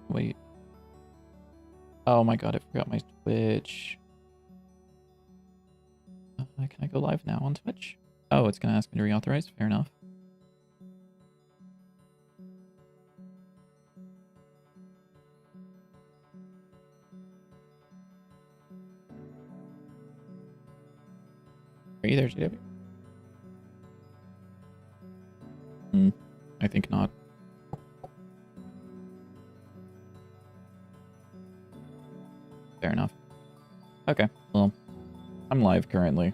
Wait. Oh my god, I forgot my Twitch. Can I go live now on Twitch? Oh, it's gonna ask me to reauthorize? Fair enough. Are you there, JW? I think not. Fair enough. Okay, well, I'm live currently.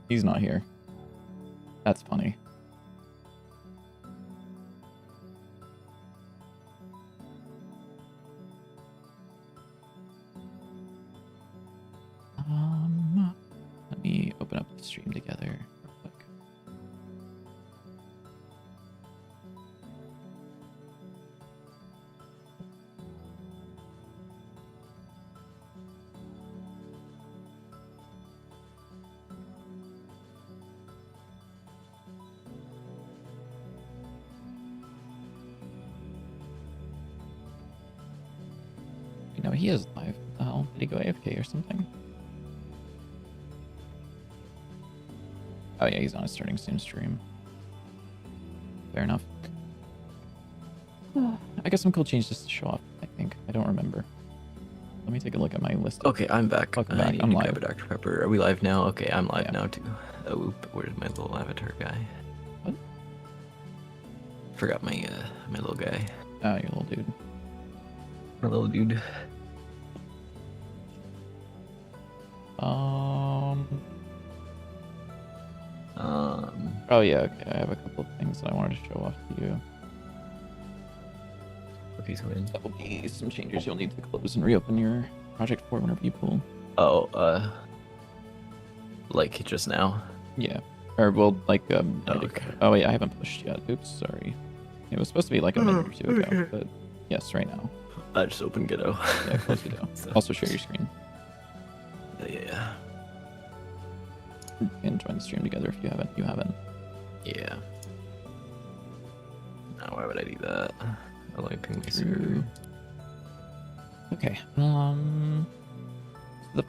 He's not here. That's funny. Let me open up the stream together real quick. You know, he is live. What the hell? Did he go AFK or something? Oh yeah, he's on a starting soon stream. Fair enough. I guess some cool changes to show off, I think. I don't remember. Let me take a look at my list. Okay, I'm back. Welcome back. I'm live. Grab a Dr. Pepper. Are we live now? Okay, I'm live Yeah. now too. Oh, whoop, where's my little avatar guy? What? Forgot my my little guy. Oh, you little dude. My little dude. Oh yeah, okay. I have a couple of things that I wanted to show off to you. Okay, so in. That will be some changes you'll need to close and reopen your Project 4 whenever you pull. Oh, like just now? Yeah. Or, well, like, Oh, okay. Oh, wait, I haven't pushed yet. Oops, sorry. It was supposed to be like a minute or two ago, but yes, right now. I just opened Godot. Yeah, close Godot. So- Also share your screen. Yeah. And join the stream together if you haven't. Yeah. Now, why would I do that? I'll like ping my True. server. Okay. The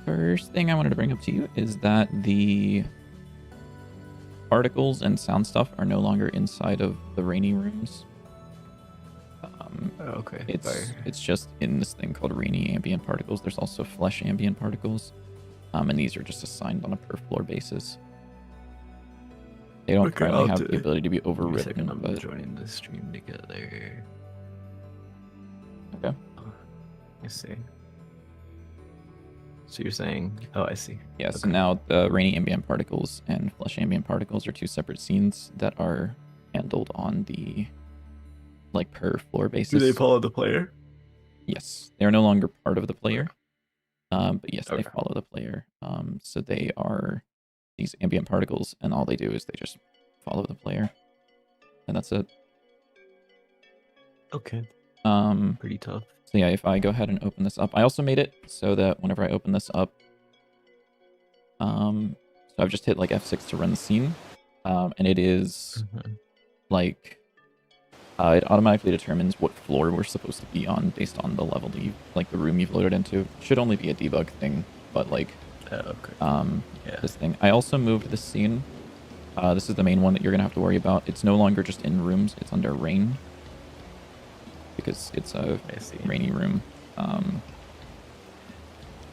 first thing I wanted to bring up to you is that the particles and sound stuff are no longer inside of the rainy rooms. Oh, okay. It's just in this thing called rainy ambient particles. There's also flesh ambient particles, and these are just assigned on a per floor basis. They don't currently have the ability to be overridden, I'm but joining the stream together. okay. I see. So you're saying? Oh, I see. Yeah. So Okay. now the rainy ambient particles and flesh ambient particles are two separate scenes that are handled on the per floor basis. Do they follow the player? Yes, they are no longer part of the player. But yes, they Okay. follow the player. So they are these ambient particles, and all they do is they just follow the player, and that's it. Okay. Pretty tough. So yeah, if I go ahead and open this up, I also made it so that whenever I open this up, so I've just hit like F6 to run the scene, and it is it automatically determines what floor we're supposed to be on based on the level that you the room you've loaded into. Should only be a debug thing, but Okay. Yeah. this thing. I also moved this scene. This is the main one that you're gonna have to worry about. It's no longer just in rooms; it's under rain because it's a I see. rainy room.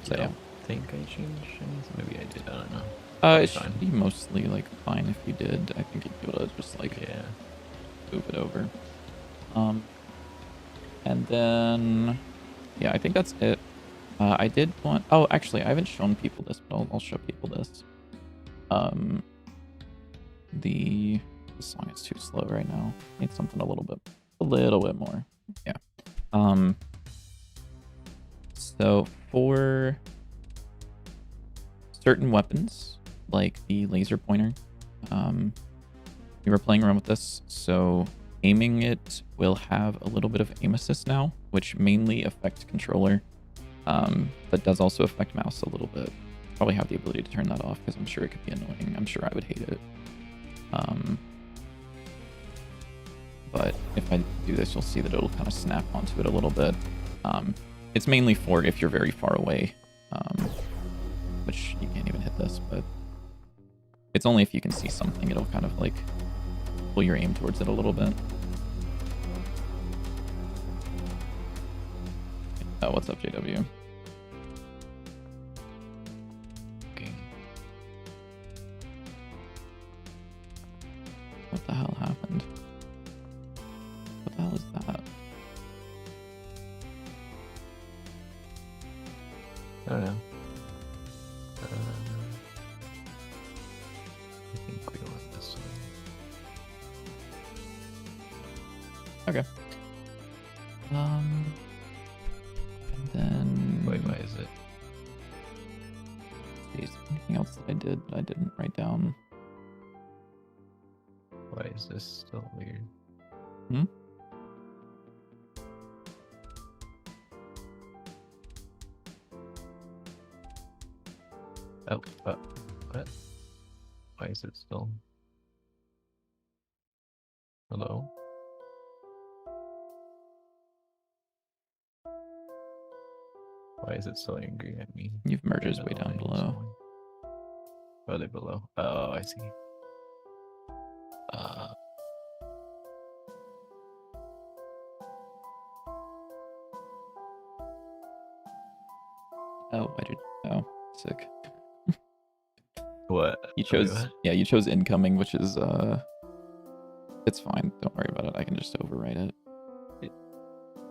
So yeah, I think I changed things. Maybe I did. I don't know. it That's should fine. be mostly fine if you did. I think you'd be able to just Yeah. move it over. And then yeah, I think that's it. I did want. Oh, actually, I haven't shown people this, but I'll show people this. The song is too slow right now. Need something a little bit more. Yeah. So for certain weapons, like the laser pointer, we were playing around with this. So aiming it will have a little bit of aim assist now, which mainly affects controller, but does also affect mouse a little bit. Probably have the ability to turn that off because I'm sure it could be annoying. I'm sure I would hate it. But if if I do this, you'll see that it'll kind of snap onto it a little bit. It's mainly for if you're very far away, which you can't even hit this, but it's only if you can see something, it'll kind of like pull your aim towards it a little bit. Oh, what's up, JW? Okay. What the hell happened? What the hell is that? I don't know. I think we went this way. Okay. And then... Wait, why is it? Is there anything else that I did that I didn't write down? Why is this still weird? Hmm? Oh, what? Why is it still? Hello? Why is it so angry at me? You've merges Even way though down I need below. someone? Oh, they're below. Oh, I see. Oh, why did... Oh, sick. What? You Wait, chose... what? Yeah, you chose incoming, which is, it's fine. Don't worry about it. I can just overwrite it.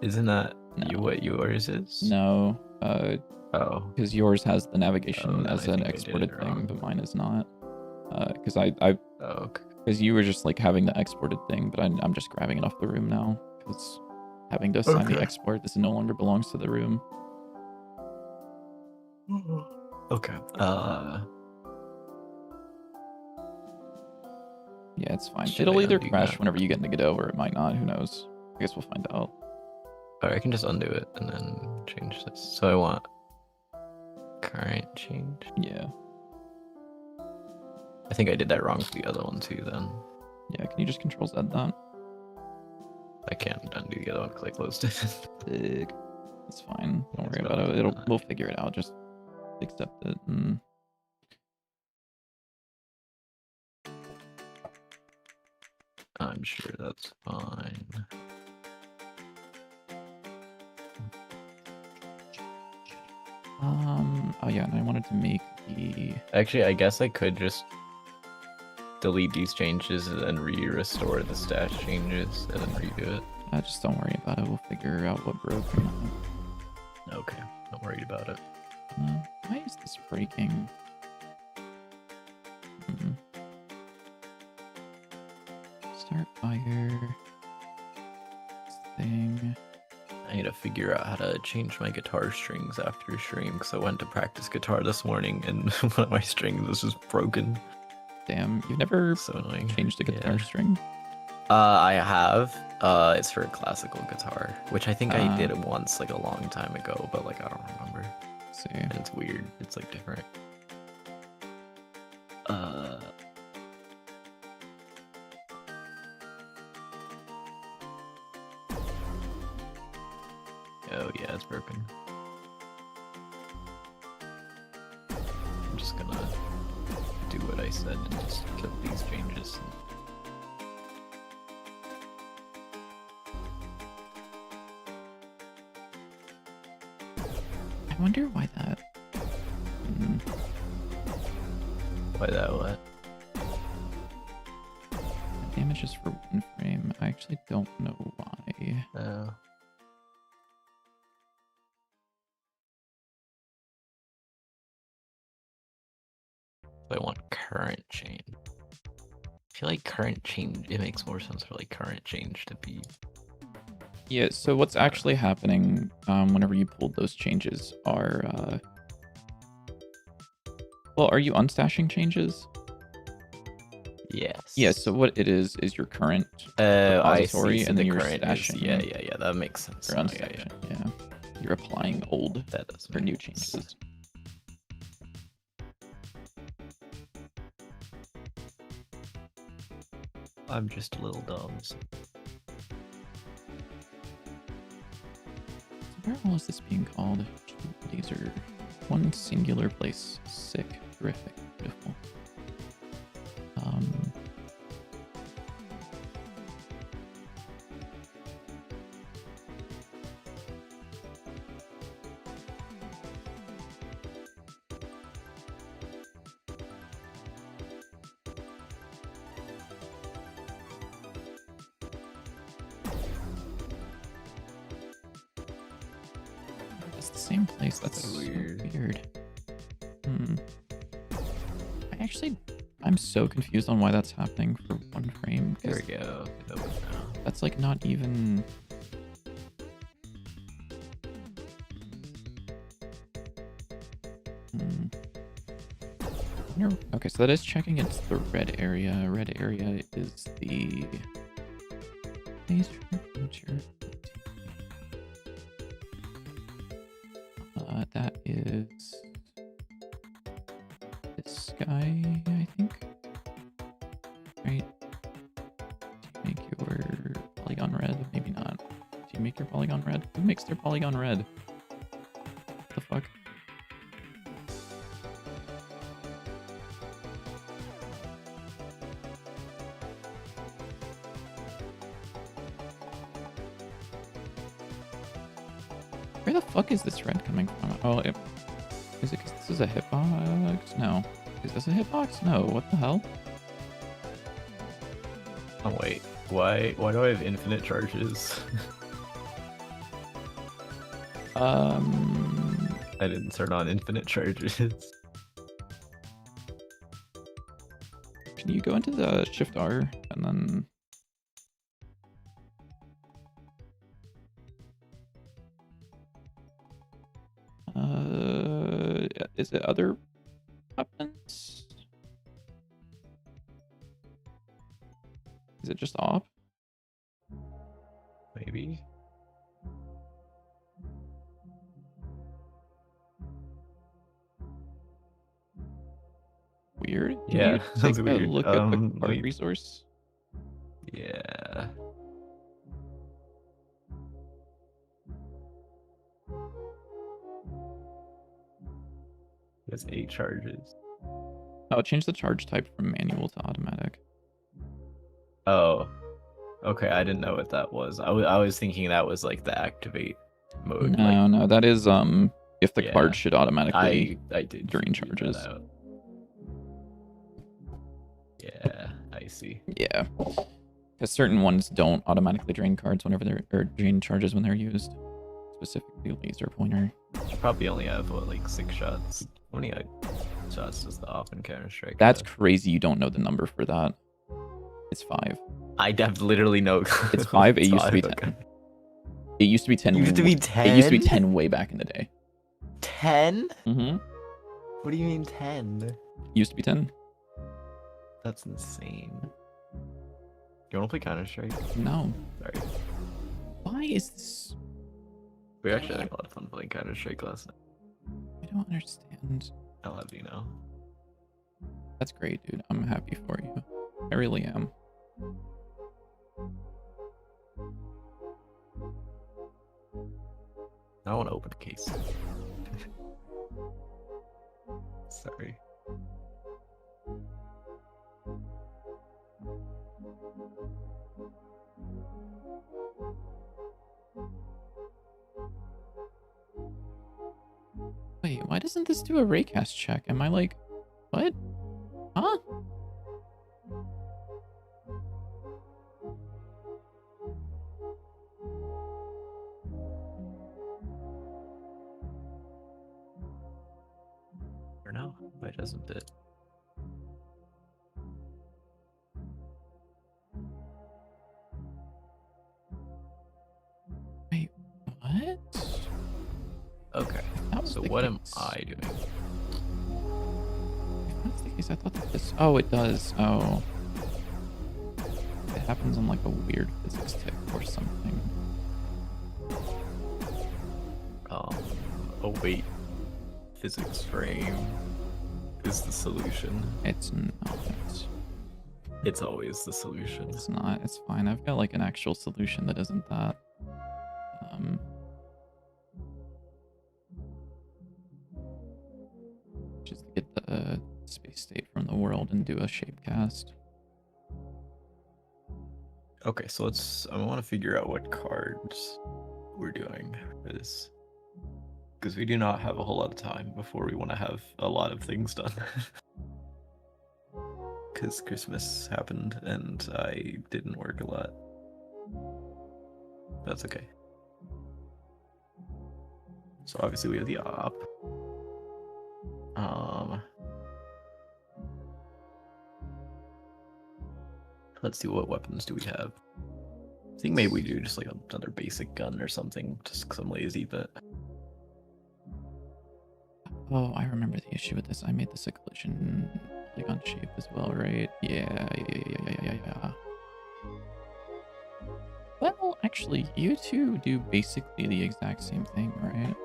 Isn't that No. what yours is? No, Oh. because yours has the navigation then as I an think I did it exported thing, wrong. but mine is not. Because I Oh, okay. because you were just like having the exported thing, but I'm just grabbing it off the room now because having to assign the Okay. export, this no longer belongs to the room. Okay. Yeah, it's fine. Should It'll I either undo crash that? whenever you get into Godot, or it might not. Who knows? I guess we'll find out. Alright, I can just undo it and then change this. So I want current change. Yeah. I think I did that wrong for the other one too then. Yeah, can you just Control Z that? I can't undo the other one because I closed it. Sick. It's fine. Don't It's worry about it. probably not. We'll figure it out. Just accept it and... I'm sure that's fine. Oh yeah, and I wanted to make the... Actually, I guess I could just delete these changes and then restore the stash changes and then redo it. Just don't worry about it. We'll figure out what broke. Okay, not worried about it. Why is this breaking? Start fire. This thing. I need to figure out how to change my guitar strings after stream because I went to practice guitar this morning and one of my strings was just broken. Damn, you've never So annoying. changed a guitar Yeah. string? I have. It's for a classical guitar, which I think I did it once, like a long time ago, but like I don't remember. Let's see. And it's weird. It's like different. Oh yeah, it's broken. I'm just gonna do what I said and just kill these changes. I wonder why that... Why that what? Damage is for one frame. I actually don't know why. Oh. I want current change. I feel like current change, it makes more sense for like current change to be. Yeah, so what's actually happening whenever you pulled those changes are... Well, are you unstashing changes? Yes. Yeah, so what it is your current I repository, see. So and then the you're current stashing. is, yeah, that makes sense. You're Oh, unstashing, yeah. You're applying old That does for make new sense. changes. I'm just a little dumb. So. Where all is this being called? Laser. One singular place. Sick. Terrific. Beautiful. It's the same place. That's so weird. I'm so confused on why that's happening for one frame. There we go. That's like not even. Okay, so that is checking it's the red area. Red area is the that is this guy, I think. Right? Do you make your polygon red? Maybe not. Do you make your polygon red? Who makes their polygon red? What the fuck? Where the fuck is this red coming from? Oh, is it because this is a hitbox? No. Is this a hitbox? No. What the hell? Oh wait, why do I have infinite charges? I didn't turn on infinite charges. Can you go into the Shift R and then? Is it other weapons? Is it just op? Maybe. Weird. Yeah, that's weird. Look at the card resource. Yeah. It has 8 charges. Oh, change the charge type from manual to automatic. Oh, okay. I didn't know what that was. I was thinking that was like the activate mode. No, like, no, that is if the card should automatically I did drain charges. Yeah, I see. Yeah, because certain ones don't automatically drain cards whenever they're or drain charges when they're used. Specifically, laser pointer. You probably only have what, like 6 shots. How many shots does the op in Counter-Strike? That's crazy. You don't know the number for that. It's 5. I literally know. It's 5. It used to be 10. Okay. It used to be 10. It used to be 10. It used to be 10 way back in the day. 10? Mm-hmm. What do you mean 10? Used to be 10. That's insane. You want to play Counter-Strike? No. Sorry. Why is this? We actually had a lot of fun playing Counter-Strike last night. I don't understand. I'll have you know. That's great, dude. I'm happy for you. I really am. I want to open a case. Sorry. Wait, why doesn't this do a raycast check? Am I like, what? Huh? Or no? Why doesn't it? Wait, what? Okay. So what am I doing? If that's the case, I thought that this. Oh, it does. Oh. It happens on like a weird physics tick or something. Oh wait. Physics frame is the solution. It's not. It's always the solution. It's not. It's fine. I've got like an actual solution that isn't that. Just to get the space state from the world and do a shape cast. Okay, so I want to figure out what cards we're doing for this. Because we do not have a whole lot of time before we want to have a lot of things done. Because Christmas happened and I didn't work a lot. That's okay. So obviously we have the op. Let's see, what weapons do we have? I think maybe we do just like another basic gun or something, just because I'm lazy, but... Oh, I remember the issue with this. I made this a collision polygon shape as well, right? Yeah. Well, actually, you two do basically the exact same thing, right?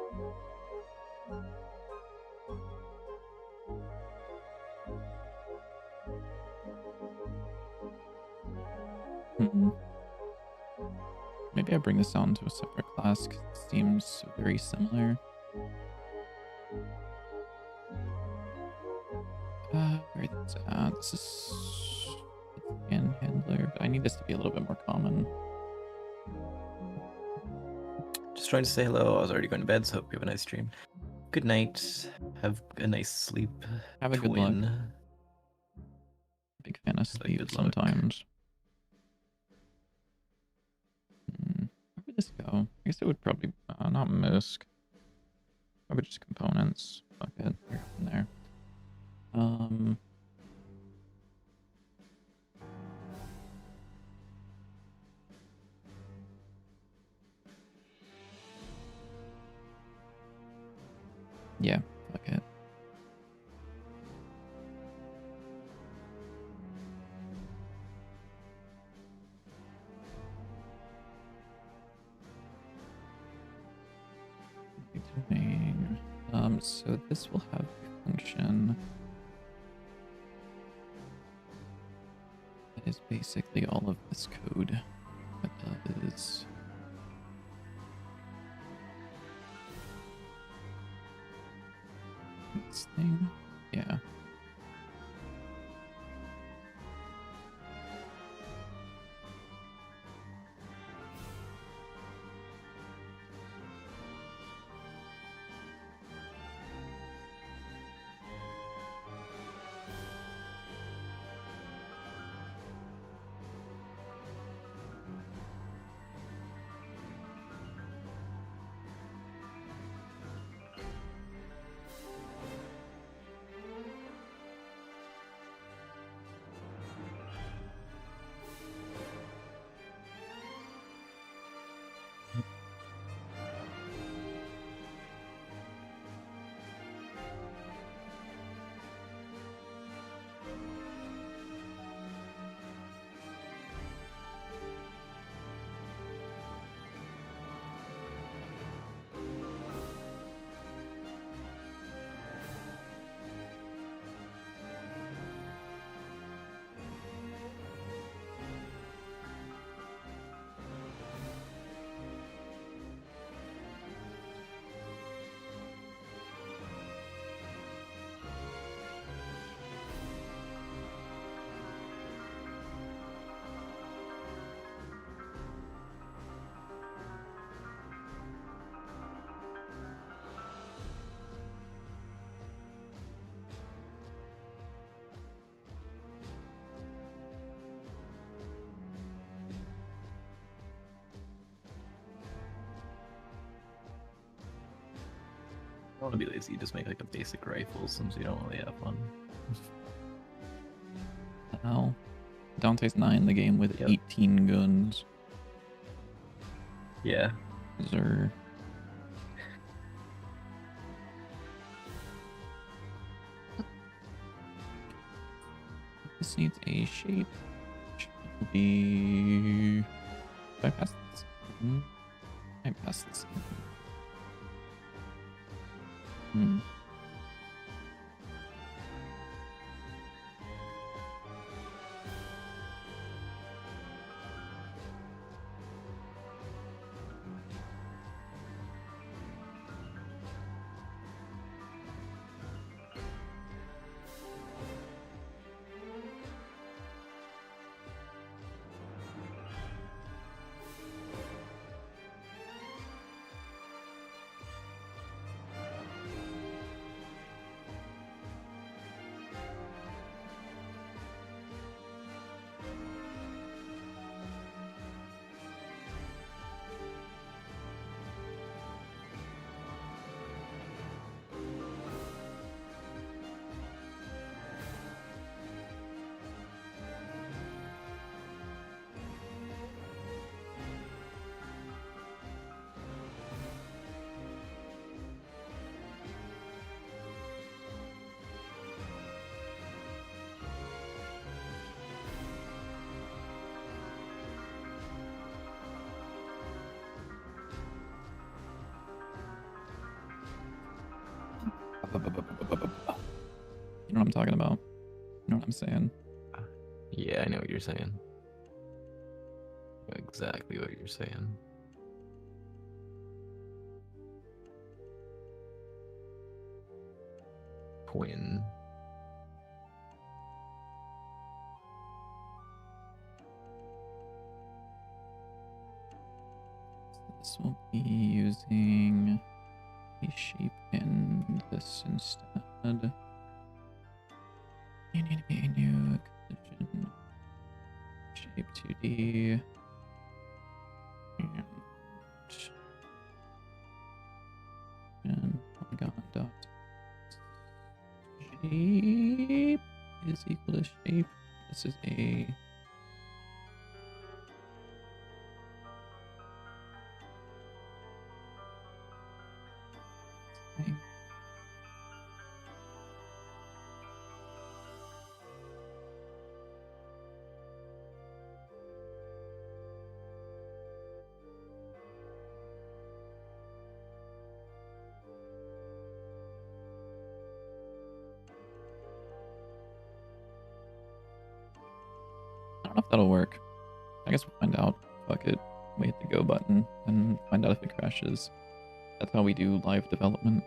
Maybe I bring this down to a separate class because it seems very similar. Where is that? This is scan handler, but I need this to be a little bit more common. Just trying to say hello. I was already going to bed, so hope you have a nice stream. Good night. Have a nice sleep. Have a good luck. Big fan of sleep sometimes. Where would this go? I guess it would probably not MISC. Probably just components. Fuck it. Here and there. Yeah, fuck it. Domain. So this will have a function that is basically all of this code. That is this thing. Yeah. I want to be lazy, just make like a basic rifle since we don't really have one. Hell. Dante's 9 the game with 18 guns. Yeah. Zer. This needs a shape. Which will be... Do I pass this? I pass this. You know what I'm talking about? You know what I'm saying? Yeah, I know what you're saying. I know exactly what you're saying. Twin. This will be using a shape in this instead. You need to be a new collision. Shape 2D. And polygon dot shape is equal to shape. This is a thing. I don't know if that'll work. I guess we'll find out. Fuck it. We hit the go button and find out if it crashes. That's how we do live development.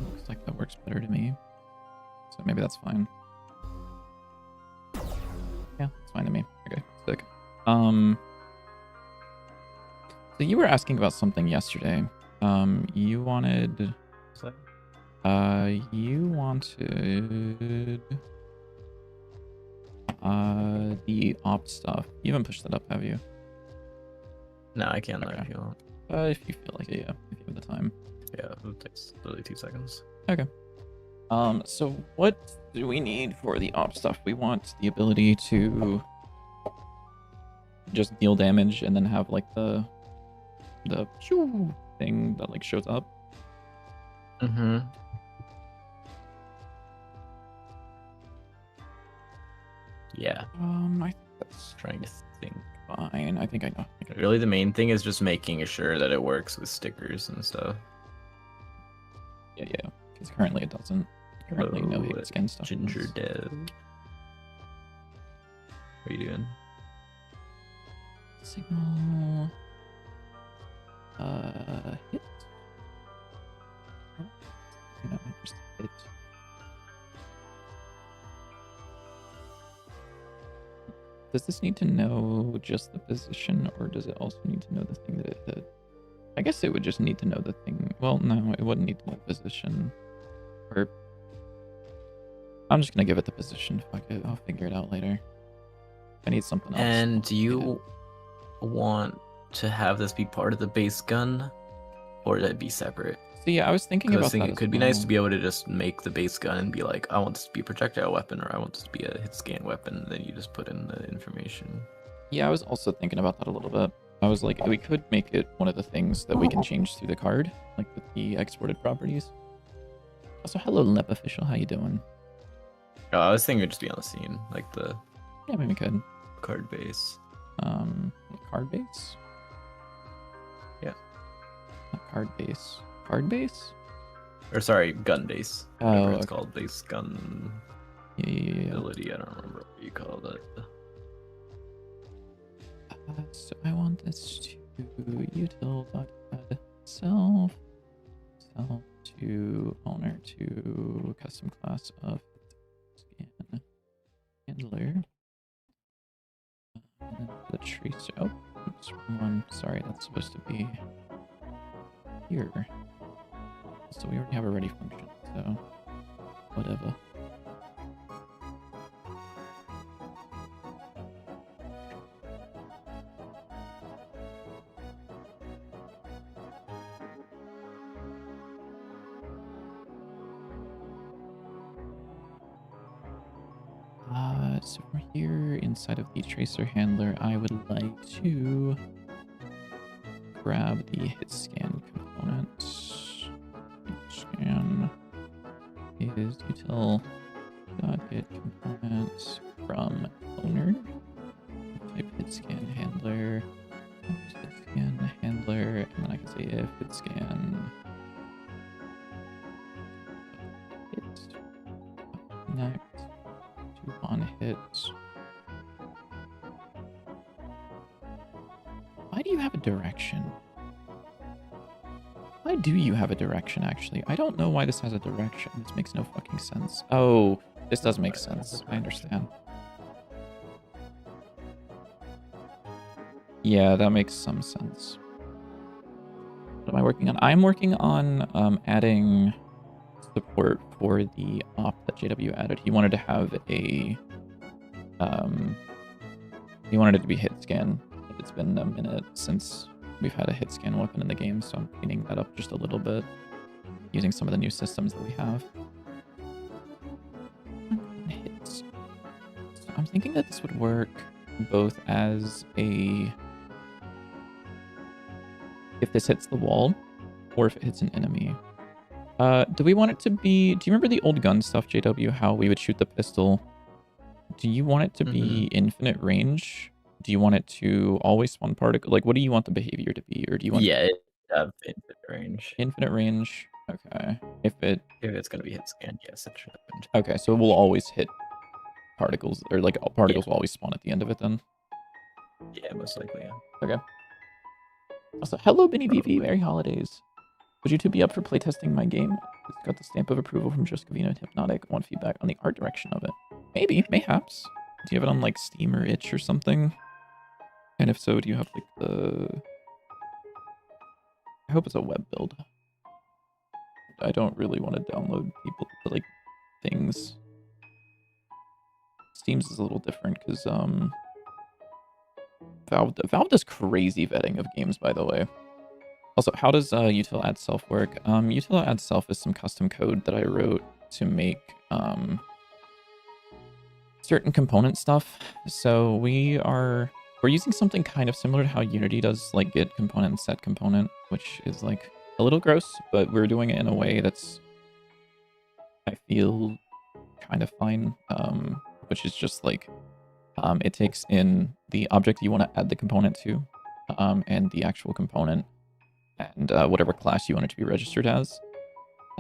Looks like that works better to me. So maybe that's fine. Yeah, it's fine to me. Okay, sick. So you were asking about something yesterday. You wanted the op stuff. You haven't pushed that up, have you? No, I can Okay. if you want. If you feel like it, yeah. If you have the time. Yeah, it takes literally 2 seconds. Okay. So what do we need for the op stuff? We want the ability to just deal damage and then have like the shoo thing that like shows up. Mm-hmm. Yeah. I think that's Trying to think. fine. I think I know. Really, the main thing is just making sure that it works with stickers and stuff. Yeah. Because currently it doesn't. Currently no hit scan stuff. Ginger Dev. What are you doing? Signal. Hit. No, just hit. Does this need to know just the position, or does it also need to know the thing that it hit? I guess it would just need to know the thing. Well, no, it wouldn't need to know the position. Or I'm just gonna give it the position. Fuck it, I'll figure it out later. If I need something else. And do you want to have this be part of the base gun, or that be separate? So yeah, I was thinking about that. It could be nice to be able to just make the base gun and be like, I want this to be a projectile weapon, or I want this to be a hit scan weapon. And then you just put in the information. Yeah, I was also thinking about that a little bit. I was like, we could make it one of the things that we can change through the card, like with the exported properties. Also, hello, Lep official. How you doing? Oh, I was thinking it'd just be on the scene, like the Yeah, maybe we could. card base. Card base? Yeah. Not card base. Card base? Or sorry, gun base. Oh, Whatever it's okay. called, base gun Yeah. ability. I don't remember what you call that. So I want this to util.add self to owner to custom class of scan handler. And then the tracer. Oh, oops, wrong one. Sorry, that's supposed to be here. So we already have a ready function, so whatever. So from here, inside of the tracer handler, I would like to grab the hit scan component. Hit scan. is util get components from owner. Type hit scan handler. Hit scan handler, and then I can say if hit scan hit connect to on hit. Why do you have a direction? Why do you have a direction, actually? I don't know why this has a direction. This makes no fucking sense. Oh, this does make sense. I understand. Yeah, that makes some sense. What am I working on? I'm working on adding support for the op that JW added. He wanted to have a... he wanted it to be hit scan. It's been a minute since we've had a hit scan weapon in the game, so I'm cleaning that up just a little bit, using some of the new systems that we have. Hits. So I'm thinking that this would work both as a... if this hits the wall, or if it hits an enemy. Do we want it to be... do you remember the old gun stuff, JW, how we would shoot the pistol? Do you want it to be infinite range? Do you want it to always spawn particle? Like, what do you want the behavior to be? Or do you want... yeah, it have infinite range. Infinite range. Okay. If it's gonna be hit scan, yes, it should. Okay, so we'll always hit particles, or like particles will always spawn at the end of it then. Yeah, most likely. Yeah. Okay. Also, hello, Benny VV. Merry holidays. Would you two be up for playtesting my game? It's got the stamp of approval from Joscovino and Hypnotic. Want feedback on the art direction of it? Maybe, mayhaps. Do you have it on like Steam or Itch or something? And if so, do you have like the... I hope it's a web build. I don't really want to download people like things. Steam's is a little different because Valve does crazy vetting of games, by the way. Also, how does util add self work? Util add self is some custom code that I wrote to make certain component stuff. So we're using something kind of similar to how Unity does like get component and set component, which is like a little gross, but we're doing it in a way that's, I feel, kind of fine, which is just like it takes in the object you want to add the component to, and the actual component, and whatever class you want it to be registered as.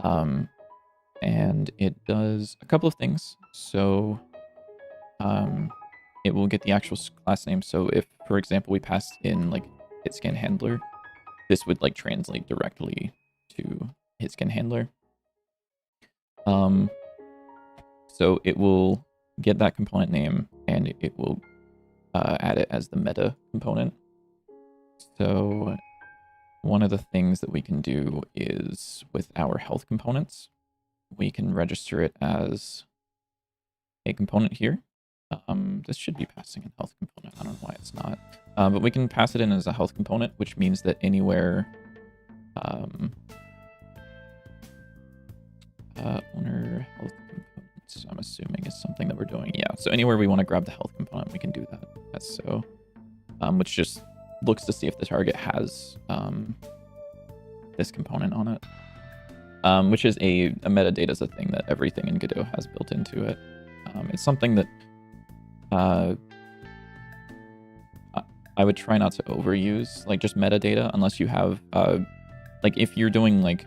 And it does a couple of things. So it will get the actual class name. So if, for example, we passed in like hitscan handler, this would like translate directly to hitscan handler. So it will get that component name and it will add it as the meta component. So one of the things that we can do is with our health components, we can register it as a component here. This should be passing in health component. I don't know why it's not. But we can pass it in as a health component, which means that anywhere owner health components, I'm assuming is something that we're doing. Yeah, so anywhere we want to grab the health component, we can do that. That's so, which just looks to see if the target has this component on it, which is a metadata is a thing that everything in Godot has built into it. It's something that I would try not to overuse, like just metadata, unless you have, like if you're doing like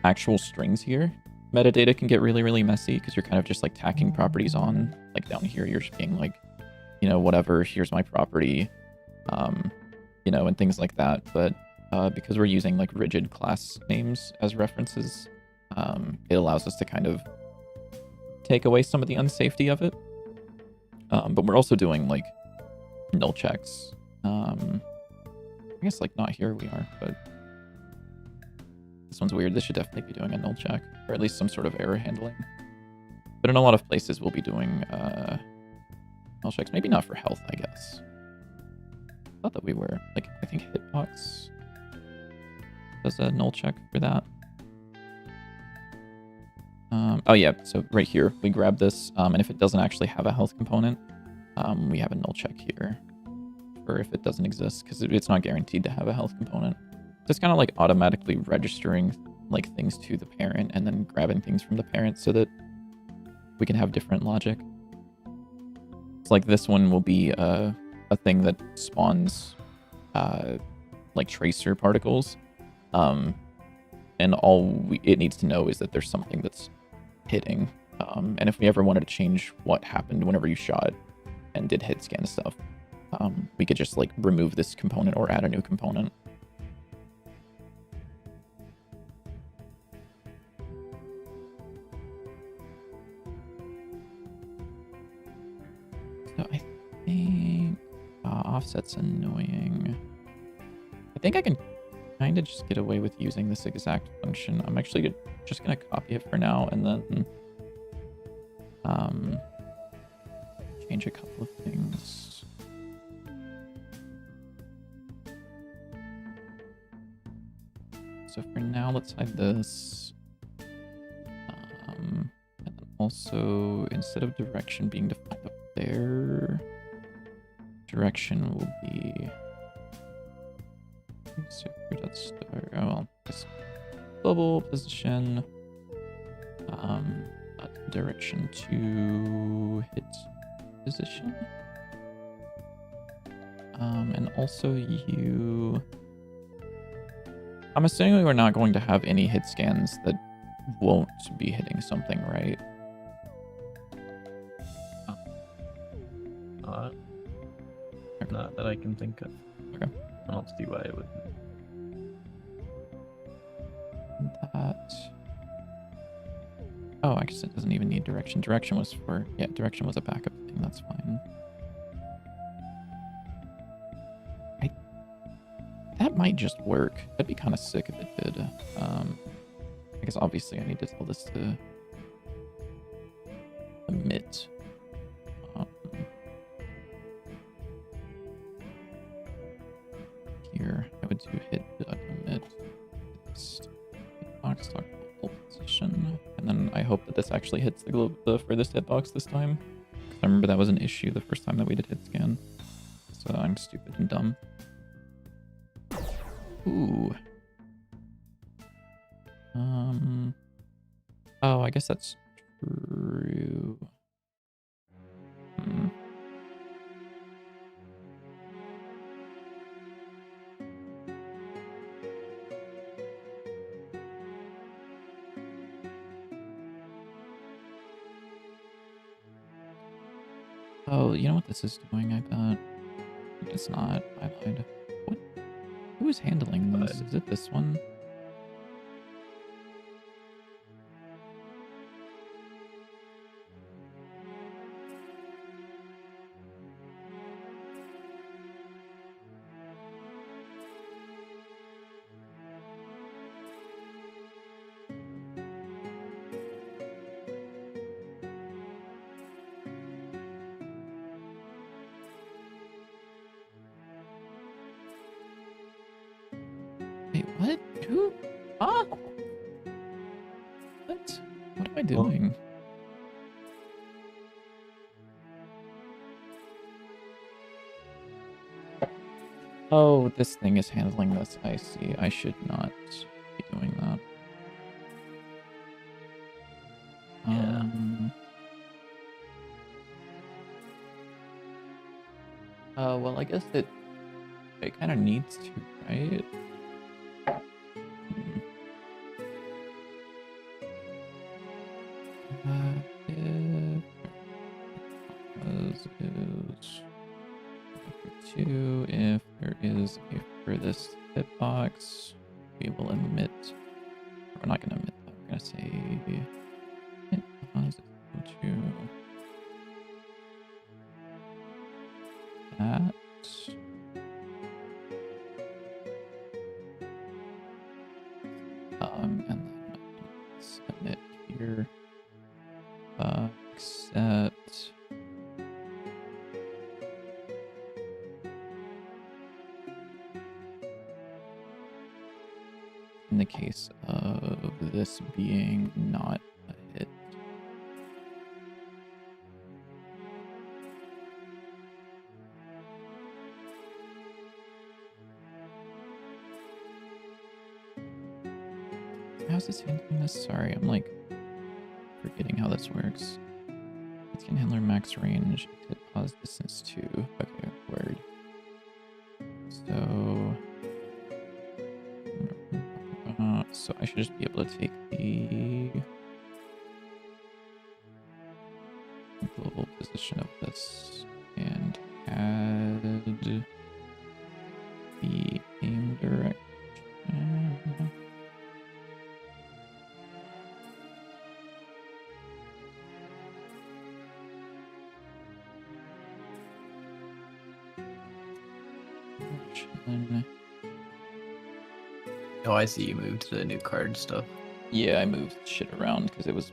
actual strings here, metadata can get really, really messy because you're kind of just like tacking properties on, like down here, you're just being like, you know, whatever, here's my property, you know, and things like that. But because we're using like rigid class names as references, it allows us to kind of take away some of the unsafety of it. But we're also doing like null checks. I guess like not here we are, but this one's weird. This should definitely be doing a null check, or at least some sort of error handling. But in a lot of places we'll be doing null checks. Maybe not for health, I guess. I thought that we were, like, I think hitbox does a null check for that. Oh yeah, so right here, we grab this, and if it doesn't actually have a health component, we have a null check here for if it doesn't exist, because it's not guaranteed to have a health component. So it's kind of like automatically registering like things to the parent and then grabbing things from the parent so that we can have different logic. It's like this one will be a thing that spawns like tracer particles. And all it needs to know is that there's something that's hitting. And if we ever wanted to change what happened whenever you shot and did hit scan stuff, we could just like remove this component or add a new component. So I think offset's annoying. I think I can kind of just get away with using this exact function. I'm actually just going to copy it for now and then change a couple of things. So for now, let's hide this. And then also, instead of direction being defined up there, direction will be... So that's well, just global position, direction to hit position, and also you. I'm assuming we're not going to have any hit scans that won't be hitting something, right? Not that I can think of. Okay. I don't see why it would. That. Oh, I guess it doesn't even need direction. Direction was for, yeah, direction was a backup thing. That's fine. That might just work. That'd be kind of sick if it did. I guess obviously I need to tell this to emit. Here, I would do hit emit. Box stock position, and then I hope that this actually hits the furthest hitbox this time. I remember that was an issue the first time that we did hit scan, so I'm stupid and dumb. Ooh. Oh, I guess that's true. Oh, you know what this is doing, I bet. It's not. I lied. What? Who is handling this? Is it this one? Wait, what? Who? Ah! What? What am I doing? Oh, this thing is handling this. I see. I should not be doing that. Yeah. Well, I guess it kind of needs to, right? If there is a furthest hitbox, we will emit. We're not going to emit that. We're going to say hit deposit to that. And then let's emit here. Except. In the case of this being not a hit. how's this handling this? Sorry, I'm like forgetting how this works. It can handle max range. Hit pause distance 2. Okay, word. So I should just be able to take the global position of this and add the aim direction. Oh, I see you moved the new card stuff. Yeah, I moved shit around because it was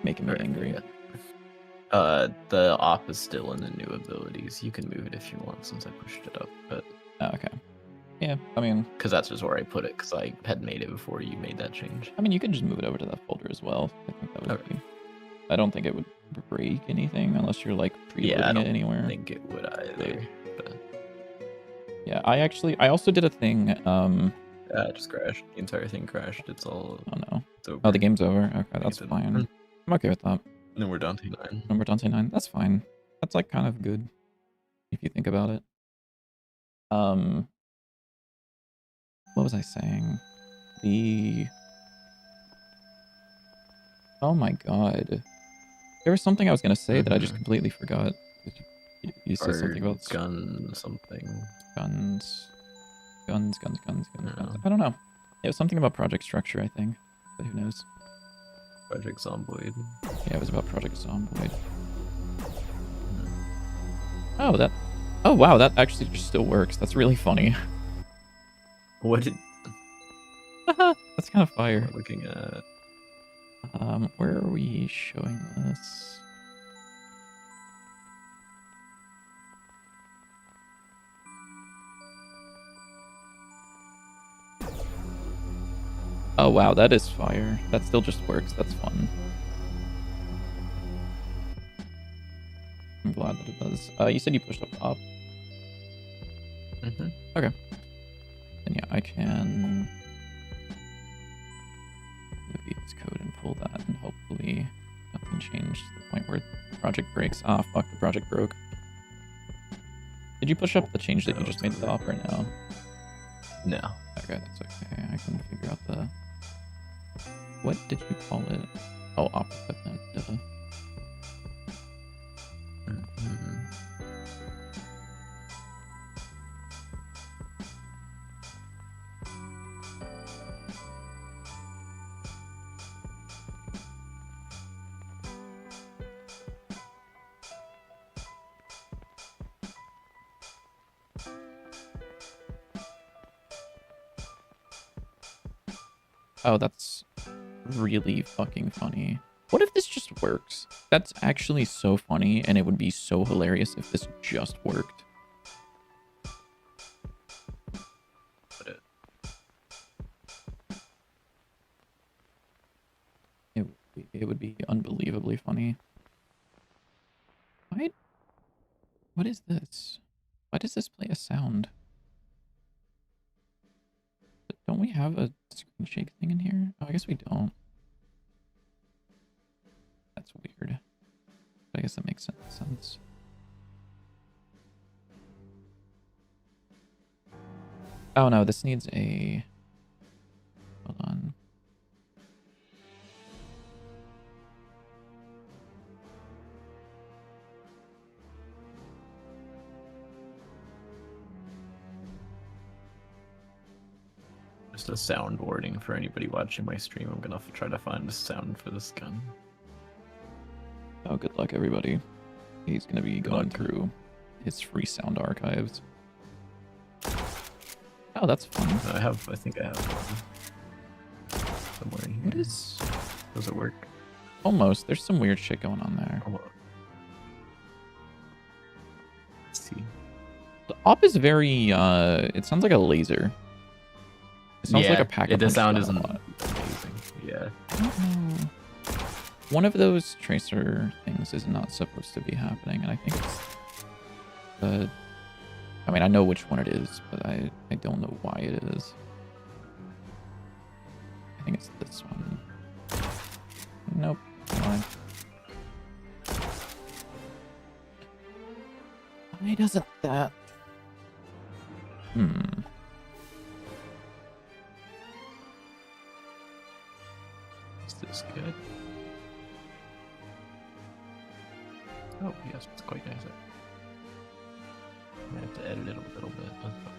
making me angry. Yeah. The op is still in the new abilities. You can move it if you want since I pushed it up, but Oh, okay. Yeah, I mean, because that's just where I put it because I had made it before you made that change. I mean, you can just move it over to that folder as well. I think that would Okay. be. I don't think it would break anything unless you're like Yeah, I preloading don't it anywhere. think it would either. But Yeah, I also did a thing. it just crashed. The entire thing crashed. It's all. Oh no. It's over. Oh, the game's over. Okay, that's Ethan. fine. I'm okay with that. And then we're Dante 9. Number Dante 9. That's fine. That's like kind of good if you think about it. What was I saying? Oh my god. There was something I was gonna say that I just completely forgot. You said something about gun something. Guns. Guns. No. I don't know. It was something about project structure, I think. But who knows? Project Zomboid. Yeah, it was about Project Zomboid. Oh, that. Oh, wow, that actually just still works. That's really funny. What did... That's kind of fire. We're looking at... Where are we showing this? Oh, wow, that is fire. That still just works. That's fun. I'm glad that it does. You said you pushed up top. Okay. Then yeah, I can maybe its code and pull that, and hopefully nothing changed to the point where the project breaks. Ah, fuck, the project broke. Did you push up the change that you just made to the op right now? No. Okay, that's okay. I can figure out the... What did you call it? Oh, op equipment. Duh. Oh, that's really fucking funny. What if this just works? That's actually so funny, and it would be so hilarious if this just worked. It would be unbelievably funny. What is this? Why does this play a sound? Don't we have a screen shake thing in here? Oh, I guess we don't. That's weird. But I guess that makes sense. Oh no, this needs a... Hold on. Just a sound warning for anybody watching my stream. I'm gonna try to find a sound for this gun. Oh, good luck, everybody. He's gonna be going through his free sound archives. Oh, that's fun. I think I have one. Somewhere in here. What is... Does it work? Almost. There's some weird shit going on there. Let's see. The op is very, it sounds like a laser. It sounds like a pack-a-punch. The sound isn't amazing. Yeah. I don't know. One of those tracer things is not supposed to be happening, and I think it's the... I mean, I know which one it is, but I don't know why it is. I think it's this one. Nope. Fine. Why doesn't that? Is this good? Oh, yes, it's quite nice. I have to edit it a little bit. That's fine.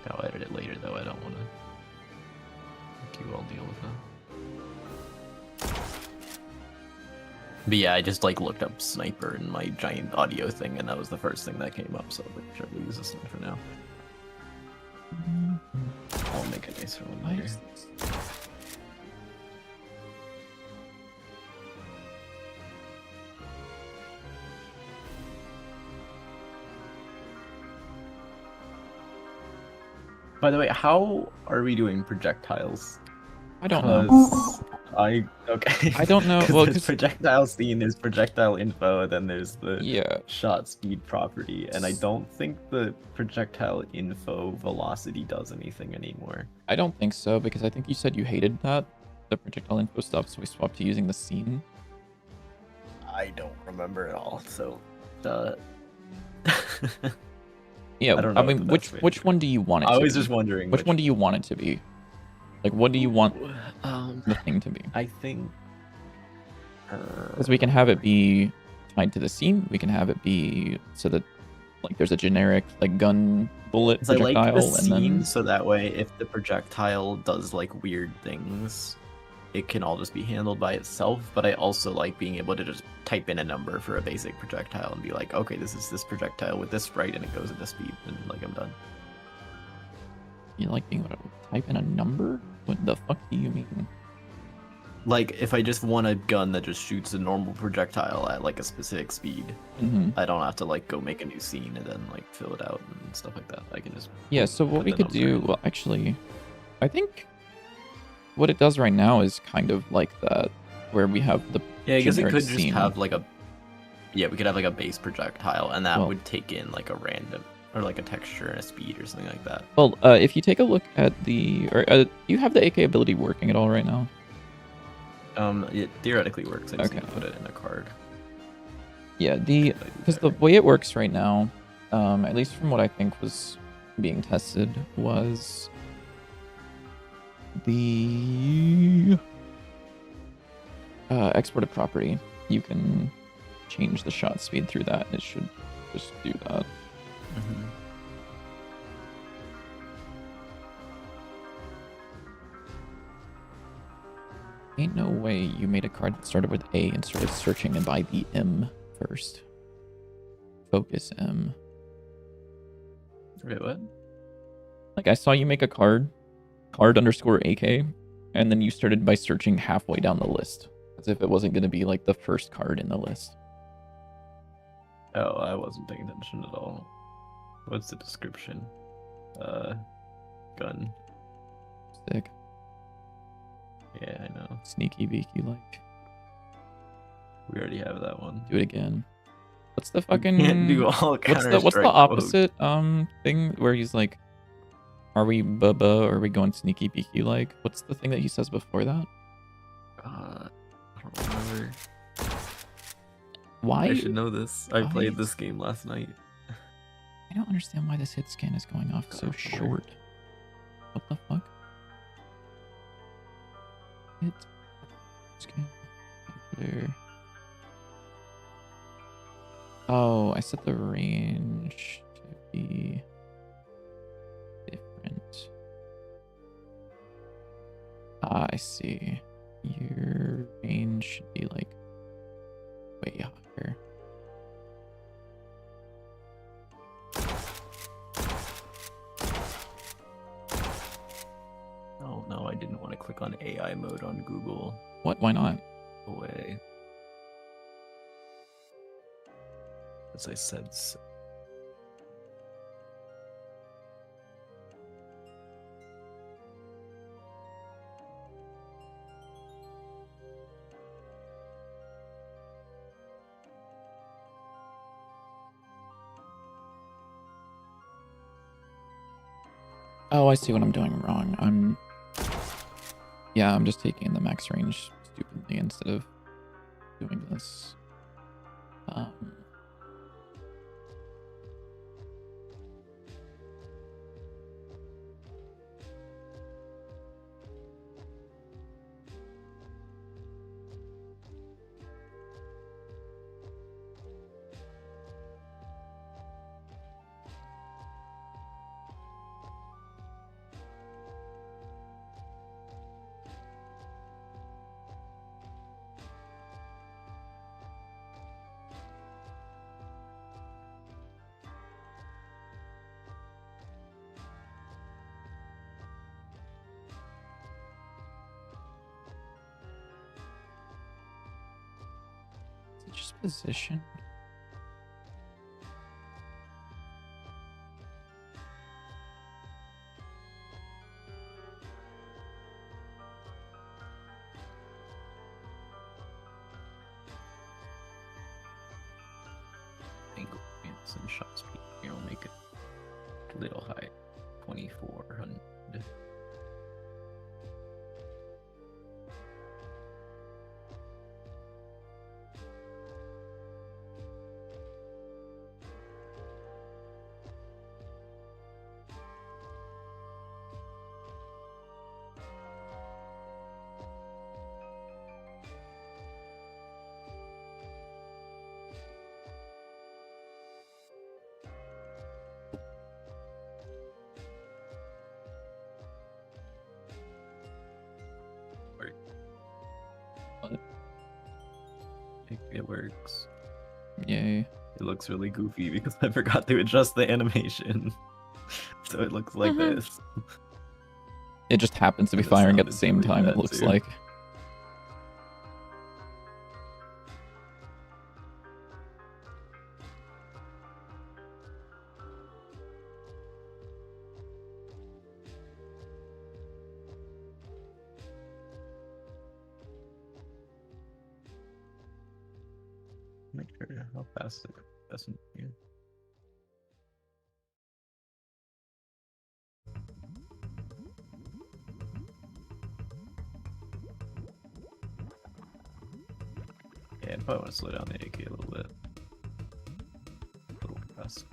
I'll edit it later, though. I don't want to make you all deal with that. But yeah, I just like looked up sniper in my giant audio thing, and that was the first thing that came up. So I'm sure we'll use this one for now. I'll make a nicer one later. By the way, how are we doing projectiles? I don't know. Okay. I don't know. Well, there's projectile scene, there's projectile info, and then there's the yeah, shot speed property, and I don't think the projectile info velocity does anything anymore. I don't think so, because I think you said you hated that, the projectile info stuff, so we swapped to using the scene. I don't remember at all, so Yeah, I mean, which one do you want it to be? I was just wondering. Which one do you want it to be? Like, what do you want the thing to be? I think... Because we can have it be tied to the scene. We can have it be so that, like, there's a generic, like, gun bullet projectile. I like the scene, and then... so that way, if the projectile does, like, weird things, it can all just be handled by itself. But I also like being able to just type in a number for a basic projectile and be like, okay, this is this projectile with this sprite, and it goes at this speed, and, like, I'm done. You like being able to type in a number? What the fuck do you mean? Like, if I just want a gun that just shoots a normal projectile at, like, a specific speed, I don't have to, like, go make a new scene and then, like, fill it out and stuff like that. I can just... Yeah, so what we could do... Well, actually, I think what it does right now is kind of like that, where we have the I guess it could scene. just have, like, a... Yeah, we could have, like, a base projectile, and that would take in, like, a random... Or, like, a texture and a speed or something like that. Well, if you take a look at the... Or, do you have the AK ability working at all right now? It theoretically works. I just need to put it in a card. Yeah, because the way it works right now, at least from what I think was being tested, was the exported property. You can change the shot speed through that. It should just do that. Ain't no way you made a card that started with A and started searching and by the M first. Focus M. Wait, what? Like, I saw you make a card underscore AK, and then you started by searching halfway down the list, as if it wasn't going to be, like, the first card in the list. Oh, I wasn't paying attention at all. What's the description? Gun. Sick. Yeah, I know. Sneaky beaky like. We already have that one. Do it again. What's the fucking... Can't do all what's the opposite thing where he's like, are we bubba or are we going sneaky beaky like? What's the thing that he says before that? I don't remember. Why? I should know this. I played this game last night. I don't understand why this hit scan is going off so short. What the fuck? Hit scan. There. Oh, I set the range to be different. Ah, I see. Your range should be like way higher. Oh no, I didn't want to click on AI mode on Google. What? Why not? Away. As I said. Oh, I see what I'm doing wrong. I'm just taking the max range stupidly instead of doing this. Is it just position? Angle points and shot speed. Here, we'll make it a little high. 2400. It works. Yay. It looks really goofy because I forgot to adjust the animation. So it looks like this. It just happens to be And it firing at the sounded same really time, it bad, looks too. like. Make sure how fast it doesn't. Yeah. Yeah, I probably want to slow down the AK a little bit. A little fast.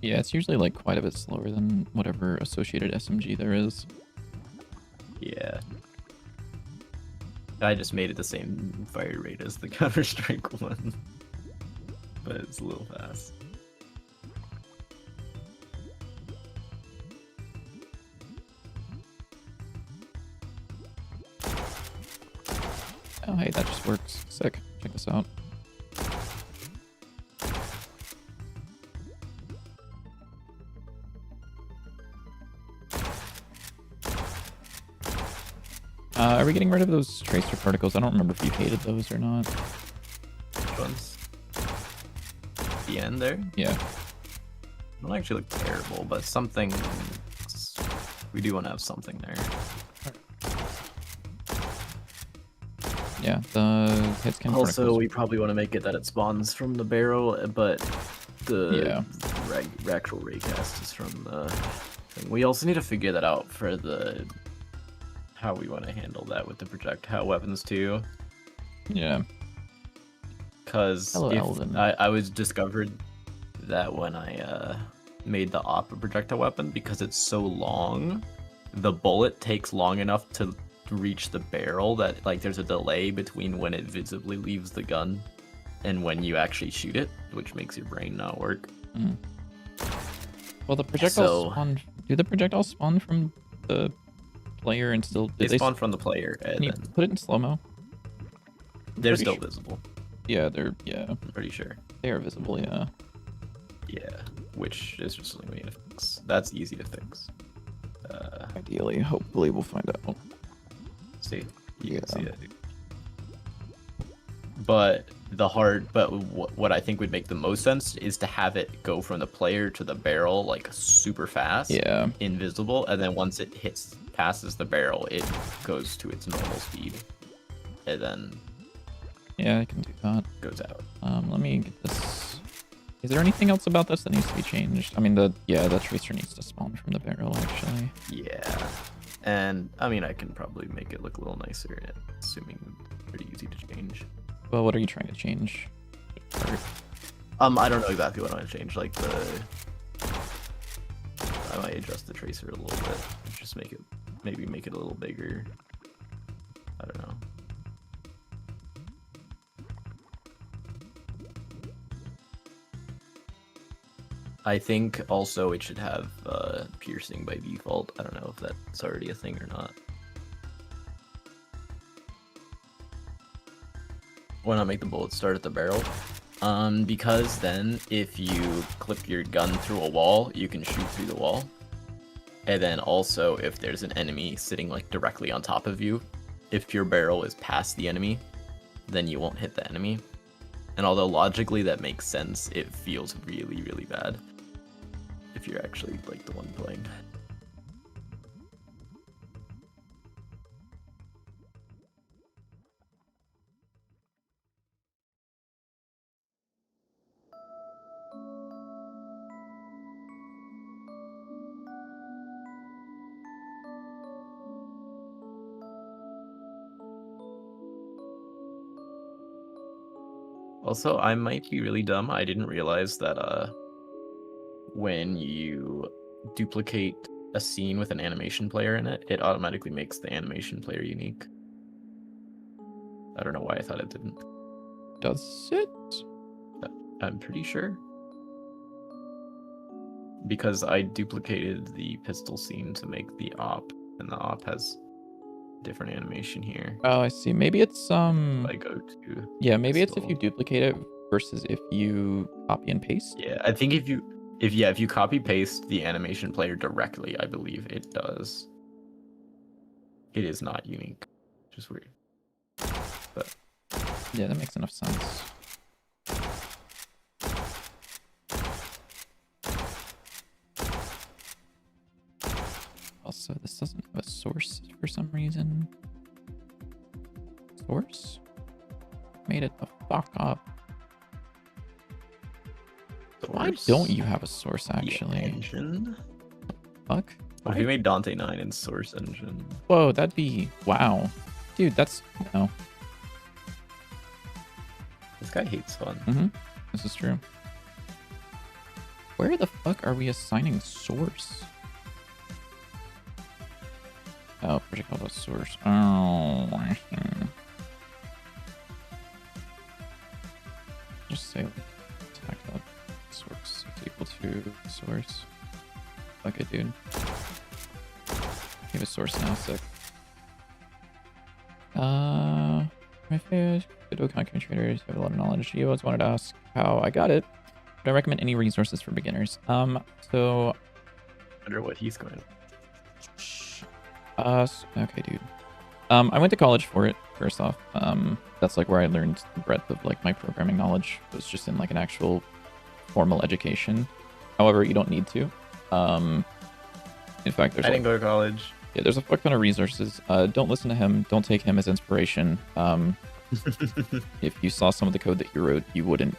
Yeah, it's usually like quite a bit slower than whatever associated SMG there is. Yeah. I just made it the same fire rate as the Counter-Strike one. But it's a little fast. Oh, hey, that just works. Sick. Check this out. Are we getting rid of those tracer particles? I don't remember if you hated those or not. Which ones? The end there? Yeah. They don't actually look terrible, but something... We do want to have something there. Yeah, the hit scan Also, particles. we probably want to make it that it spawns from the barrel, but the actual raycast is from the thing. We also need to figure that out for the how we want to handle that with the projectile weapons too. Yeah. Because Hello, Elden. I was discovered that when I made the op projectile weapon, because it's so long, the bullet takes long enough to reach the barrel that like there's a delay between when it visibly leaves the gun and when you actually shoot it, which makes your brain not work. Mm. Well, the projectiles spawn. Do the projectiles spawn from the player and still? They spawn from the player. And can you put it in slow mo? They're still visible. Yeah, they're I'm pretty sure. they are visible. Yeah. Yeah, which is just something we need to fix. That's easy to fix. Ideally, hopefully, we'll find out. See, you Yeah. can see it. But what I think would make the most sense is to have it go from the player to the barrel like super fast. Yeah. Invisible, and then once it passes the barrel, it goes to its normal speed, and then Yeah, I can do that. goes out. Let me get this Is there anything else about this that needs to be changed? I mean, the tracer needs to spawn from the barrel, actually. Yeah. And, I mean, I can probably make it look a little nicer, assuming it's pretty easy to change. Well, what are you trying to change? I don't know exactly what I want to change. Like, I might adjust the tracer a little bit. Just maybe make it a little bigger. I don't know. I think also it should have piercing by default. I don't know if that's already a thing or not. Why not make the bullets start at the barrel? Because then if you clip your gun through a wall, you can shoot through the wall. And then also if there's an enemy sitting like directly on top of you, if your barrel is past the enemy, then you won't hit the enemy. And although logically that makes sense, it feels really, really bad if you're actually like the one playing. Also, I might be really dumb. I didn't realize that when you duplicate a scene with an animation player in it, it automatically makes the animation player unique. I don't know why I thought it didn't. Does it? I'm pretty sure. Because I duplicated the pistol scene to make the op, and the op has different animation here. Oh, I see. Maybe it's If I go to yeah, maybe it's if pistol. you duplicate it versus if you copy and paste. Yeah, I think if you copy paste the animation player directly, I believe it does. It is not unique. Just weird. But Yeah, that makes enough sense. Also, this doesn't have a source for some reason. Source? Made it the fuck up. Why don't you have a source, actually? Engine? Fuck? What if you made Dante 9 in Source Engine? Whoa, that'd be... Wow. Dude, that's... No. This guy hates fun. Mm-hmm. This is true. Where the fuck are we assigning source? Oh, project called source. Oh, I see. Just say attack that source is equal to source. Fuck it, dude. Give a source now, sick. My favorite Godot content creators have a lot of knowledge. You always wanted to ask how I got it. Would I recommend any resources for beginners? So I wonder what he's going. Okay, dude. I went to college for it, first off. That's like where I learned the breadth of like my programming knowledge. It was just in like an actual formal education. However, you don't need to. In fact, there's I didn't go to college. Yeah, there's a fuck ton of resources. Don't listen to him. Don't take him as inspiration. If you saw some of the code that he wrote, you wouldn't.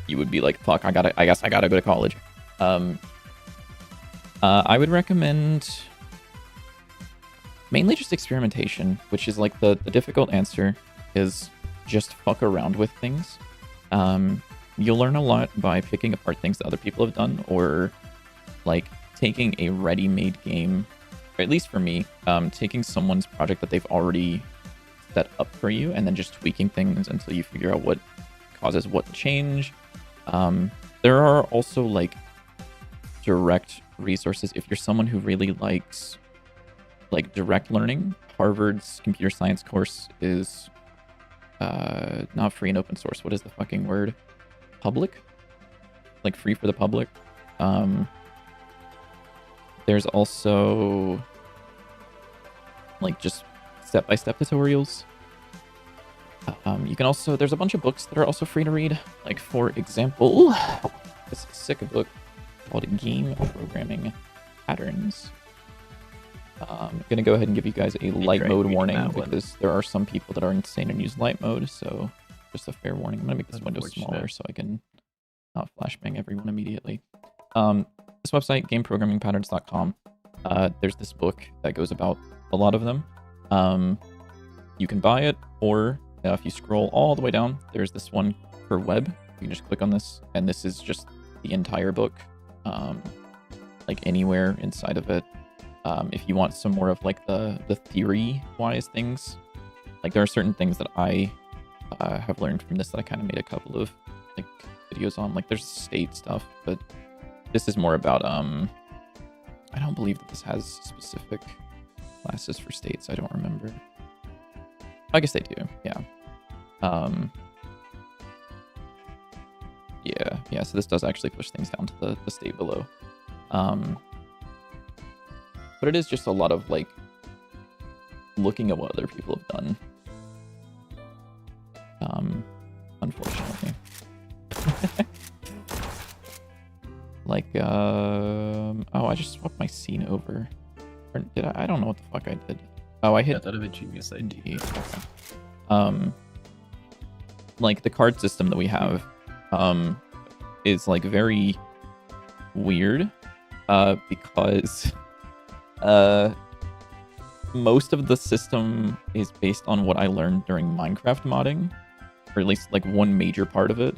You would be like, fuck, I guess I gotta go to college. I would recommend mainly just experimentation, which is like the difficult answer is just fuck around with things. You'll learn a lot by picking apart things that other people have done, or like taking a ready-made game, or at least for me, taking someone's project that they've already set up for you and then just tweaking things until you figure out what causes what to change. There are also like direct resources if you're someone who really likes like direct learning. Harvard's computer science course is not free and open source. What is the fucking word? Public? Like free for the public. There's also like just step-by-step tutorials. You can also, there's a bunch of books that are also free to read. Like for example, this sick book called Game Programming Patterns. I'm gonna go ahead and give you guys a light mode warning because there are some people that are insane and use light mode, so just a fair warning. I'm gonna make this window smaller so I can not flashbang everyone immediately. This website, gameprogrammingpatterns.com. There's this book that goes about a lot of them. You can buy it, or if you scroll all the way down, there's this one for web. You can just click on this, and this is just the entire book, like anywhere inside of it. If you want some more of like the theory-wise things, like there are certain things that I have learned from this that I kind of made a couple of like videos on. Like there's state stuff, but this is more about I don't believe that this has specific classes for states. I don't remember. I guess they do. Yeah. Yeah. So this does actually push things down to the state below. But it is just a lot of like looking at what other people have done. Unfortunately. Like, oh, I just swapped my scene over. Or did I? I don't know what the fuck I did. Oh, I hit. I thought of a genius idea. Okay. Like the card system that we have, is like very weird, because, most of the system is based on what I learned during Minecraft modding, or at least like one major part of it,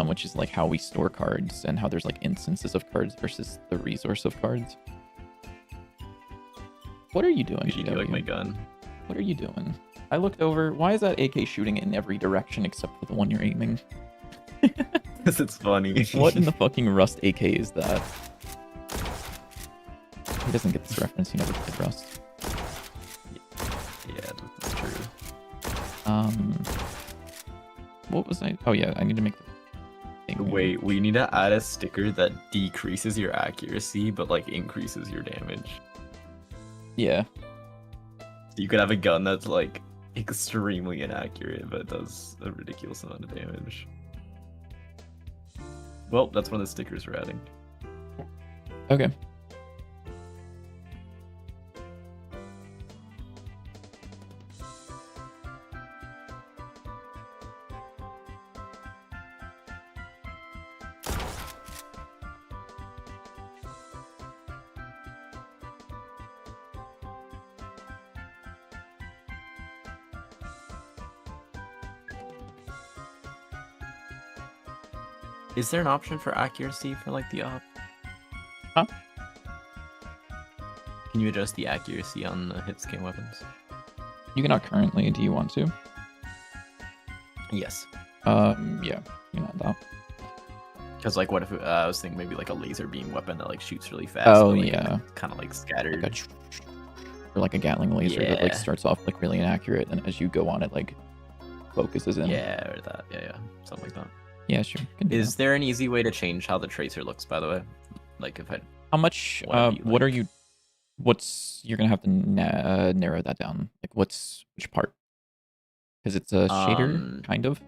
which is like how we store cards and how there's like instances of cards versus the resource of cards. What are you doing? You like my gun. What are you doing? I looked over. Why is that AK shooting in every direction except for the one you're aiming? Because it's funny. What in the fucking Rust AK is that? He doesn't get this reference. He never played Rust. Yeah, that's true. What was I? Oh yeah, I need to make the thing. Wait, we need to add a sticker that decreases your accuracy but like increases your damage. Yeah. You could have a gun that's like extremely inaccurate but does a ridiculous amount of damage. Well, that's one of the stickers we're adding. Okay. Is there an option for accuracy for like the op? Huh? Can you adjust the accuracy on the hit scan weapons? You cannot currently. Do you want to? Yes. Yeah. You know that. Because like, what if I was thinking maybe like a laser beam weapon that like shoots really fast? Oh, but, like, yeah. Kind of like scattered. Like or like a Gatling laser that like Yeah. starts off like really inaccurate, and as you go on, it like focuses in. Yeah, or that. Yeah, something like that. Yeah, sure. Can do Is that. there an easy way to change how the tracer looks? By the way, like if I How much? wanna be, What are like- you? What's you're gonna have to narrow that down? Like, which part? Because it's a shader, kind of.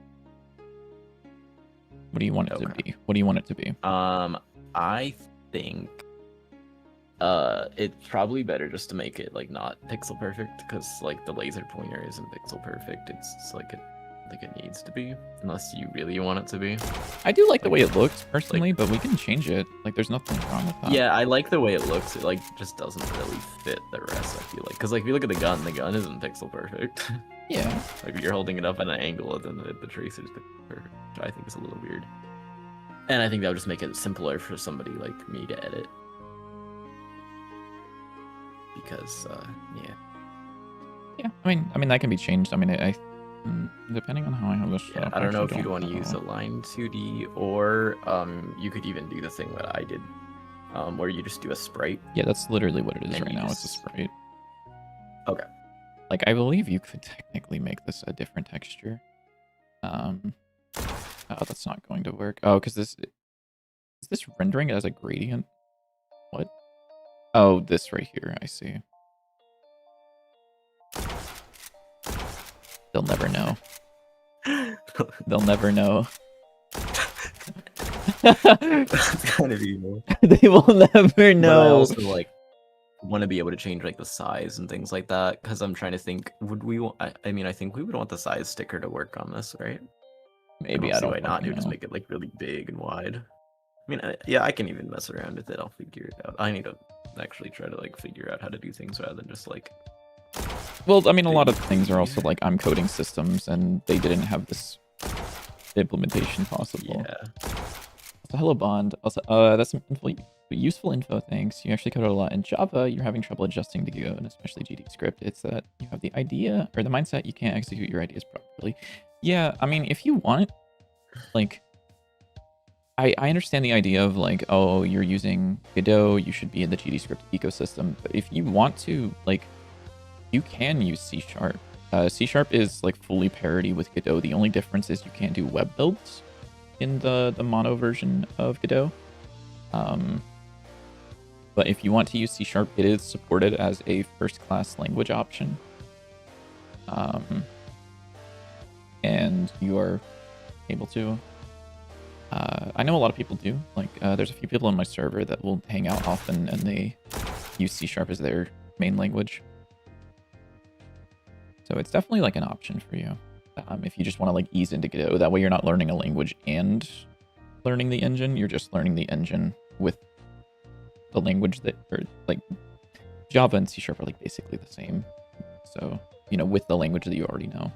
What do you want it to Okay. be? What do you want it to be? I think it's probably better just to make it like not pixel perfect, because like the laser pointer isn't pixel perfect. It's just, like I think it needs to be, unless you really want it to be. I do like the way it looks personally, but we can change it. Like, there's nothing wrong with that. Yeah, I like the way it looks. It like just doesn't really fit the rest, I feel like, because like if you look at the gun isn't pixel perfect. Yeah. Like you're holding it up at an angle, and then the tracer's pixel perfect, which I think is a little weird. And I think that would just make it simpler for somebody like me to edit. Because, yeah. Yeah. I mean that can be changed. I mean, depending on how I have this. Yeah, I don't know if you'd want to use a line 2D, or you could even do the thing that I did, where you just do a sprite. Yeah, that's literally what it is And right you now. It's a just- sprite. Okay. Like, I believe you could technically make this a different texture. Oh, that's not going to work. Oh, because is this rendering it as a gradient? What? Oh, this right here. I see. They'll never know. They'll never know. That's kind of evil. They will never But I know. also like want to be able to change like the size and things like that, because I'm trying to think, would we want? I mean, I think we would want the size sticker to work on this, right? Maybe, don't I see don't why not. fucking Dude, just know. make it like really big and wide. I mean, yeah, I can even mess around with it. I'll figure it out. I need to actually try to like figure out how to do things rather than just like. Well, I mean, a lot of big things are tree. also like I'm coding systems, and they didn't have this implementation possible. Yeah. So hello, Bond. Also, that's some useful info. Thanks. You actually coded a lot in Java. You're having trouble adjusting to Go, and especially GD script. It's that you have the idea or the mindset you can't execute your ideas properly. Yeah, I mean, if you want, like, I understand the idea of like, oh, you're using Godot, you should be in the GD script ecosystem. But if you want to, like, you can use C#. C# is like fully parity with Godot. The only difference is you can't do web builds in the mono version of Godot. But if you want to use C#, it is supported as a first-class language option. And you are able to. I know a lot of people do. Like, there's a few people on my server that will hang out often, and they use C# as their main language. So it's definitely like an option for you. If you just want to like ease into Godot, that way you're not learning a language and learning the engine. You're just learning the engine with the language that, or like Java and C# are like basically the same. So, you know, with the language that you already know.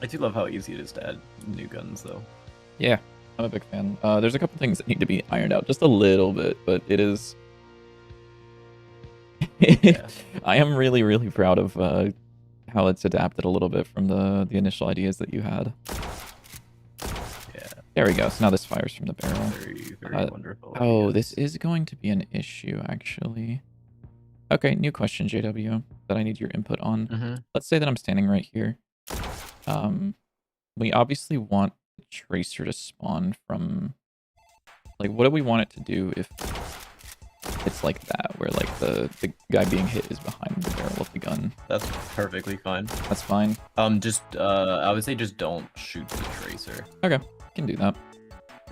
I do love how easy it is to add new guns, though. Yeah, I'm a big fan. There's a couple things that need to be ironed out just a little bit, but it is. Yeah. I am really, really proud of how it's adapted a little bit from the initial ideas that you had. Yeah. There we go. So now this fires from the barrel. Very, very wonderful. Oh, this is going to be an issue, actually. Okay, new question, JW, that I need your input on. Let's say that I'm standing right here. We obviously want the tracer to spawn from, like, what do we want it to do if it's like that, where like the guy being hit is behind the barrel of the gun? That's perfectly fine. That's fine. Just I would say just don't shoot the tracer. Okay, can do that.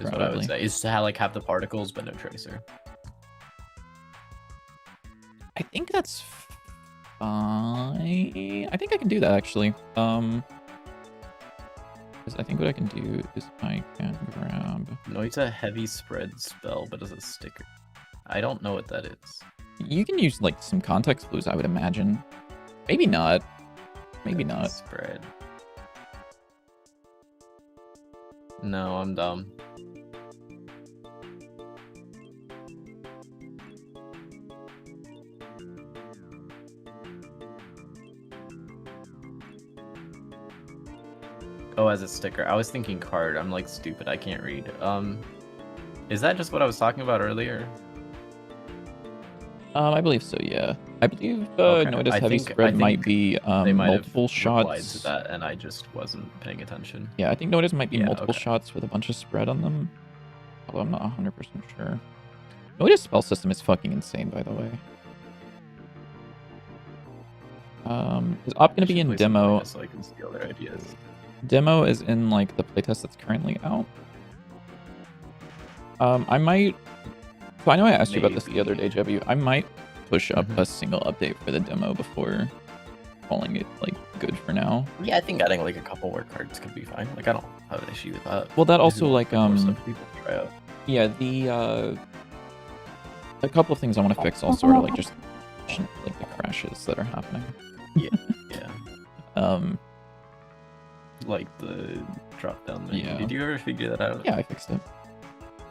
Is what I would say. Is to have the particles but no tracer. I think that's fine. I think I can do that actually. I think what I can do is I can grab. No, it's a heavy spread spell, but as a sticker. I don't know what that is. You can use like some context clues, I would imagine. Maybe not. Maybe Heavy not. Spread. No, I'm dumb. Oh, as a sticker. I was thinking card. I'm like stupid. I can't read. Is that just what I was talking about earlier? I believe so, yeah. I believe Okay. notice I heavy think- spread I might think be They might multiple have replied shots. to that, and I just wasn't paying attention. Yeah, I think notice might be Yeah, multiple okay. shots with a bunch of spread on them. Although I'm not 100% sure. Notice spell system is fucking insane, by the way. Is Op gonna be in demo? So I can see other ideas. Demo is in like the playtest that's currently out. I might. So I know I asked you about this the other day, Maybe. JW. I might push up Mhm. a single update for the demo before calling it like good for now. Yeah, I think adding like a couple more cards could be fine. Like I don't have an issue with that. Well, that If also you like want more stuff for people to try out. yeah, the a couple of things I want to fix also are like just like the crashes that are happening. Yeah, yeah. Um, Like the drop down menu. Yeah. Did you ever figure that out? yeah, I fixed it.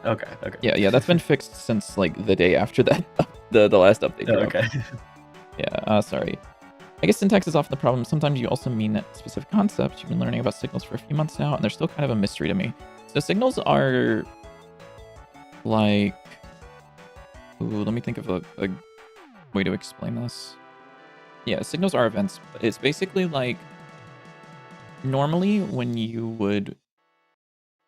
Okay, okay. Yeah, that's been fixed since like the day after that, the last update. Oh, dropped. okay. Yeah, sorry. I guess syntax is often the problem. Sometimes you also mean specific concepts. You've been learning about signals for a few months now, and they're still kind of a mystery to me. So signals are like... Ooh, let me think of a way to explain this. Yeah, signals are events. It's basically like... Normally, when you would...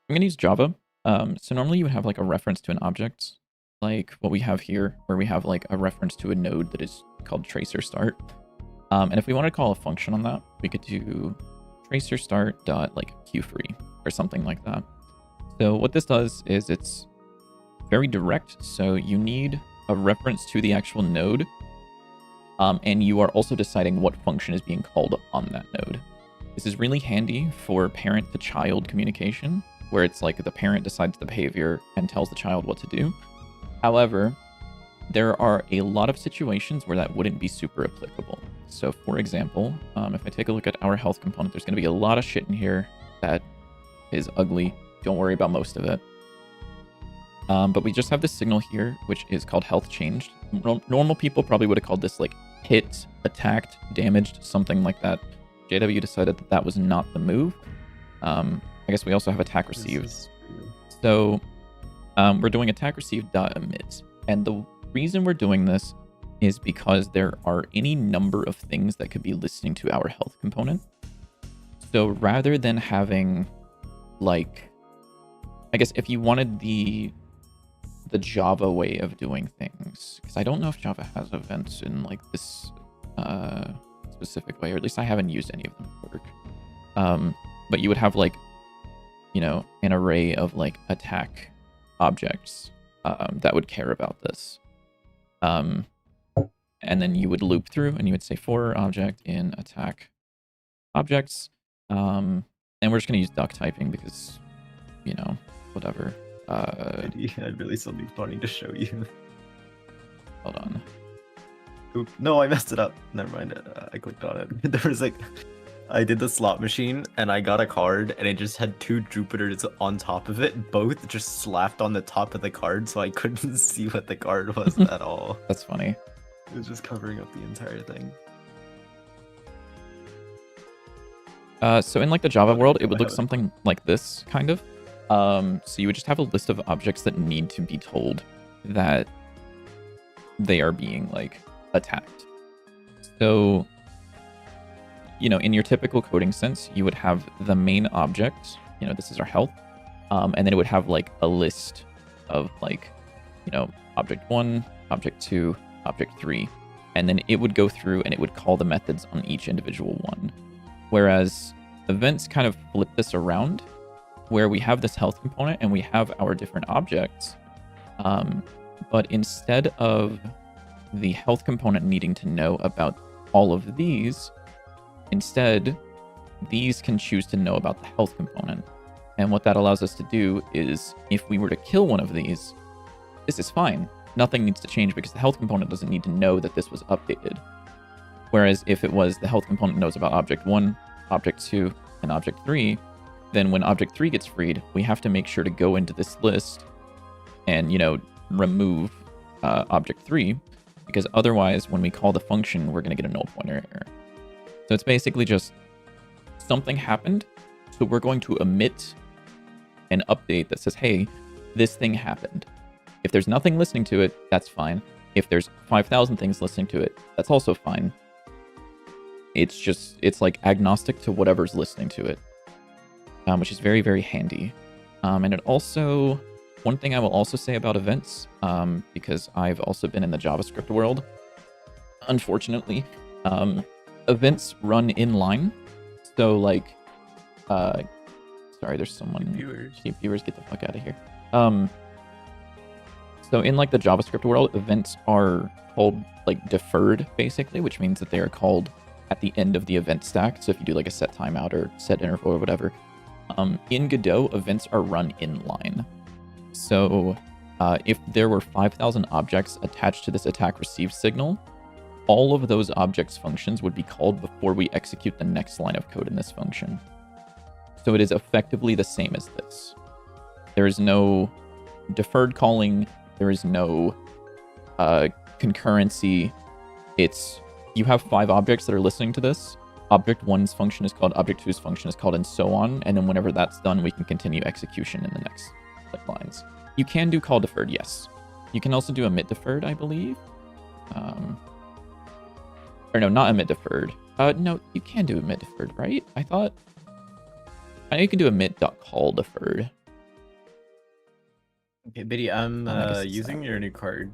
I'm going to use Java. So normally you would have like a reference to an object, like what we have here, where we have like a reference to a node that is called tracer start. And if we want to call a function on that, we could do tracer start dot like qfree or something like that. So what this does is it's very direct. So you need a reference to the actual node, and you are also deciding what function is being called on that node. This is really handy for parent to child communication, where it's like the parent decides the behavior and tells the child what to do. However, there are a lot of situations where that wouldn't be super applicable. So for example, if I take a look at our health component, there's going to be a lot of shit in here that is ugly. Don't worry about most of it. But we just have this signal here, which is called health changed. Normal people probably would have called this like hit, attacked, damaged, something like that. JW decided that that was not the move. I guess we also have attack received. So we're doing attack received dot emit. And the reason we're doing this is because there are any number of things that could be listening to our health component. So rather than having like, I guess if you wanted the Java way of doing things, because I don't know if Java has events in like this specific way, or at least I haven't used any of them at work. But you would have like, you know, an array of like attack objects that would care about this. And then you would loop through and you would say for object in attack objects. And we're just going to use duck typing because, you know, whatever. I had really something funny to show you. Hold on. Oop, no, I messed it up. Never mind. I clicked on it. There was like, I did the slot machine and I got a card and it just had two Jupiters on top of it, both just slapped on the top of the card, so I couldn't see what the card was at all. That's funny. It was just covering up the entire thing. So in like the Java world, it would look something like this, kind of. So you would just have a list of objects that need to be told that they are being like attacked. So, you know, in your typical coding sense, you would have the main object, you know, this is our health, and then it would have like a list of like, you know, object 1, object 2, object 3, and then it would go through and it would call the methods on each individual one. Whereas events kind of flip this around, where we have this health component and we have our different objects, but instead of the health component needing to know about all of these, instead, these can choose to know about the health component. And what that allows us to do is, if we were to kill one of these, this is fine. Nothing needs to change because the health component doesn't need to know that this was updated. Whereas if it was the health component knows about object 1, object 2, and object 3, then when object 3 gets freed, we have to make sure to go into this list and, you know, remove object 3, because otherwise when we call the function, we're going to get a null pointer error. So it's basically just something happened, so we're going to emit an update that says, hey, this thing happened. If there's nothing listening to it, that's fine. If there's 5,000 things listening to it, that's also fine. It's just, it's like agnostic to whatever's listening to it, which is very, very handy. And it also, one thing I will also say about events, because I've also been in the JavaScript world, unfortunately, events run inline. So like, sorry, there's someone. Viewers, get the fuck out of here. So in like the JavaScript world, events are called like deferred, basically, which means that they are called at the end of the event stack. So if you do like a set timeout or set interval or whatever, in Godot, events are run inline. So if there were 5,000 objects attached to this attack receive signal, all of those objects' functions would be called before we execute the next line of code in this function. So it is effectively the same as this. There is no deferred calling. There is no concurrency. It's you have 5 objects that are listening to this. Object 1's function is called, Object 2's function is called, and so on. And then whenever that's done, we can continue execution in the next lines. You can do call deferred, yes. You can also do emit deferred, I believe. Or no, not emit deferred. No, you can do emit deferred, right? I know you can do emit.call deferred. Okay, Biddy, I'm using your new card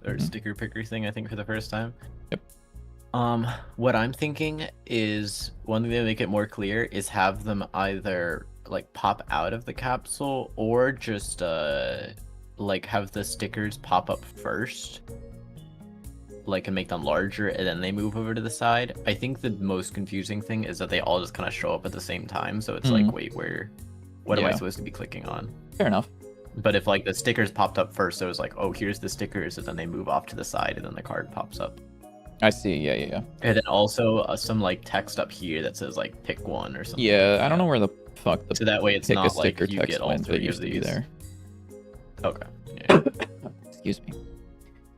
or sticker picker thing, I think, for the first time. Yep. What I'm thinking is one thing to make it more clear is have them either like pop out of the capsule or just like have the stickers pop up first, like, and make them larger and then they move over to the side. I think the most confusing thing is that they all just kind of show up at the same time, so it's like, wait, what am I supposed to be clicking on? Fair enough. But if like the stickers popped up first, so it was like, oh, here's the stickers, and then they move off to the side and then the card pops up. I see, yeah. And then also some like text up here that says like pick one or something. Yeah, I don't know where the fuck the so that way it's pick not a sticker like you text get all went, but it 3 used of to be these. there. Okay. Yeah. Excuse me.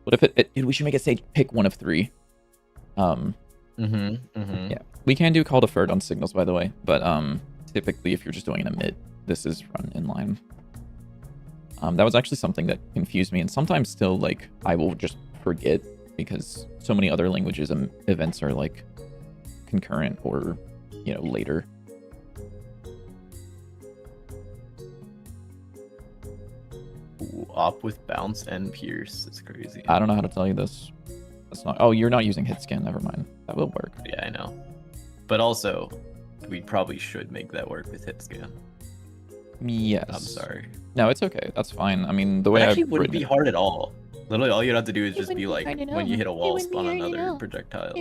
What if dude, we should make it say pick one of 3. Yeah, we can do call deferred on signals, by the way, but typically if you're just doing an emit, this is run inline. That was actually something that confused me, and sometimes still, like, I will just forget because so many other languages events are like concurrent or, you know, later. Ooh, op with bounce and pierce. It's crazy. I don't know how to tell you this. That's not. Oh, you're not using hit scan. Never mind. That will work. Yeah, I know. But also, we probably should make that work with hit scan. Yes. I'm sorry. No, it's okay. That's fine. I mean, the way it actually I've wouldn't be written hard at all. Literally, all you'd have to do is It just be wouldn't be like, hard at when you all. hit a It wall, wouldn't be spawn hard at another all. projectile. I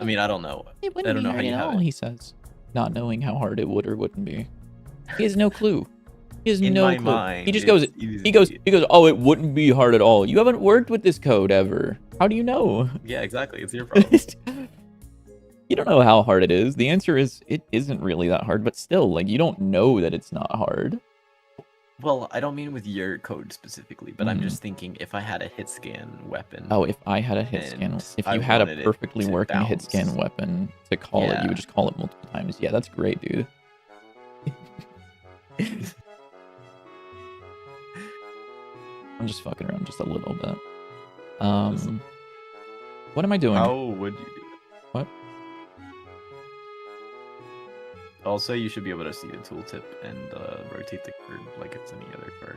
I mean, I don't know. It wouldn't I don't be know how hard you at have all. it. he says, not knowing how hard it would or wouldn't be. He has no clue. He has In no my clue. mind, He just it's goes. easy. He goes. Oh, it wouldn't be hard at all. You haven't worked with this code ever. How do you know? Yeah, exactly. It's your problem. You don't know how hard it is. The answer is it isn't really that hard, but still, like, you don't know that it's not hard. Well, I don't mean with your code specifically, but I'm just thinking if I had a hit scan weapon. Oh, if I had a hit scan, And if I you had a wanted it perfectly to working hit scan bounce. weapon to call it, you would just call it multiple times. Yeah, that's great, dude. I'm just fucking around just a little bit. What am I doing? How would you do it? What? Also, you should be able to see the tooltip and rotate the card like it's any other card.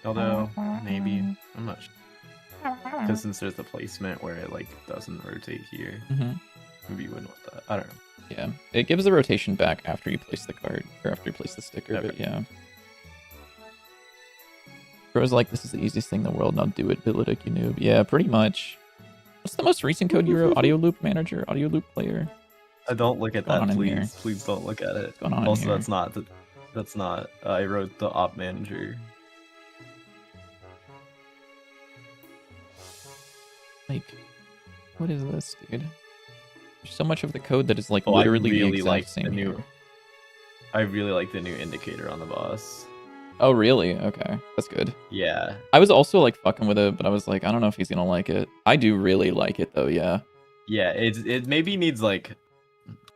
Although, maybe, I'm not sure. Because since there's the placement where it like doesn't rotate here, maybe you wouldn't want that. I don't know. Yeah, it gives the rotation back after you place the card, or after you place the sticker, Okay. but yeah. Bro's like, this is the easiest thing in the world, now do it, Billidick, you noob. Yeah, pretty much. What's the most recent code you wrote? Audio loop manager, audio loop player? Don't look at What's going that, on in here? please. Please don't look at it. What's going on in Also, here? that's not. I wrote the op manager. Like, what is this, dude? There's so much of the code that is like Oh, literally I really the exact like same the new. here. I really like the new indicator on the boss. Oh, really? Okay, that's good. Yeah. I was also like fucking with it, but I was like, I don't know if he's gonna like it. I do really like it though, yeah. Yeah, it maybe needs like,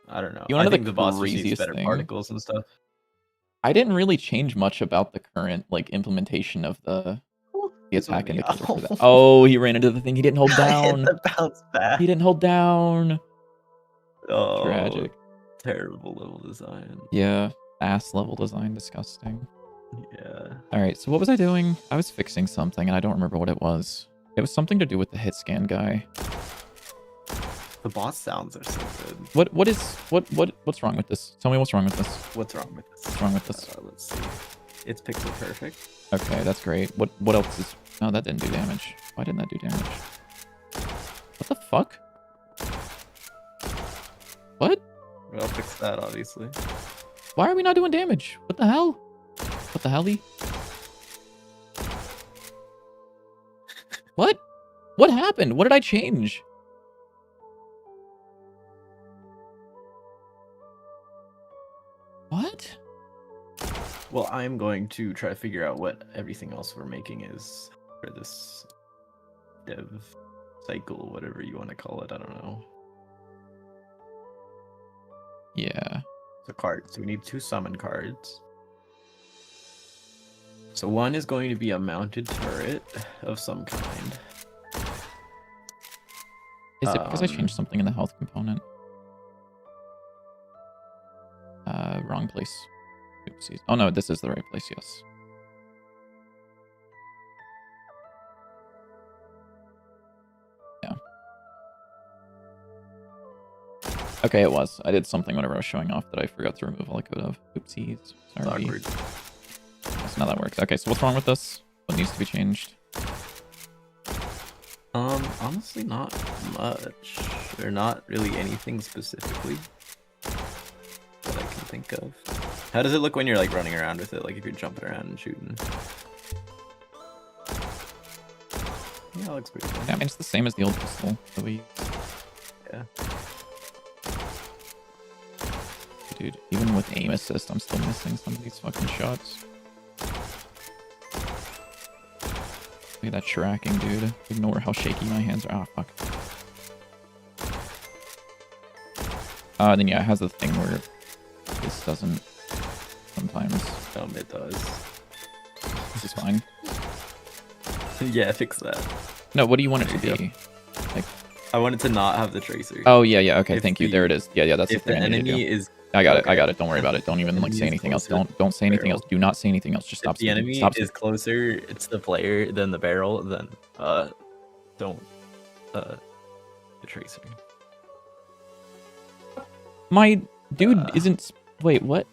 I don't know. You wanna I know think the the boss just needs craziest better thing? particles and stuff. I didn't really change much about the current like implementation of the attack indicator for that. Oh, he ran into the thing. He didn't hold down. Hit the bounce back. He didn't hold down. Oh, Tragic. Terrible level design. Yeah, ass level design, disgusting. Yeah. All right, so what was I doing? I was fixing something, and I don't remember what it was. It was something to do with the hit scan guy. The boss sounds are so good. What's wrong with this? Tell me what's wrong with this. What's wrong with this? What's wrong with this? Let's see. It's pixel perfect. Okay, that's great. What else is? No, that didn't do damage. Why didn't that do damage? What the fuck? What? I'll fix that, obviously. Why are we not doing damage? What the hell? What the hell? What? What happened? What did I change? What? Well, I'm going to try to figure out what everything else we're making is for this dev cycle, whatever you want to call it. I don't know. Yeah. So cards. So we need 2 summon cards. So one is going to be a mounted turret of some kind. Is it because I changed something in the health component? Wrong place. Oopsies. Oh no, this is the right place, yes. Yeah. Okay, it was. I did something whenever I was showing off that I forgot to remove all the code of. Oopsies. Sorry. Awkward. So now that works. Okay, so what's wrong with this? What needs to be changed? Honestly, not much. Or not really anything specifically that I can think of. How does it look when you're like running around with it? Like if you're jumping around and shooting? Yeah, it looks pretty good. Yeah, I mean, it's the same as the old pistol that we... Yeah. Dude, even with aim assist, I'm still missing some of these fucking shots. Look at that tracking, dude. Ignore how shaky my hands are. Ah, fuck. Then yeah, it has the thing where this doesn't sometimes. It does. This is fine. Yeah, fix that. No, what do you want it to be? Like, I want it to not have the tracer. oh yeah, okay, thank you. There it is. Yeah, that's the If the thing I need to enemy do. is... I got okay. it. Don't worry about it. Don't even like say Enemy is anything else. closer Don't say anything barrel. else. Do not say anything else. Just stop If the speaking. enemy Stop is closer, it's the player than the barrel, then don't the tracer. My dude isn't. Wait, what?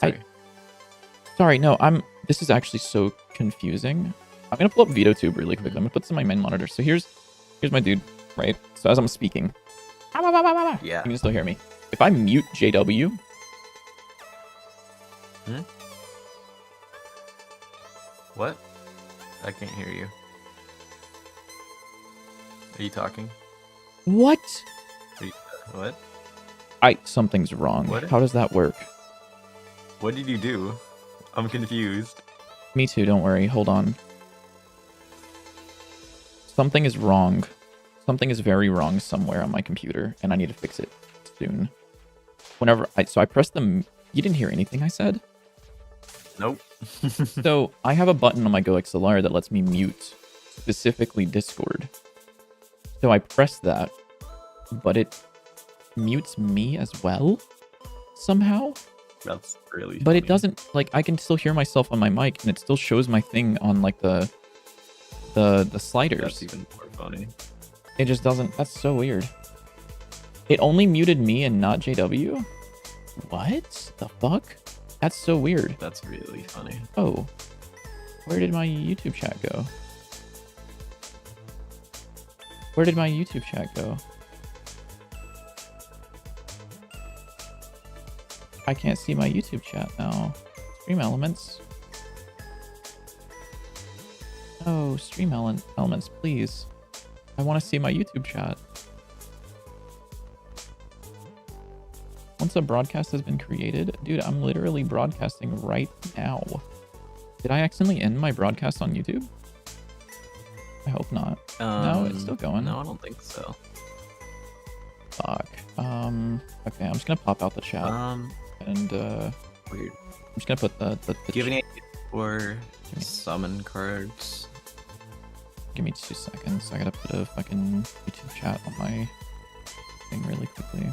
Sorry. Sorry, no, this is actually so confusing. I'm gonna pull up VitoTube really quick. I'm gonna put this in my main monitor. So here's my dude, right? So as I'm speaking, Yeah. you can still hear me. If I mute JW, What? I can't hear you. Are you talking? what? What? Something's wrong. What? How does that work? What did you do? I'm confused. Me too. Don't worry. Hold on. Something is wrong. Something is very wrong somewhere on my computer, and I need to fix it soon. Whenever I press the... You didn't hear anything I said? Nope. So I have a button on my Go XLR that lets me mute specifically Discord. So I press that, but it mutes me as well somehow. That's really But it funny. doesn't, like, I can still hear myself on my mic, and it still shows my thing on like the sliders. That's even more funny. It just doesn't. That's so weird. It only muted me and not JW? What the fuck? That's so weird. That's really funny. Oh, where did my YouTube chat go? Where did my YouTube chat go? I can't see my YouTube chat now. Stream elements. Oh, stream elements, please. I want to see my YouTube chat. Once a broadcast has been created, dude, I'm literally broadcasting right now. Did I accidentally end my broadcast on YouTube? I hope not. No, it's still going. No, I don't think so. Fuck. Okay, I'm just gonna pop out the chat. And Weird. I'm just gonna put the Do you have any ideas for summon cards? Give me 2 seconds. I gotta put a fucking YouTube chat on my thing really quickly.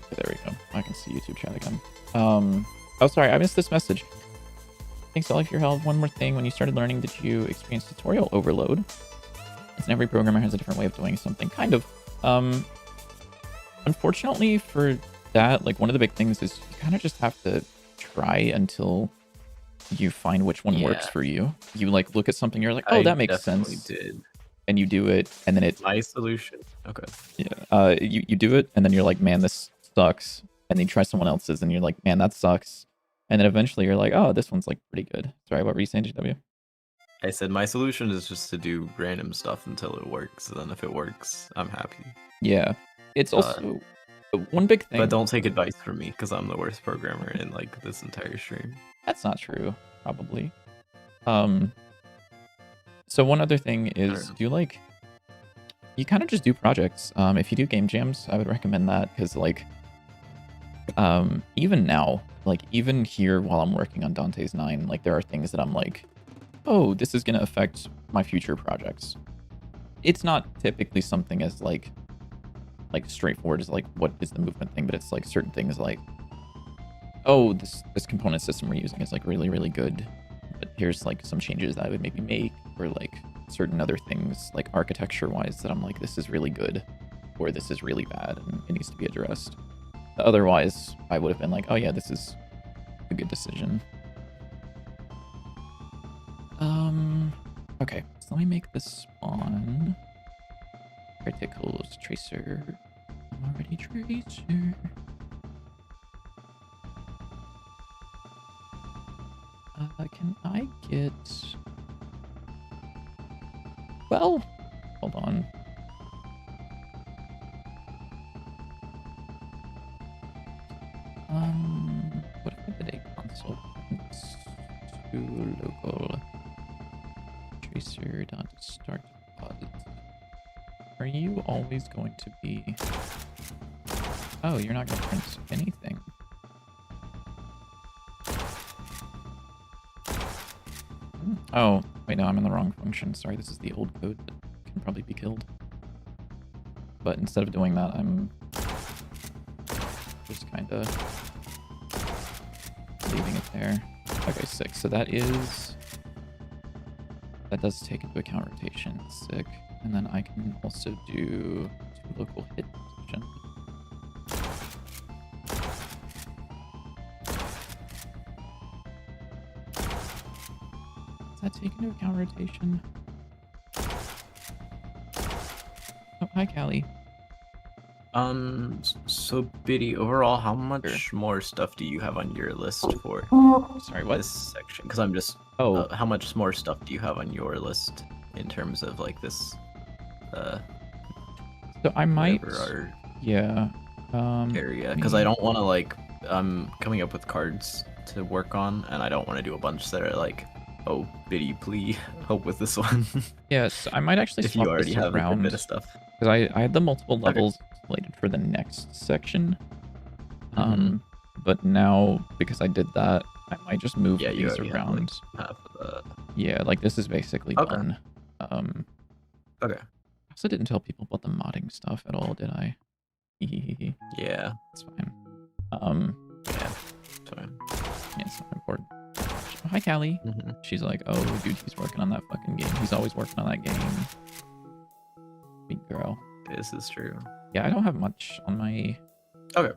Okay, there we go. I can see YouTube chat again. Oh, sorry, I missed this message. Thanks, Ollie, for your help. One more thing. When you started learning, did you experience tutorial overload? It's every programmer has a different way of doing something. Kind of. Unfortunately for that, like, one of the big things is you kind of just have to try until you find which one works for you. You, like, look at something, you're like, oh, that makes sense. Did. and you do it, and then it My solution. Okay. you do it, and then you're like, man, this sucks, and then you try someone else's, and you're like, man, that sucks, and then eventually you're like, oh, this one's like pretty good. Sorry, what were you saying, GW? I said my solution is just to do random stuff until it works, and then if it works, I'm happy. Yeah, it's also one big thing. But don't take advice from me, because I'm the worst programmer in like this entire stream. That's not true, probably. So one other thing is, do you like? You kind of just do projects. If you do game jams, I would recommend that because like, even now, like even here while I'm working on Dante's 9, like there are things that I'm like, oh, this is gonna affect my future projects. It's not typically something as like straightforward as like what is the movement thing, but it's like certain things like, oh, this component system we're using is like really, really good, but here's like some changes that I would maybe make, or like certain other things like architecture wise that I'm like, this is really good or this is really bad and it needs to be addressed. Otherwise I would have been like, oh yeah, this is a good decision. Okay, so let me make this spawn particles tracer. I'm already tracer. Can I get... Well, hold on. What if I did a console to local tracer dot start deposit? Are you always going to be... Oh, you're not going to print anything. Oh, wait, no, I'm in the wrong function. Sorry, this is the old code that can probably be killed. But instead of doing that, I'm just kind of leaving it there. Okay, sick. So that does take into account rotation. Sick. And then I can also do 2 local hit position. Does that take into account rotation? Oh, hi, Callie. So Biddy, overall, how much more stuff do you have on your list for Sorry, what? this section? Because I'm just... how much more stuff do you have on your list in terms of, like, this, So I might... area. Because I don't want to, like... I'm coming up with cards to work on, and I don't want to do a bunch that are, like, oh, Biddy, please help with this one. Yes, I might actually if you swap already this have around. a bit of stuff. Because I had the multiple levels slated for the next section. But now, because I did that, I might just move these around. Yeah, like this is basically done. Okay. I also didn't tell people about the modding stuff at all, did I? Yeah. It's fine. Yeah, it's fine. Yeah, it's not important. Oh, hi, Callie. She's like, oh, dude, he's working on that fucking game. He's always working on that game. Big girl. This is true. Yeah, I don't have much on my... Okay.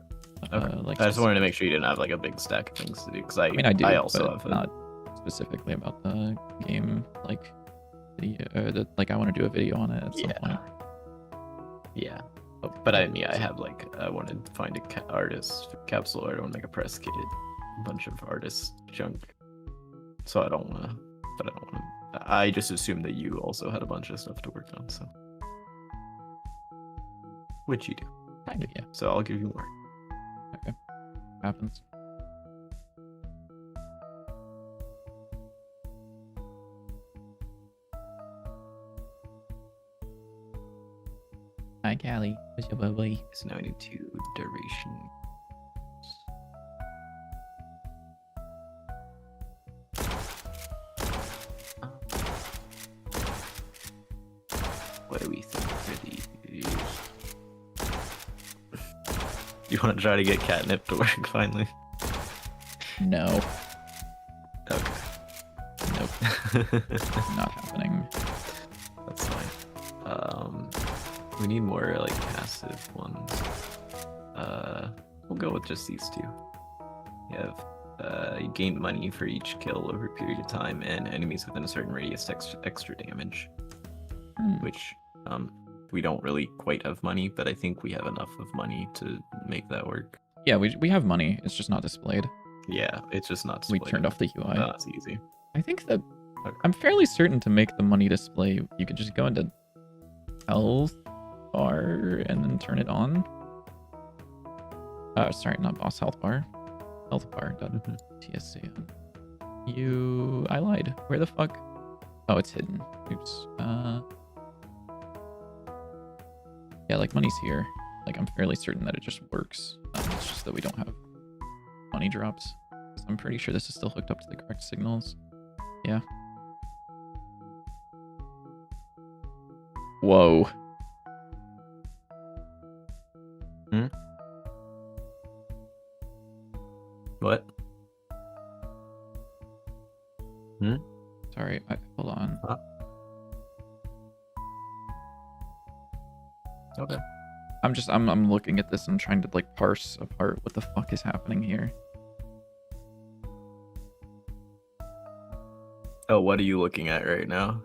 Like I just wanted to make sure you didn't have like a big stack of things to do, because I mean, I do, also but have not specifically about the game, like video, like I want to do a video on it at some point. Yeah. But I have like, I wanted to find a artist for capsule art. I want to make a press kit, a bunch of artist junk. So I don't want to, but I don't want to. I just assumed that you also had a bunch of stuff to work on, so. Which you do. Kind of, yeah. So I'll give you more. Okay. Happens. Hi, Callie. What's your boy? So now I need 2 duration. What do we think for these? You want to try to get catnip to work finally? No. Okay. Nope. Not happening. That's fine. We need more like passive ones. We'll go with just these 2. You have you gain money for each kill over a period of time, and enemies within a certain radius extra damage. which we don't really quite have money, but I think we have enough of money to make that work. Yeah, we have money. It's just not displayed. Yeah, it's just not We displayed. turned off the UI. That's easy. I think that I'm fairly certain to make the money display, you could just go into health bar and then turn it on. Sorry, not boss health bar. Health bar. TSC. I lied. Where the fuck? Oh, it's hidden. Oops. Yeah, like money's here. Like I'm fairly certain that it just works. It's just that we don't have money drops. So I'm pretty sure this is still hooked up to the correct signals. Yeah. Whoa. What? Sorry, hold on. Huh? Okay. I'm looking at this and trying to like parse apart what the fuck is happening here. Oh, what are you looking at right now?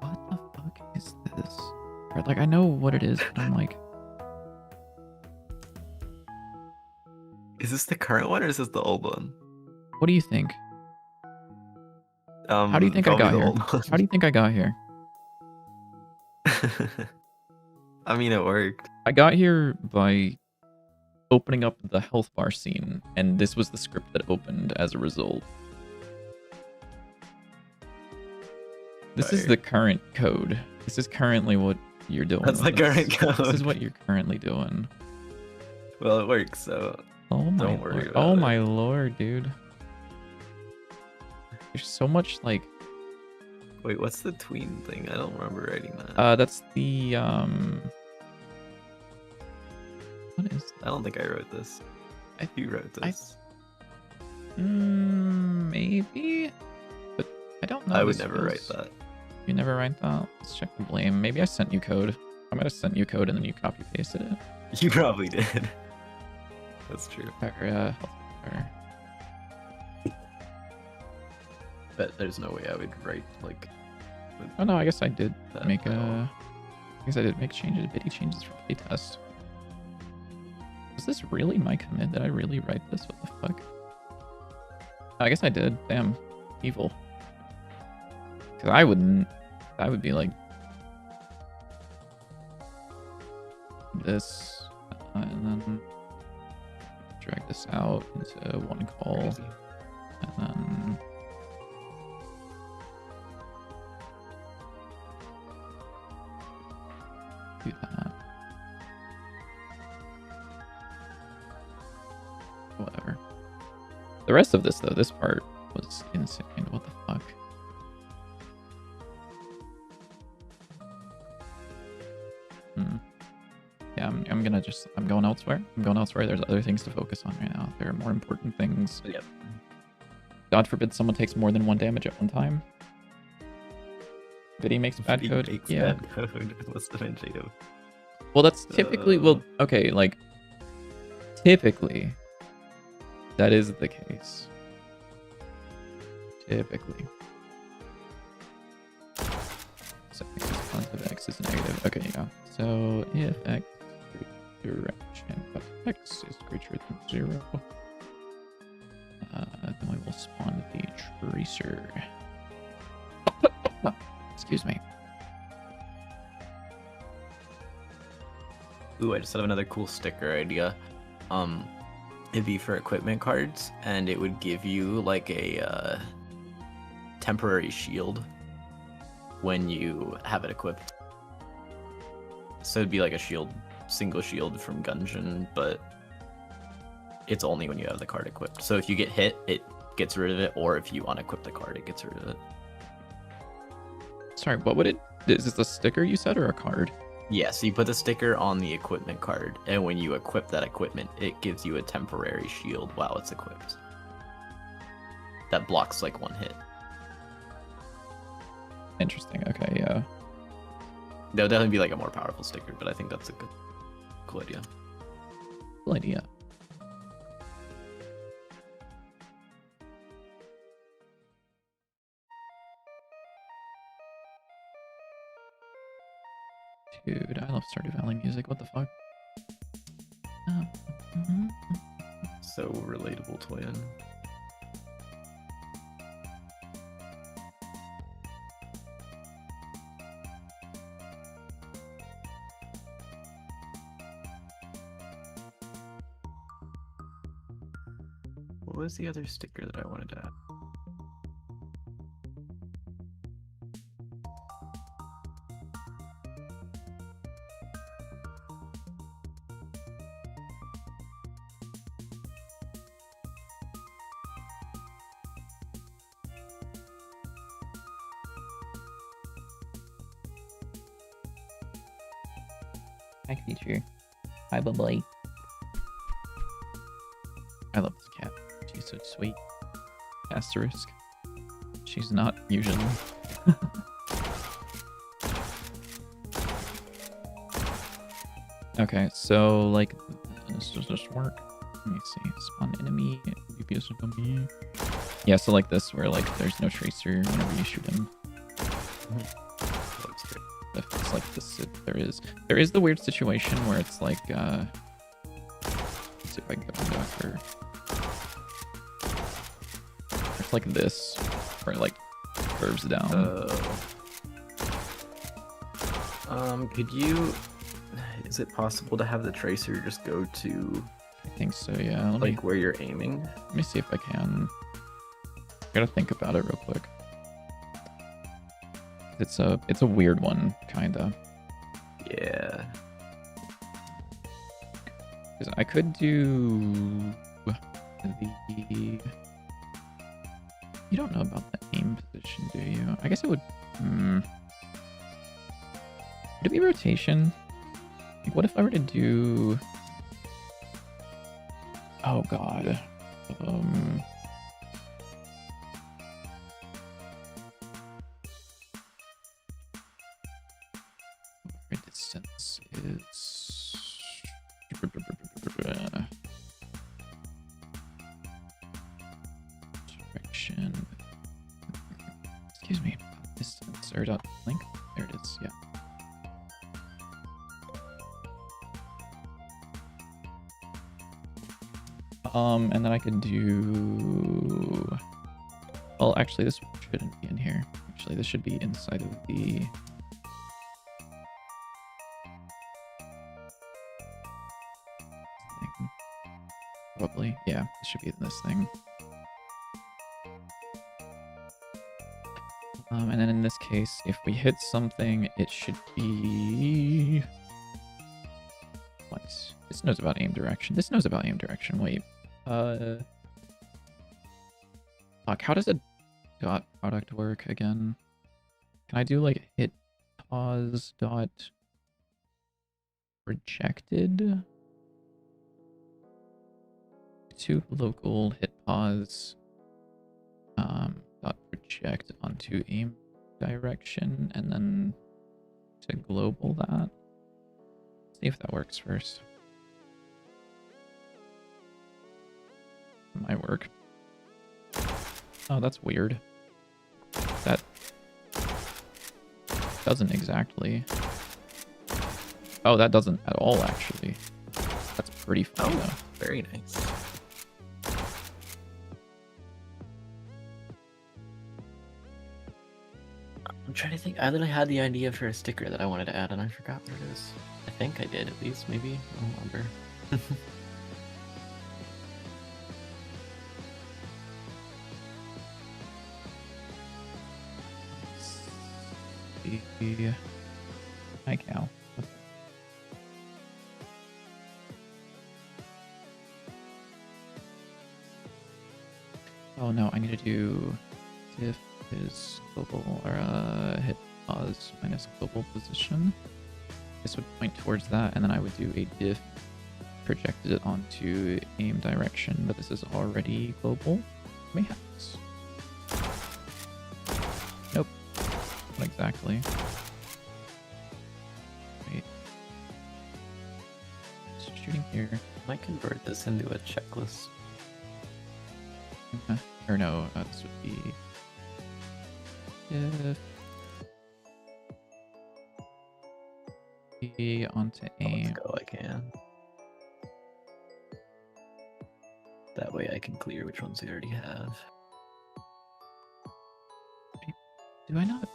What the fuck is this? Like, I know what it is, but I'm like... Is this the current one or is this the old one? What do you think? How do you think I got here? How do you think I got here? I mean, it worked. I got here by opening up the health bar scene, and this was the script that opened as a result. This is the current code. This is currently what you're doing. That's the current code. This is what you're currently doing. Well, it works, so oh my don't worry lord. about Oh it. my lord, dude. There's so much like... Wait, what's the tween thing? I don't remember writing that. That's the what is I don't think I wrote this. You wrote this. maybe, but I don't know. I would never write that. You never write that? Let's check the blame. Maybe I sent you code. I might have sent you code and then you copy pasted it. You probably did. That's true. But there's no way I would write like. Oh no, I guess I did make at all. I guess I did make changes, bitty changes for playtest. Was this really my commit? Did I really write this? What the fuck? I guess I did. Damn, evil. Because I wouldn't. I would be like this, and then drag this out into one call, Crazy. and then. Do that. Whatever. The rest of this, though, this part was insane. What the fuck? Yeah, I'm going elsewhere. I'm going elsewhere. There's other things to focus on right now. There are more important things. Yep. God forbid someone takes more than 1 damage at one time. Viddy makes bad code. Yeah. Bad code. What's the Manjado? Well, that's typically okay, like typically that is the case. Typically. So of x is negative. Okay, yeah. So if x direction but x is greater than 0, then we will spawn the tracer. Excuse me. Ooh, I just thought of another cool sticker idea. It'd be for equipment cards, and it would give you like a temporary shield when you have it equipped. So it'd be like a shield, single shield from Gungeon, but it's only when you have the card equipped. So if you get hit, it gets rid of it, or if you unequip the card, it gets rid of it. Sorry, what would it... Is this a sticker you said or a card? Yeah, so you put the sticker on the equipment card, and when you equip that equipment, it gives you a temporary shield while it's equipped. that blocks like one hit. Interesting. Okay, yeah. That would definitely be like a more powerful sticker, but I think that's a cool idea. Cool idea. Dude, I love Stardew Valley music. What the fuck? So relatable, Toyin. What was the other sticker that I wanted to add? Hi, creature. Hi, bye-bye. I love this cat. She's so sweet. Asterisk. She's not usually. Okay, so, like, this does this work? Let me see. Spawn enemy. DPS will be. Yeah, so like this, where, like, there's no tracer whenever you shoot him. Looks good. If it's like this, there is the weird situation where it's like, let's see if I can get one doctor. It's like this, where it like curves down. Could you? Is it possible to have the tracer just go to I think so, yeah. like where you're aiming? Let me see if I can. I gotta think about it real quick. It's a weird one, kinda. Yeah. Because I could do the. You don't know about the aim position, do you? I guess it would. Would it be rotation? Like, what if I were to do? Oh God. Distance is. Direction. Excuse me. Distance or dot length. There it is. Yeah. And then I could do. Well, actually, this shouldn't be in here. Actually, this should be inside of the. Probably, yeah, this should be in this thing. And then in this case, if we hit something, it should be... What? This knows about aim direction. This knows about aim direction. Wait. Fuck, how does a dot product work again? Can I do, like, hit pause dot projected? To local hit pause dot project onto aim direction, and then to global that. See if that works first. It might work. Oh, that's weird. That doesn't exactly. Oh, that doesn't at all, actually. That's pretty funny, though. Very nice. I'm trying to think. I literally had the idea for a sticker that I wanted to add, and I forgot what it is. I think I did, at least, maybe. I don't remember. Hi, cow. Oh no, I need to do diff is global, or hit pause minus global position. This would point towards that, and then I would do a diff projected it onto aim direction, but this is already global. Let me have this. Not exactly. Wait. Shooting here. Might convert this into a checklist. Or no, this would be if E onto aim. Let's go, I can. That way I can clear which ones we already have. Do I not?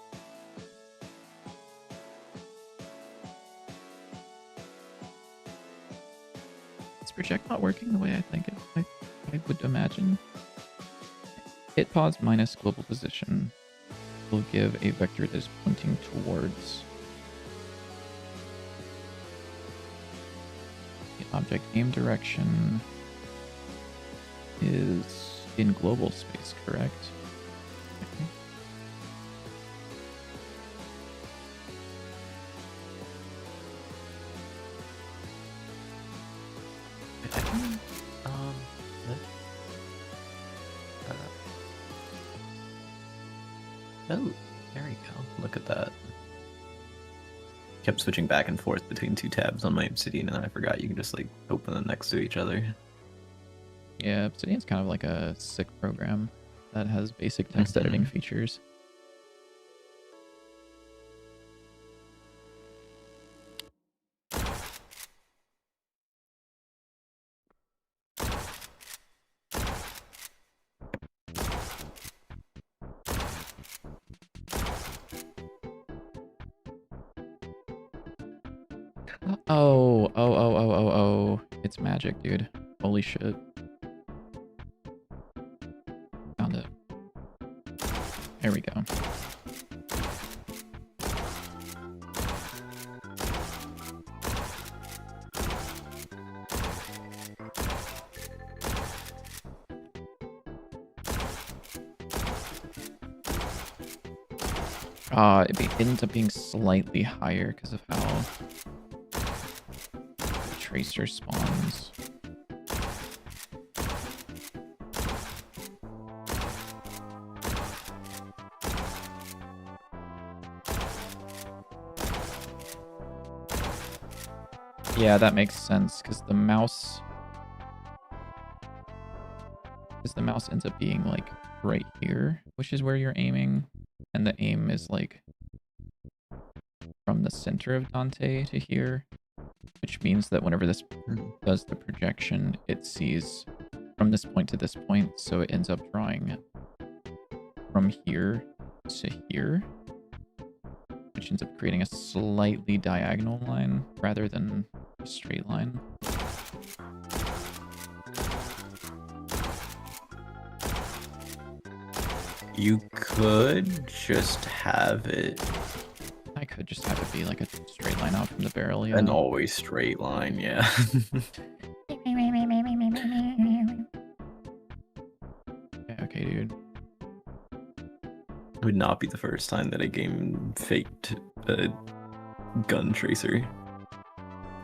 Is project not working the way I think I would imagine? Hit pause minus global position will give a vector that is pointing towards the object. Aim direction is in global space, correct? Okay. Oh, there we go. Look at that. Kept switching back and forth between two tabs on my Obsidian, and I forgot you can just like open them next to each other. Yeah, Obsidian's kind of like a sick program that has basic text editing features. Oh. It's magic, dude. Holy shit. Found it. There we go. It ends up being slightly higher because of how the tracer spawns. Yeah, that makes sense because the mouse ends up being like right here, which is where you're aiming, and the aim is like from the center of Dante to here, which means that whenever this does the projection, it sees from this point to this point, so it ends up drawing from here to here, which ends up creating a slightly diagonal line rather than a straight line. You could just have it. I could just have it be like a straight line out from the barrel, yeah. An always straight line, yeah. Okay, dude. It would not be the first time that a game faked a gun tracer.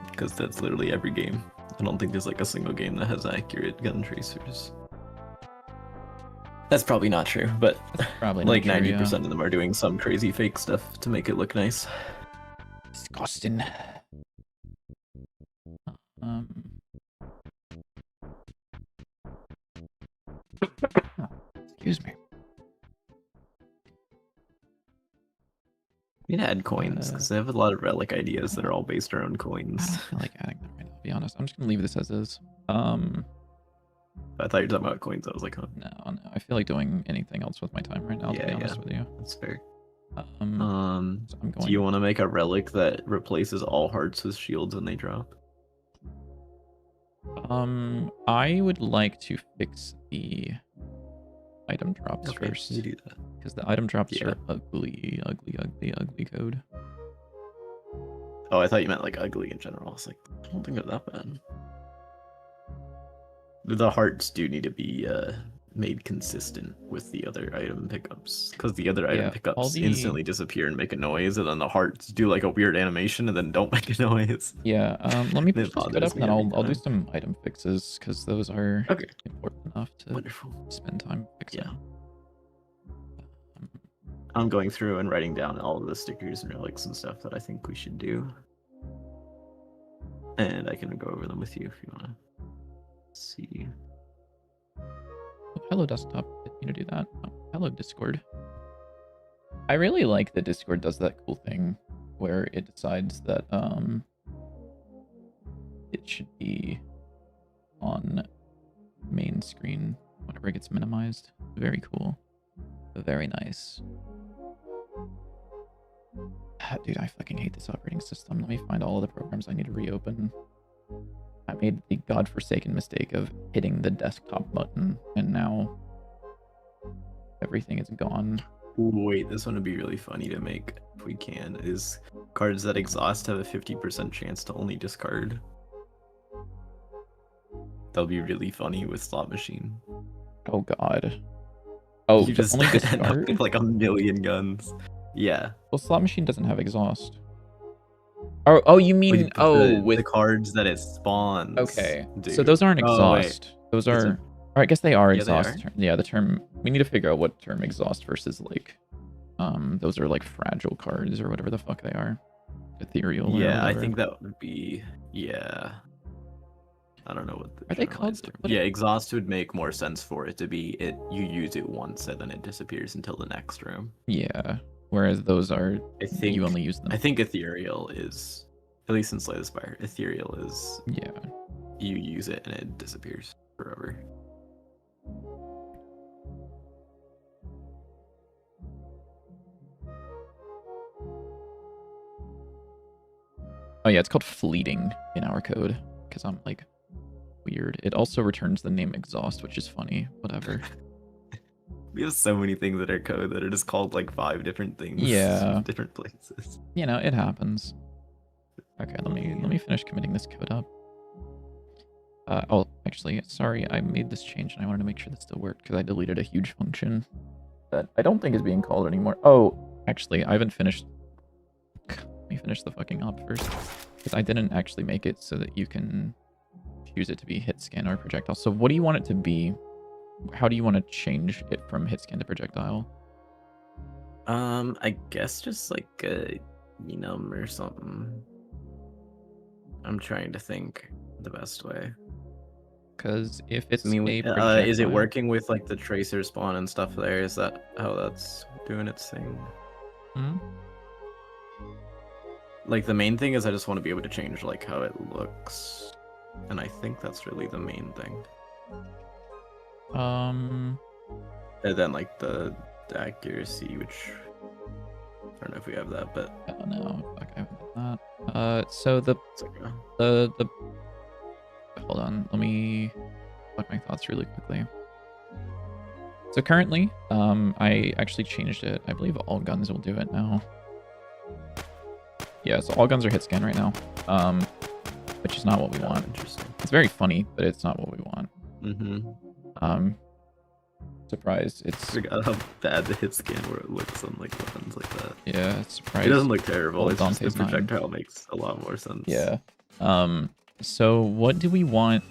Because that's literally every game. I don't think there's like a single game that has accurate gun tracers. That's probably not true, but Probably like not true, 90% of them are doing some crazy fake stuff to make it look nice. Disgusting. Excuse me. You can add coins because they have a lot of relic ideas that are all based around I coins. don't feel like adding them right now, to be honest. I'm just gonna leave this as is. I thought you were talking about coins. I was like, huh. No. I feel like doing anything else with my time right now, to be honest with you. That's fair. So I'm going... Do you want to make a relic that replaces all hearts with shields when they drop? I would like to fix the item drops first. You do that. Because the item drops are ugly code. Oh, I thought you meant like ugly in general. I was like, I don't think they're that bad. The hearts do need to be made consistent with the other item pickups, because the other item pickups instantly disappear and make a noise, and then the hearts do like a weird animation and then don't make a noise. Yeah, let me push this bit up and then I'll do some item fixes, because those are important enough to spend time fixing. Yeah. I'm going through and writing down all of the stickers and relics and stuff that I think we should do. And I can go over them with you if you want to see. Oh, hello, desktop. Didn't mean to do that. Oh, hello, Discord. I really like that Discord does that cool thing where it decides that it should be on main screen whenever it gets minimized. Very cool. Very nice. Dude, I fucking hate this operating system. Let me find all of the programs I need to reopen. I made the godforsaken mistake of hitting the desktop button, and now everything is gone. Ooh, wait, this one would be really funny to make if we can. Is cards that exhaust have a 50% chance to only discard. That'll be really funny with Slot Machine. Oh god. Oh, you just only end up discard? with like a million guns. Yeah. Well, Slot Machine doesn't have exhaust. Oh, you mean with the cards that it spawns? Okay, dude. so those aren't Oh, exhaust. Those are, or I guess they are Yeah, they exhaust. are? Yeah, the term. We need to figure out what term exhaust versus like, those are like fragile cards or whatever the fuck they are, ethereal. or Yeah, I whatever. think that would be. Yeah. I don't know what the Are they generalized called- term- what- Yeah, exhaust would make more sense for it to be you use it once and then it disappears until the next room. Yeah, whereas those are I think you only use them. I think ethereal is, at least in Slay the Spire, ethereal is Yeah. you use it and it disappears forever. Oh yeah, it's called fleeting in our code because I'm like weird. It also returns the name exhaust, which is funny. Whatever. We have so many things in our code that are just called like 5 different things. Yeah. Different places. You know, it happens. Okay, let me finish committing this code up. Oh, actually, sorry, I made this change and I wanted to make sure that still worked because I deleted a huge function that I don't think is being called anymore. Oh, actually, I haven't finished. Let me finish the fucking op first because I didn't actually make it so that you can choose it to be hit scan or projectile. So what do you want it to be? How do you want to change it from hit scan to projectile? I guess just like a enum or something. I'm trying to think the best way. Because if it's I mean, a is it projectile- working with like the tracer spawn and stuff there? Is that how that's doing its thing? Hmm? Like the main thing is I just want to be able to change like how it looks. And I think that's really the main thing. Um, And then like the accuracy, which I don't know if we have that, but I don't know. Fuck, I haven't done that. So the it's like a... hold on, let me fuck my thoughts really quickly. So currently, I actually changed it. I believe all guns will do it now. Yeah, so all guns are hit scan right now. Which is not what we want. Interesting. It's very funny, but it's not what we want. Mm-hmm. Surprise. I It's forgot how bad the hit scan where it looks on like weapons like that. yeah, surprise. It doesn't look terrible. Well, It's just the Dante's 9. projectile makes a lot more sense. Yeah. So what do we want?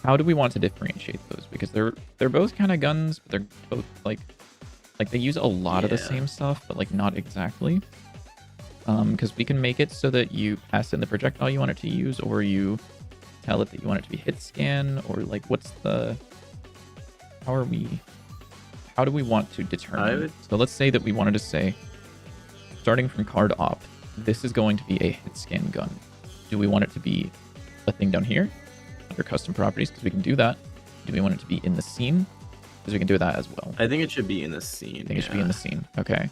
How do we want to differentiate those? Because they're both kind of guns, but they're both like they use a lot of the Yeah. same stuff, but like not exactly. Because we can make it so that you pass in the projectile you want it to use, or you tell it that you want it to be hit scan, or like what's the how do we want to determine? So let's say that we wanted to say, starting from card op, this is going to be a hit scan gun. Do we want it to be a thing down here under custom properties? Because we can do that. Do we want it to be in the scene? Because we can do that as well. I think it should be in the scene. I think it should be in the scene. Okay.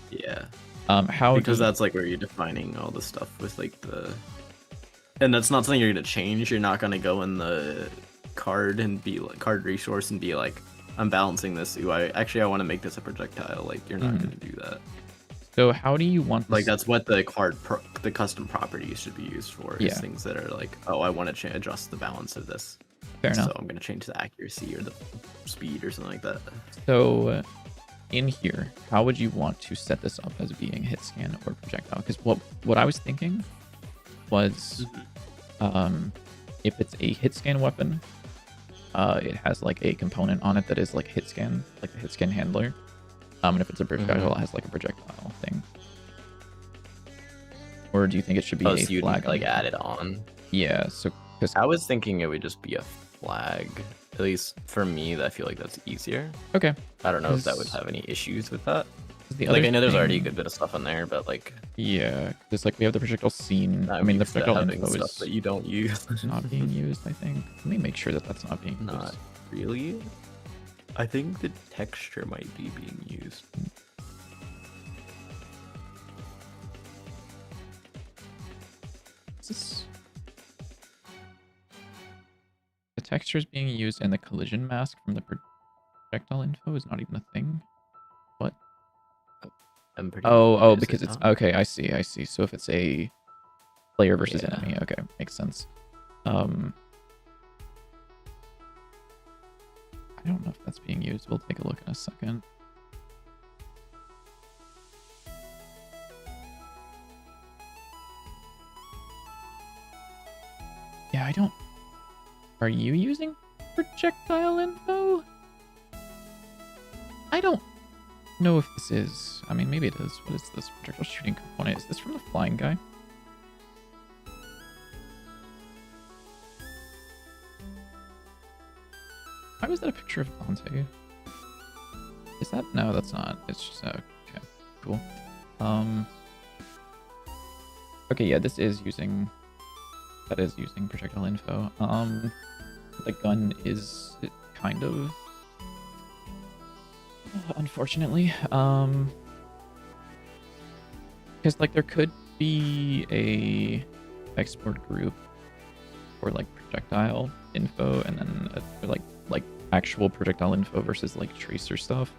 Yeah. How Because that's like where you're defining all the stuff with like the... And that's not something you're going to change. You're not going to go in the card and be like card resource and be like, I'm balancing this. Ooh, I want to make this a projectile. Like you're not going to do that. So how do you want Like that's what the the custom properties should be used for. Is Yeah. things that are like, oh, I want to adjust the balance of this. Fair enough. So I'm going to change the accuracy or the speed or something like that. So in here, how would you want to set this up as being hit scan or projectile? Because what I was thinking was if it's a hit scan weapon, it has like a component on it that is like hit scan, like the hit scan handler. And if it's a projectile, it has like a projectile thing. Or do you think it should be Oh, a so you'd flag? like add it on. Yeah. So because I was thinking it would just be a flag. At least for me, I feel like that's easier. okay. I don't know if that would have any issues with that. The Like, other I know there's already a thing- good bit of stuff on there, but like, Yeah, because like we have the projectile scene. I I'm mean, the used to projectile having info stuff is that you don't use. not being used. I think. Let me make sure that that's not being Not used. really. I think the texture might be being used. Is this... The texture is being used, and the collision mask from the projectile info is not even a thing. What? I'm pretty. Oh, Is because it it's not? okay. I see. So if it's a player versus Yeah. enemy, okay, makes sense. I don't know if that's being used. We'll take a look in a second. Yeah, I don't... Are you using projectile info? I don't know if this is... I mean, maybe it is. What is this projectile shooting component? Is this from the flying guy? Why was that a picture of Dante? Is that... No, that's not. It's just... Okay, cool. Okay, yeah, this is using... That is using projectile info. The gun is kind of... Unfortunately. Because, like, there could be a export group for, like, projectile info, and then, like actual projectile info versus, like, tracer stuff.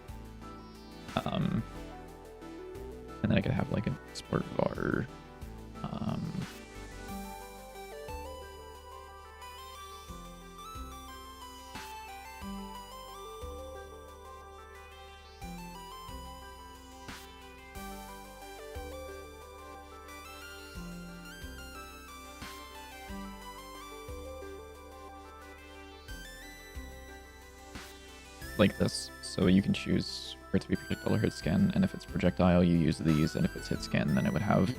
And then I could have, like, an export var. Like this. So you can choose for it to be projectile or hit scan, and if it's projectile, you use these, and if it's hit scan, then it would have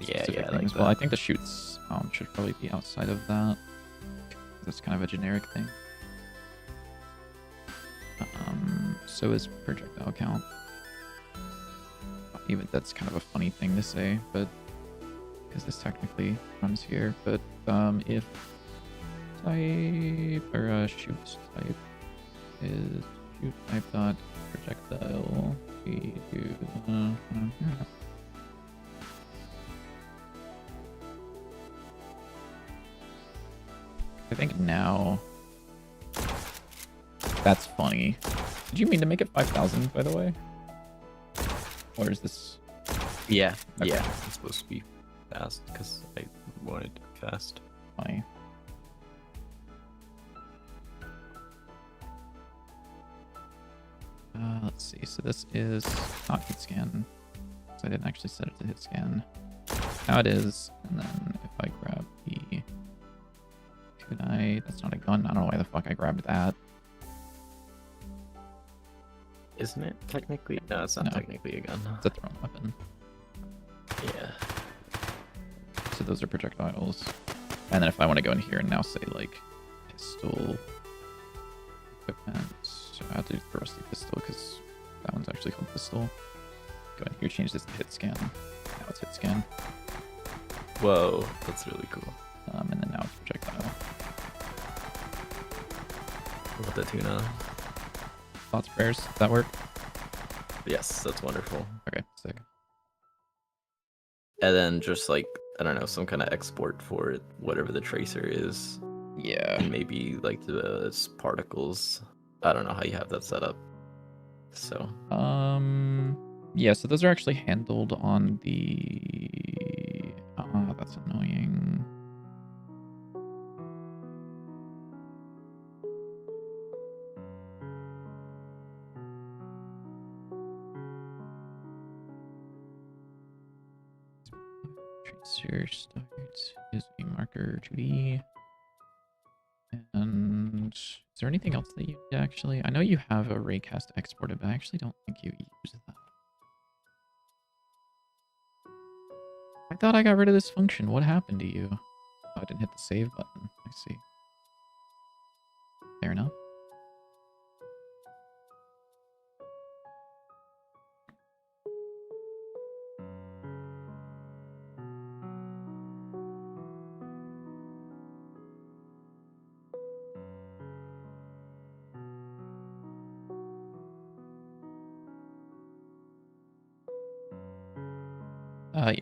specific things. Like Well, I think the shoots should probably be outside of that. That's kind of a generic thing. So is projectile count. Even that's kind of a funny thing to say, but because this technically runs here. But if type or shoot type is shoot type dot projectile, we do I think now that's funny. Did you mean to make it 5,000, by the way? Or is this... Yeah, Okay. yeah. It's supposed to be fast because I wanted to be fast. funny? Let's see. So this is not hit scan. So I didn't actually set it to hit scan. Now it is. And then if I grab the kunai, that's not a gun. I don't know why the fuck I grabbed that. Isn't it technically? No, it's not No. technically a gun. It's a thrown weapon. Yeah. So those are projectiles. And then if I want to go in here and now say like pistol equipment, so I have to do thrusty pistol because that one's actually called pistol. Go in here, change this to hit scan. Now it's hit scan. Whoa, that's really cool. And then now it's projectile. With the tuna. Thoughts, prayers. Does that work? Yes, that's wonderful. Okay, sick. And then just like, I don't know, some kind of export for it, whatever the tracer is. Yeah. And maybe like the particles. I don't know how you have that set up. So Yeah, so those are actually handled on the... Oh, that's annoying. Tracer starts is a marker 2D. And is there anything else that you need actually? I know you have a raycast exported, but I actually don't think you use that. I thought I got rid of this function. What happened to you? Oh, I didn't hit the save button. I see. Fair enough.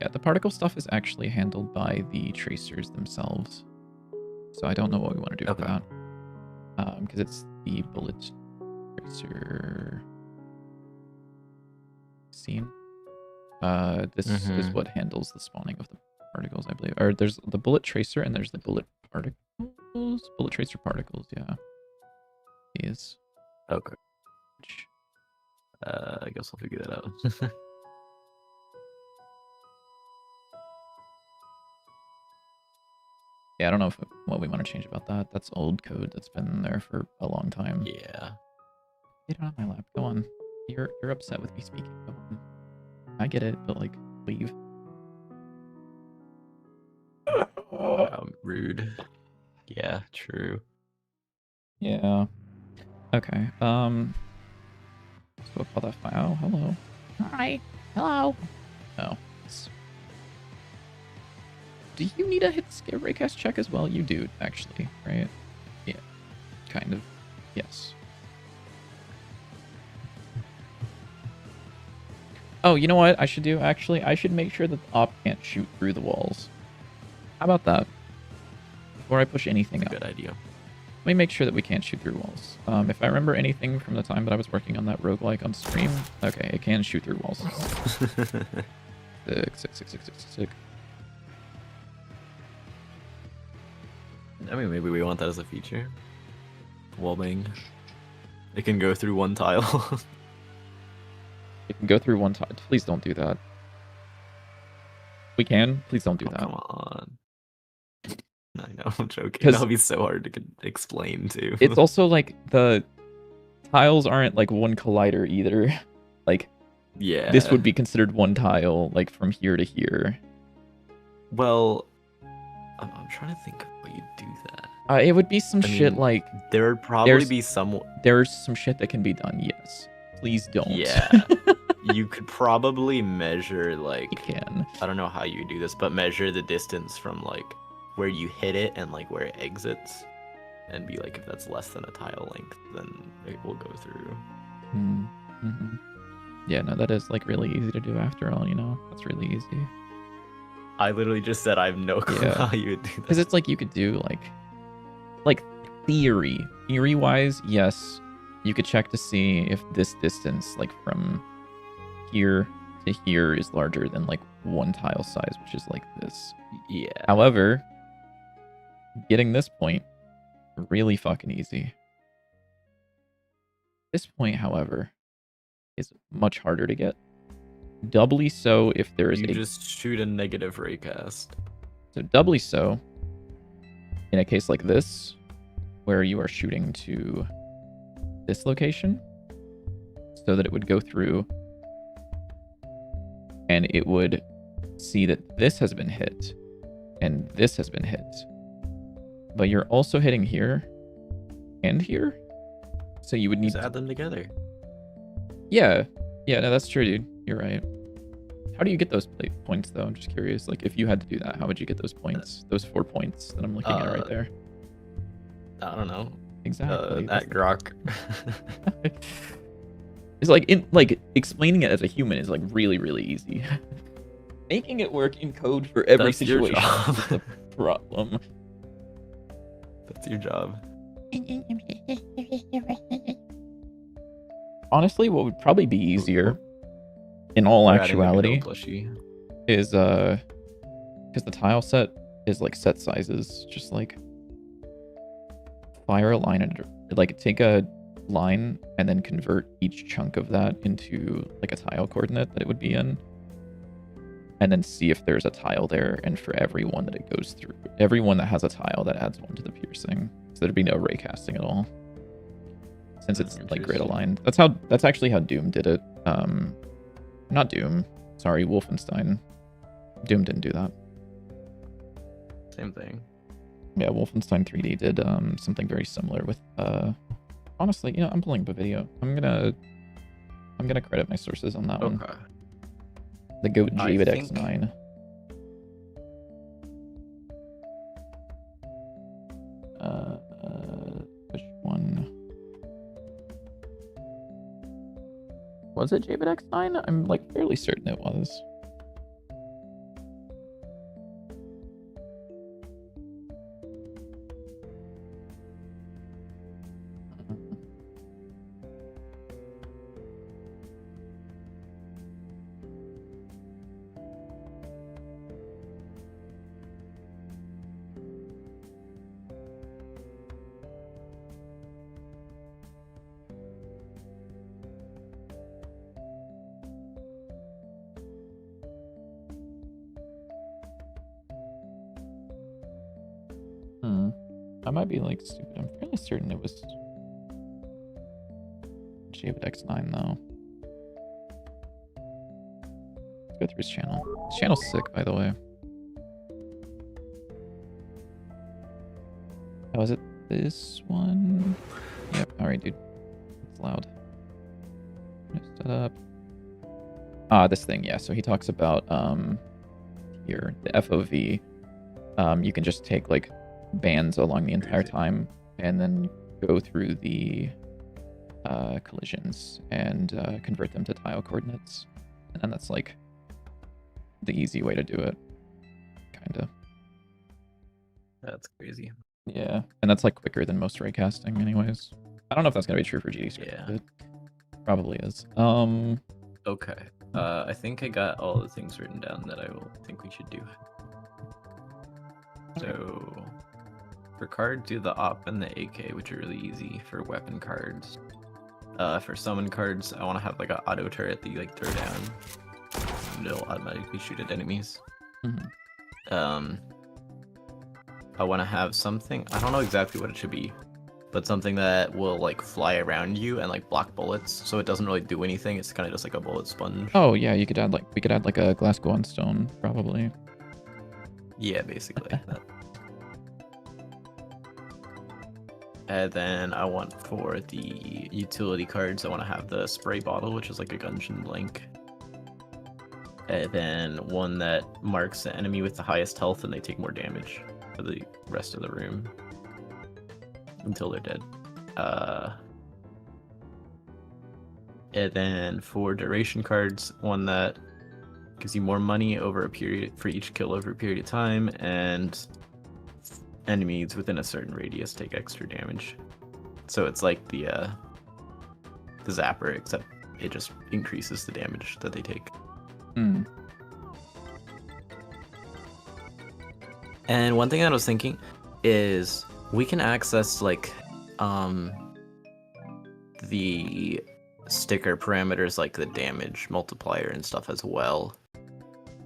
Yeah, the particle stuff is actually handled by the tracers themselves. So I don't know what we want to do for that. Because it's the bullet tracer scene. This is what handles the spawning of the particles, I believe. Or there's the bullet tracer and there's the bullet particles. Bullet tracer particles, yeah. These. Okay. I guess I'll figure that out. Yeah, I don't know what we want to change about that. That's old code that's been there for a long time. Yeah. Get out of my lap. Go on. You're upset with me speaking. Go on. I get it, but like, leave. Rude. Yeah, true. Yeah. Okay. So we'll call that file. Hello. Hi. Hello. Oh. Do you need a hit raycast check as well? You do, actually, right? Yeah. Kind of. Yes. Oh, you know what I should do, actually? I should make sure that the op can't shoot through the walls. How about that? Before I push anything up. Good idea. Let me make sure that we can't shoot through walls. If I remember anything from the time that I was working on that roguelike on stream, okay, it can shoot through walls. Sick. I mean, maybe we want that as a feature. Wallbang. It can go through one tile. It can go through one tile. Please don't do that. We can. Please don't do that. Come on. I know, I'm joking. That'll be so hard to explain too. It's also like the tiles aren't like one collider either. Like, yeah, this would be considered one tile, like from here to here. Well, I'm trying to think of how you do that. It would be some shit like there would probably be some. There's some shit that can be done. Yes, please don't. Yeah, you could probably measure like. You can. I don't know how you do this, but measure the distance from like where you hit it and like where it exits, and be like, if that's less than a tile length, then it will go through. Mm-hmm. Yeah, no, that is like really easy to do after all, you know? That's really easy. I literally just said I have no clue how you would do that. Because it's like you could do like theory-wise, yes, you could check to see if this distance, like from here to here, is larger than like one tile size, which is like this. Yeah. However, getting this point, really fucking easy. This point, however, is much harder to get. Doubly so if there is you just shoot a negative raycast. So doubly so in a case like this, where you are shooting to this location, so that it would go through and it would see that this has been hit and this has been hit. But you're also hitting here and here. So you would need to add them together. Yeah. Yeah, no, that's true, dude. You're right. How do you get those points, though? I'm just curious. Like, if you had to do that, how would you get those points? Those 4 points that I'm looking at right there. I don't know. Exactly. At Grok. It's like explaining it as a human is like really, really easy. Making it work in code for every situation is the problem. That's your job. Honestly, what would probably be easier, in all actuality, is because the tile set is like set sizes, just like fire a line and like take a line and then convert each chunk of that into like a tile coordinate that it would be in, and then see if there's a tile there, and for every one that it goes through, every one that has a tile, that adds one to the piercing. So there'd be no ray casting at all. Since it's like grid Interesting. aligned. That's actually how Doom did it. Not Doom. Sorry, Wolfenstein. Doom didn't do that. Same thing. Yeah, Wolfenstein 3D did something very similar with honestly, you know, I'm pulling up a video. I'm gonna credit my sources on that one. Okay. The Goat I Javid think- X9. Which one? Was it Javid X9? I'm like fairly certain it was. I might be like stupid. I'm fairly certain it was Javid X9 though. Let's go through his channel. His channel's sick, by the way. Oh, is it this one? Yep. All right, dude. It's loud. Set up. Ah, this thing. Yeah. So he talks about here the FOV. You can just take like bands along the entire time and then go through the collisions and convert them to tile coordinates, and then that's like the easy way to do it, kind of. That's crazy. Yeah, and that's like quicker than most raycasting anyways. I don't know if that's gonna be true for GD script, Yeah. but probably is. Okay. I think I got all the things written down that I will think we should do. So for cards, do the op and the AK, which are really easy. For weapon cards, for summon cards, I want to have like an auto turret that you like throw down, and it'll automatically shoot at enemies. Mhm. I want to have something. I don't know exactly what it should be, but something that will like fly around you and like block bullets, so it doesn't really do anything. It's kind of just like a bullet sponge. Oh yeah, we could add like a Glasgow on stone probably. Yeah, basically like that. And then I want for the utility cards, I want to have the spray bottle, which is like a Gungeon Blank. And then one that marks the enemy with the highest health and they take more damage for the rest of the room until they're dead. And then for duration cards, one that gives you more money over a period for each kill over a period of time, and enemies within a certain radius take extra damage. So it's like the zapper, except it just increases the damage that they take. And one thing that I was thinking is we can access like the sticker parameters, like the damage multiplier and stuff as well,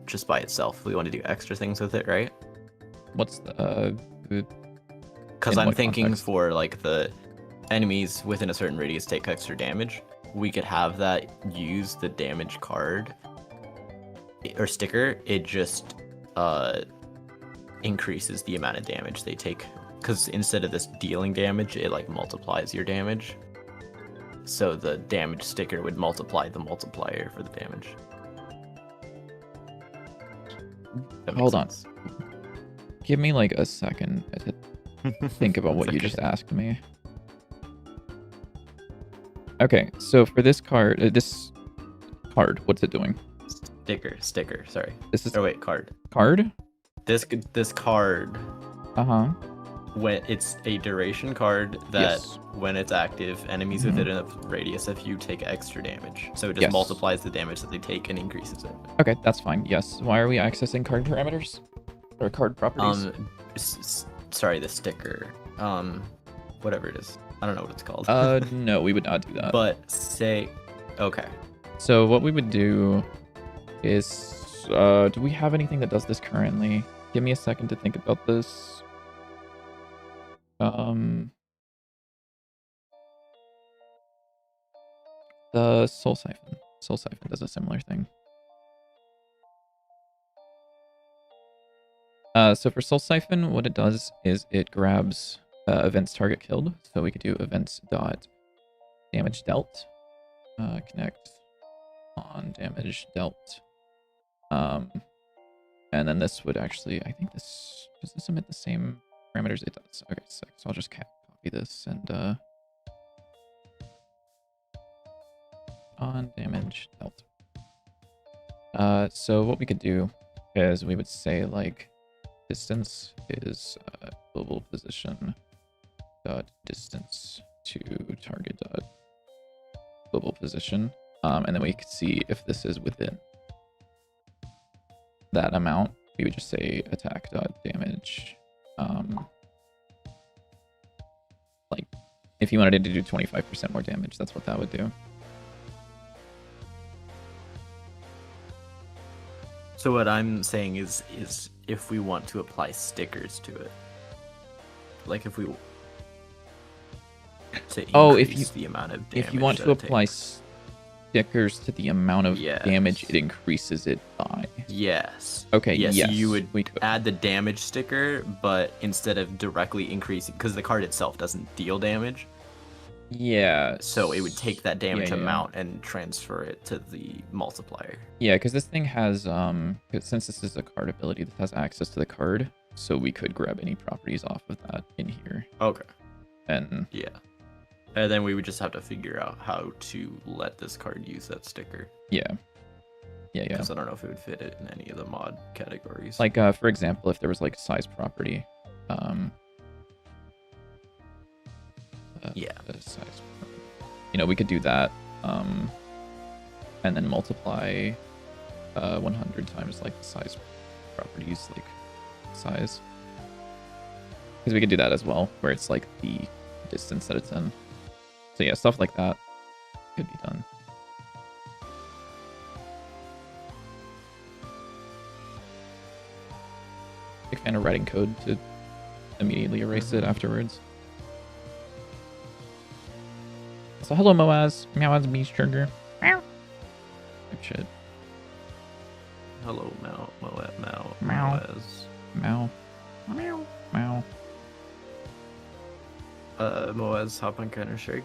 just by itself. We want to do extra things with it, right? What's the Because in I'm what thinking context? for like the enemies within a certain radius take extra damage, we could have that use the damage card or sticker. It just increases the amount of damage they take, because instead of this dealing damage, it like multiplies your damage. So the damage sticker would multiply the multiplier for the damage. That makes Hold on. sense. Give me like a second to think about what you just asked me. Okay, so for this card, what's it doing? Sticker. Sorry. This is Oh wait, card. card. This card, Uh-huh. when it's a duration card that Yes. when it's active, enemies Mhm. within a radius of you take extra damage. So it just Yes. multiplies the damage that they take and increases it. Okay, that's fine. Yes. Why are we accessing card parameters or card properties? Sorry, the sticker. Whatever it is. I don't know what it's called. No, we would not do that. But say, okay. So what we would do is, do we have anything that does this currently? Give me a second to think about this. The Soul Siphon. Soul Siphon does a similar thing. So for Soul Siphon, what it does is it grabs events target killed. So we could do events dot damage dealt. Connect on damage dealt. And then this would actually, I think this, does this emit the same parameters? It does. Okay, sick. So I'll just copy this and on damage dealt. So what we could do is we would say like distance is global position dot distance to target dot global position, and then we could see if this is within that amount. We would just say attack dot damage. Like if you wanted it to do 25% more damage, that's what that would do. So what I'm saying is if we want to apply stickers to it, like if we to increase the amount of damage. If you want to apply stickers to the amount of damage, it increases it by. Yes. Okay. Yes. Yes. So you would add the damage sticker, but instead of directly increasing, because the card itself doesn't deal damage. Yeah. So it would take that damage amount and transfer it to the multiplier. Yeah, because this thing has since this is a card ability that has access to the card, so we could grab any properties off of that in here. Okay. And and then we would just have to figure out how to let this card use that sticker. Yeah. Because I don't know if it would fit it in any of the mod categories. Like for example, if there was like size property, size, we could do that, and then multiply 100 times like the size properties, like size, because we could do that as well, where it's like the distance that it's in. So yeah, stuff like that could be done. Big fan of writing code to immediately erase it afterwards. So hello Moaz. Meowaz Beach Trigger. Meow. Like shit. Hello Moaz. Meow. Meow. Moaz, hop on Counter Strike.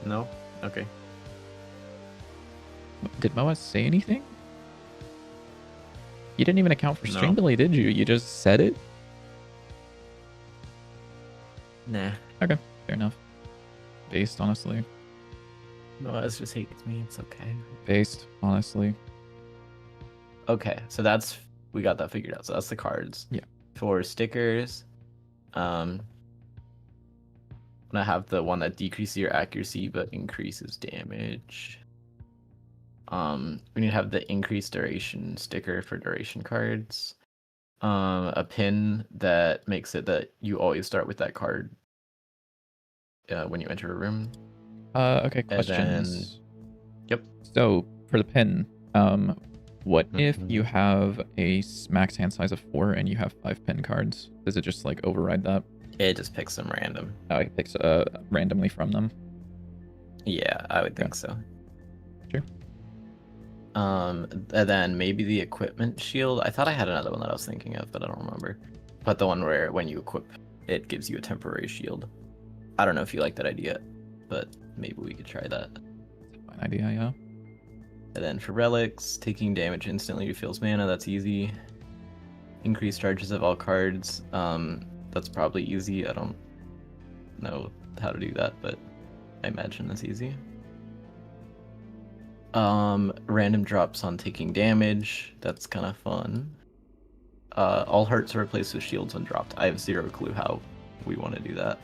No? Okay. Did Moaz say anything? You didn't even account for string delay, did you? You just said it? Nah. Okay, fair enough. Based, honestly. Moaz just hates me. It's okay. Based, honestly. Okay, so we got that figured out. So that's the cards. Yeah. For stickers, I'm gonna have the one that decreases your accuracy but increases damage. We need to have the increased duration sticker for duration cards. A pin that makes it that you always start with that card when you enter a room. Okay, questions. Yep. So for the pin, what if you have a max hand size of 4 and you have 5 pin cards? Does it just like override that? It just picks them random. Oh, it picks randomly from them. Yeah, I would think so. Sure. And then maybe the equipment shield. I thought I had another one that I was thinking of, but I don't remember. But the one where when you equip, it gives you a temporary shield. I don't know if you like that idea, but maybe we could try that. Fine idea, yeah. And then for relics, taking damage instantly refills mana. That's easy. Increased charges of all cards. That's probably easy. I don't know how to do that, but I imagine that's easy. Random drops on taking damage. That's kind of fun. All hearts are replaced with shields when dropped. I have zero clue how we want to do that.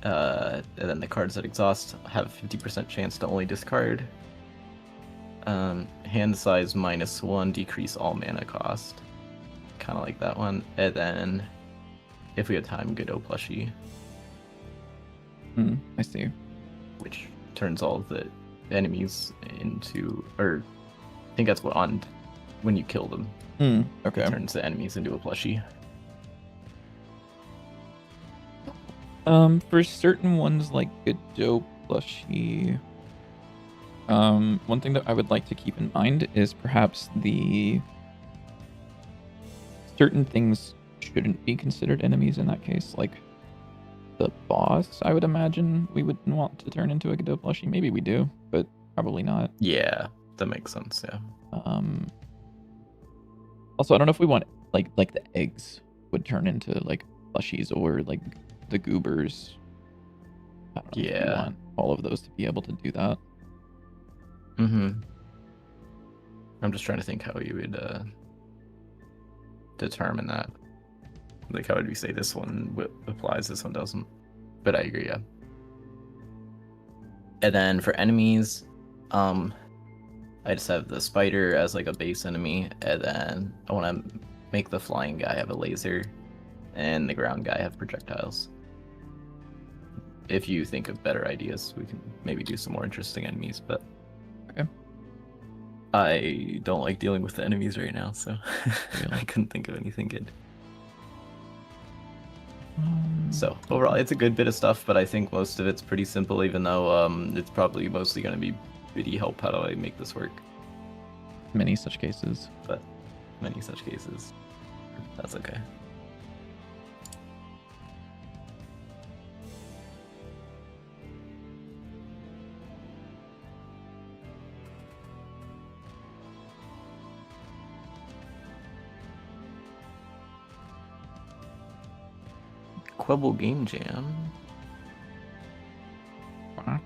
And then the cards that exhaust have 50% chance to only discard. Hand size -1, decrease all mana cost. Kind of like that one. And then, if we have time, Godot plushie. I see. Which turns all of the enemies into, or I think that's what on when you kill them. Okay. It turns the enemies into a plushie. For certain ones like Godot plushie, one thing that I would like to keep in mind is perhaps the certain things shouldn't be considered enemies in that case, like the boss. I would imagine we would want to turn into a Godot plushie. Maybe we do, but probably not. Yeah, that makes sense. Yeah. Also, I don't know if we want like the eggs would turn into like plushies or like the goobers. I don't know if we want all of those to be able to do that. I'm just trying to think how you would determine that. Like, how would we say this one applies, this one doesn't? But I agree, yeah. And then for enemies, I just have the spider as like a base enemy, and then I want to make the flying guy have a laser, and the ground guy have projectiles. If you think of better ideas, we can maybe do some more interesting enemies, but okay. I don't like dealing with the enemies right now, so I couldn't think of anything good. So overall, it's a good bit of stuff, but I think most of it's pretty simple, even though it's probably mostly going to be really help. How do I make this work? Many such cases. But many such cases. That's okay. Quibble Game Jam. What?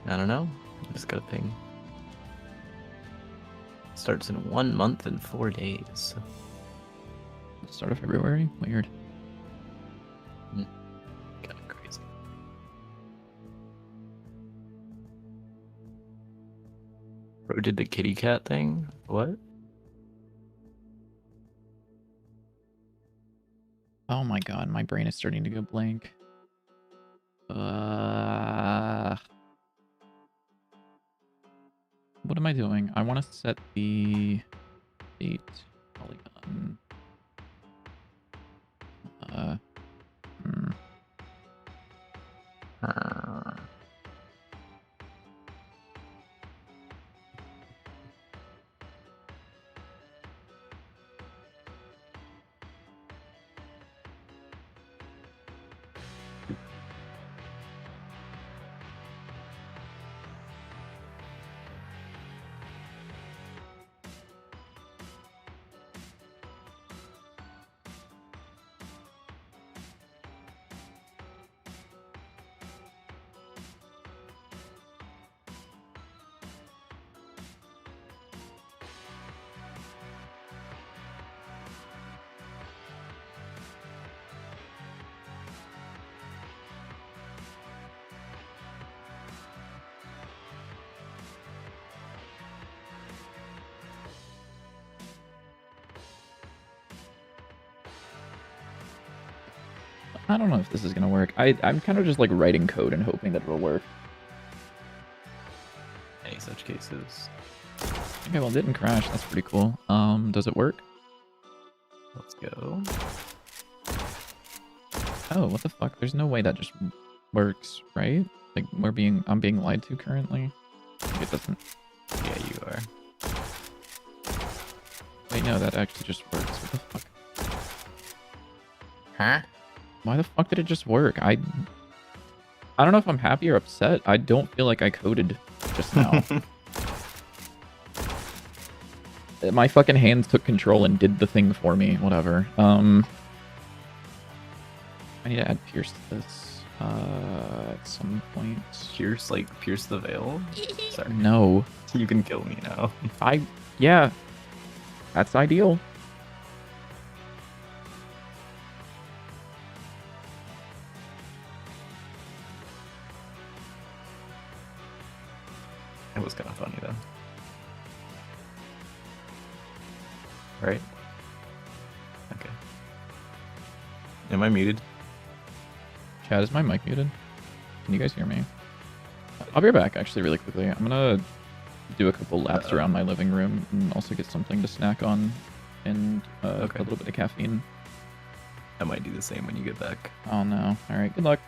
I don't know. I just got a ping. Starts in 1 month and 4 days. Start of February? Weird. Kind of crazy. Bro did the kitty cat thing? What? Oh my god, my brain is starting to go blank. What am I doing? I want to set the date polygon. I don't know if this is gonna work. I'm kind of just like writing code and hoping that it'll work. Any such cases. Okay, well, it didn't crash. That's pretty cool. Does it work? Let's go. Oh, what the fuck? There's no way that just works, right? Like I'm being lied to currently. Like it doesn't. Yeah, you are. Wait, no, that actually just works. What the fuck? Huh? Why the fuck did it just work? I don't know if I'm happy or upset. I don't feel like I coded just now. My fucking hands took control and did the thing for me. Whatever. I need to add Pierce to this at some point. Pierce the veil? Sorry. No. You can kill me now. Yeah. That's ideal. It was kind of funny though. Right? Okay. Am I muted? Chad, is my mic muted? Can you guys hear me? I'll be right back, actually, really quickly. I'm gonna do a couple laps Uh-oh. around my living room and also get something to snack on and Okay. a little bit of caffeine. I might do the same when you get back. Oh no. All right, good luck.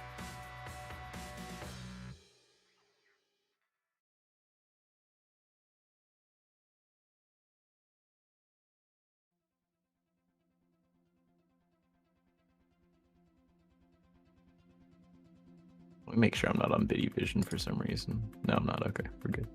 Let me make sure I'm not on Biddy Vision for some reason. No, I'm not. Okay, we're good.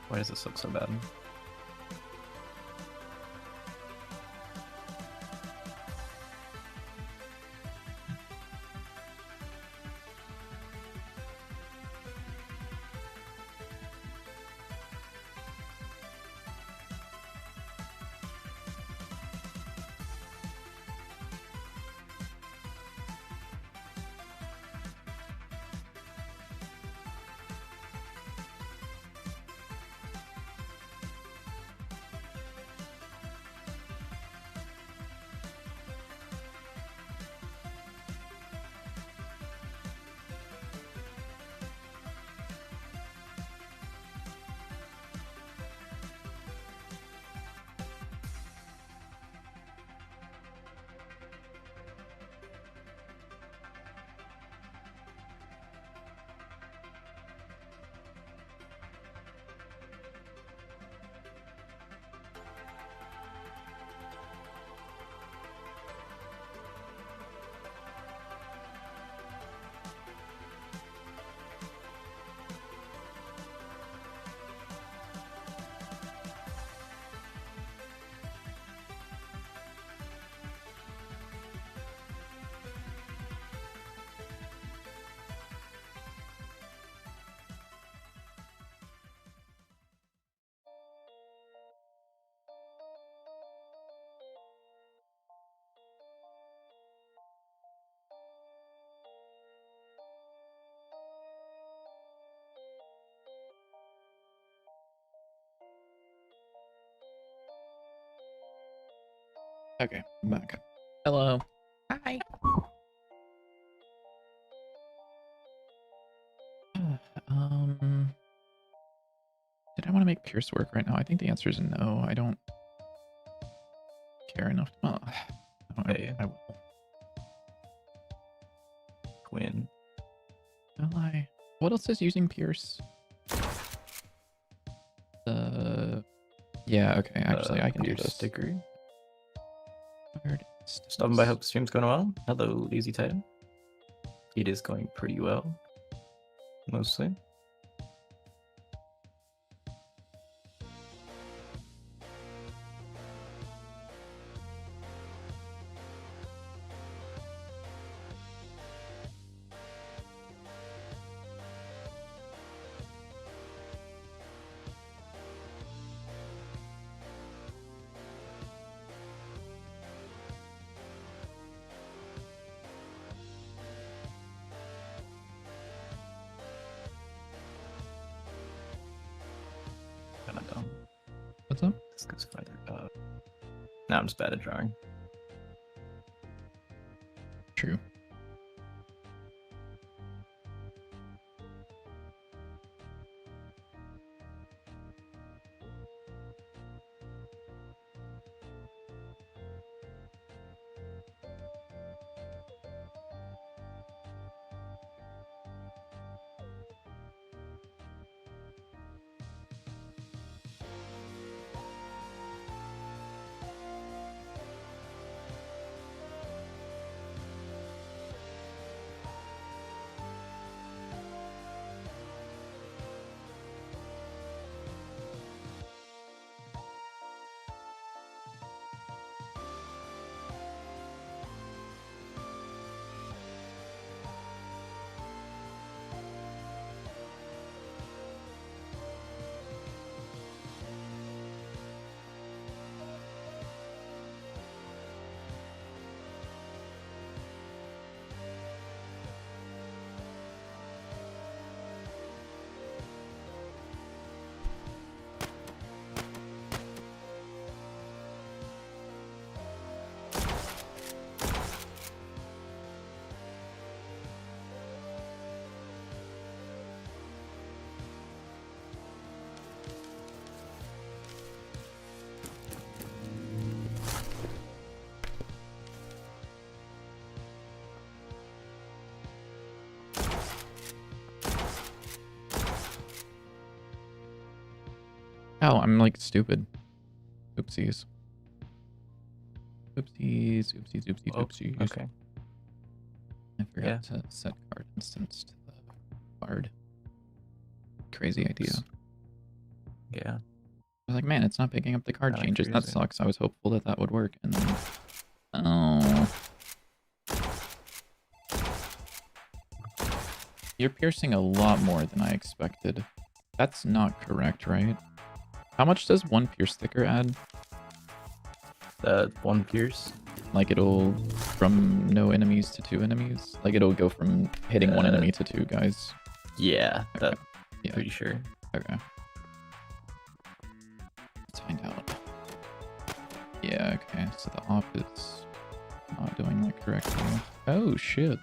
Why does this look so bad? Okay, I'm back. Hello. Hi. Did I want to make Pierce work right now? I think the answer is no. I don't care enough. Well, Hey. I will. Quinn. Will I? What else is using Pierce? Yeah, okay, actually, I can do Pierce this. Sticker. Weird. Stopping by, hope the stream's going well. Hello, Lazy Titan. It is going pretty well. Mostly. Kinda dumb. What's up? This goes farther up. Now I'm just bad at drawing. True. Oh, I'm like stupid. Oopsies. Oopsies, oopsies, oopsies, Oh, oopsies. okay. I forgot to set card instance to the card. Crazy idea. Yeah. I was like, man, it's not picking up the card Kinda changes. That crazy. sucks. I was hopeful that that would work. And then, oh. You're piercing a lot more than I expected. That's not correct, right? How much does one pierce sticker add? One pierce. Like it'll from no enemies to 2 enemies? Like it'll go from hitting 1 enemy to 2 guys? Yeah, Okay. that. Yeah. Pretty sure. Okay. Let's find out. Yeah, okay. So the op is not doing that correctly. Oh, shit.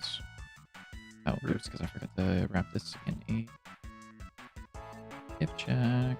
Oh, oops, because I forgot to wrap this in a if check.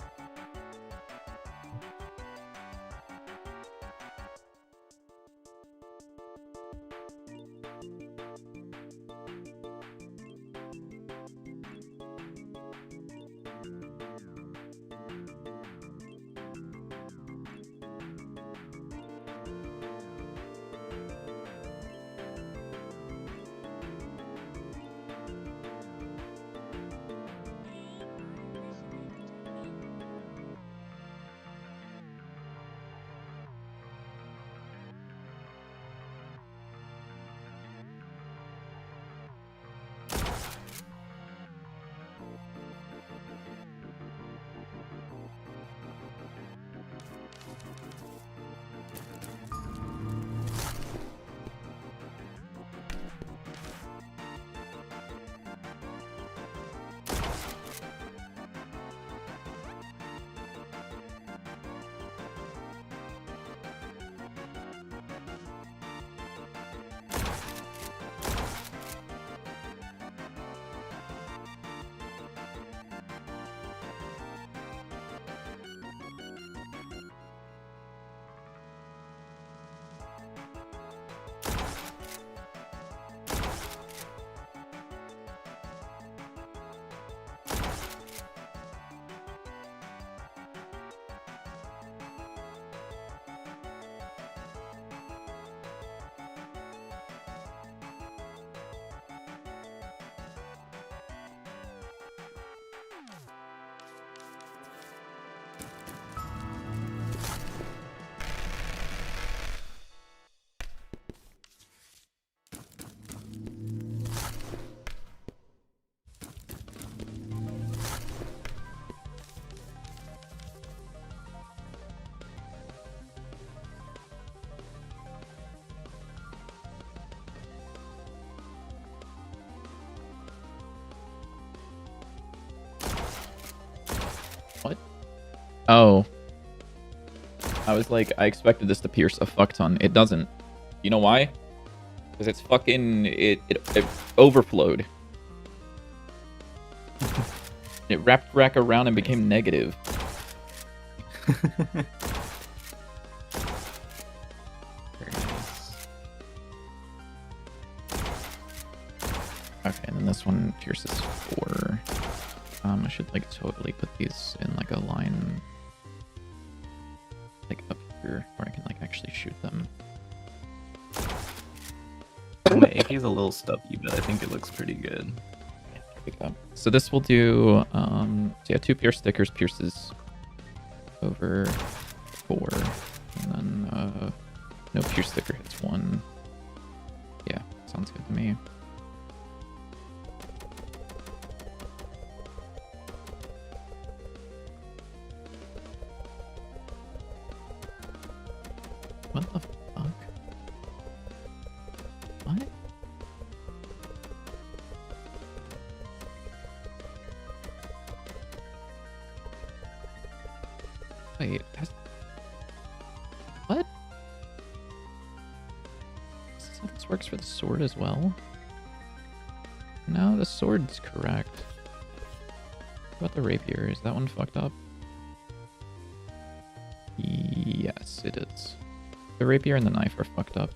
What? Oh. I was like, I expected this to pierce a fuck ton. It doesn't. You know why? Because it's fucking... It overflowed. It wrapped back around and became negative. Very nice. Okay, and then this one pierces 4. I should like totally put these in like a line, like up here, where I can like actually shoot them. My AK is a little stubby, but I think it looks pretty good. So this will do, so yeah, 2 pierce stickers pierces over 4, and then no pierce sticker hits 1. Yeah, sounds good to me. What the fuck? What? Wait, what? So this works for the sword as well? No, the sword's correct. What about the rapier? Is that one fucked up? Yes, it is. The rapier and the knife are fucked up.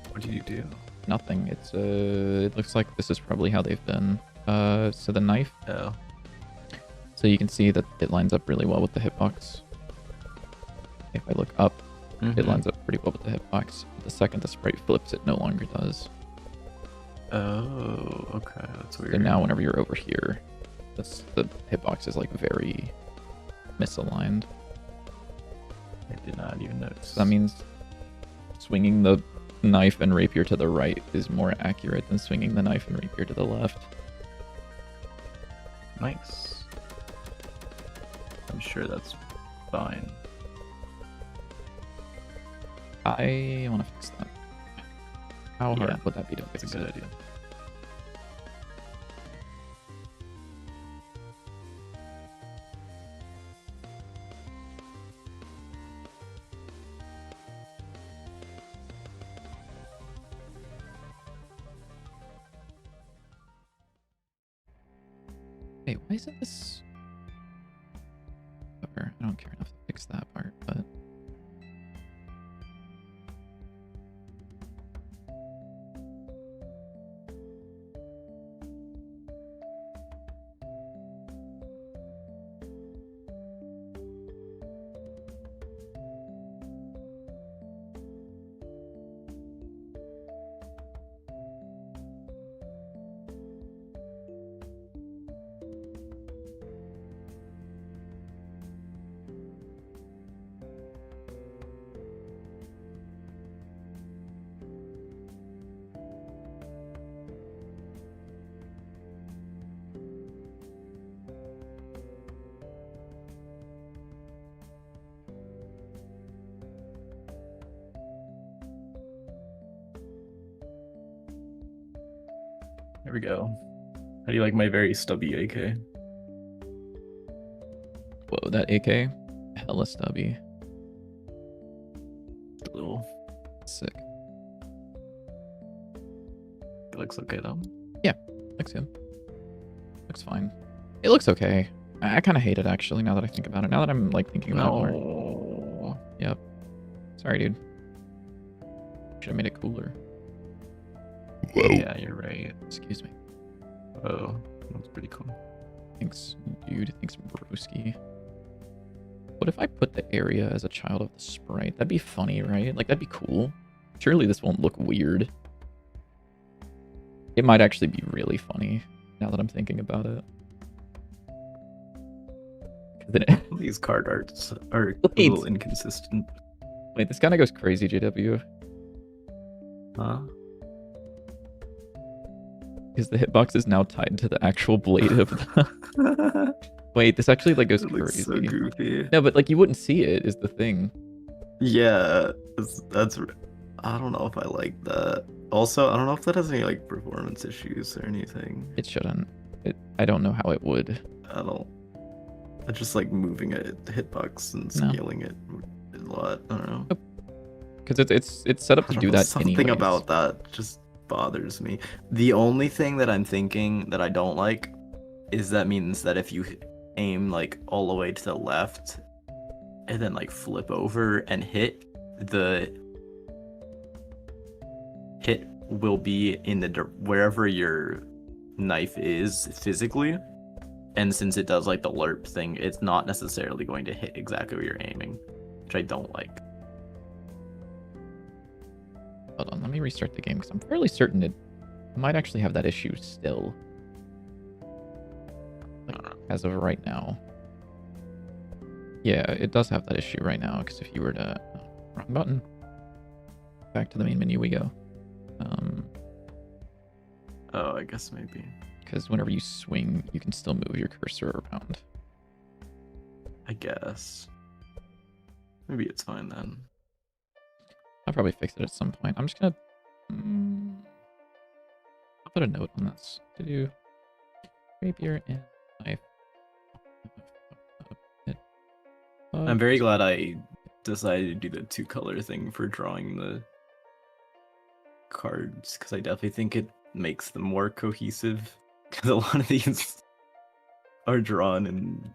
What do you do? Nothing. It's it looks like this is probably how they've been. So the knife. Oh. So you can see that it lines up really well with the hitbox. If I look up, it lines up pretty well with the hitbox. The second the sprite flips, it no longer does. Oh, okay, that's weird. So now whenever you're over here, the hitbox is like very misaligned. I did not even notice. So that means swinging the knife and rapier to the right is more accurate than swinging the knife and rapier to the left. Nice. I'm sure that's fine. I want to fix that. How hard would that be to fix? It's a good idea. Hey, why isn't this? Whatever. I don't care enough to fix that part, but. There we go. How do you like my very stubby AK? Whoa, that AK, hella stubby. A little. Sick. It looks okay though. Yeah, looks good. Looks fine. It looks okay. I kind of hate it actually. Now that I think about it, now that I'm like thinking about it more. Yep. Sorry, dude. Should have made it cooler. Whoa. Yeah, you're right. Excuse me. Oh, that's pretty cool. Thanks, dude. Thanks, broski. What if I put the area as a child of the sprite? That'd be funny, right? Like, that'd be cool. Surely this won't look weird. It might actually be really funny, now that I'm thinking about it. These card arts are a little inconsistent. Wait, this kind of goes crazy, JW. Huh? Because the hitbox is now tied to the actual blade of the... Wait, this actually like goes crazy. So goofy. No, but like you wouldn't see it is the thing. Yeah, that's. I don't know if I like that. Also, I don't know if that has any like performance issues or anything. It shouldn't. I don't know how it would. I don't. I just like moving it, the hitbox and scaling it a lot. I don't know. Because it's set up to do that. Something about that just bothers me. The only thing that I'm thinking that I don't like is that means that if you aim like all the way to the left and then like flip over and hit, the hit will be in the wherever your knife is physically, and since it does like the lerp thing, it's not necessarily going to hit exactly where you're aiming, which I don't like. Hold on, let me restart the game because I'm fairly certain it might actually have that issue still. Like, as of right now. Yeah, it does have that issue right now because if you were to... Oh, wrong button. Back to the main menu we go. Oh, I guess maybe. Because whenever you swing, you can still move your cursor around. I guess. Maybe it's fine then. I'll probably fix it at some point. I'm just gonna... I'll put a note on this. To do rapier and knife. I'm very glad I decided to do the 2-color thing for drawing the cards, because I definitely think it makes them more cohesive, because a lot of these are drawn in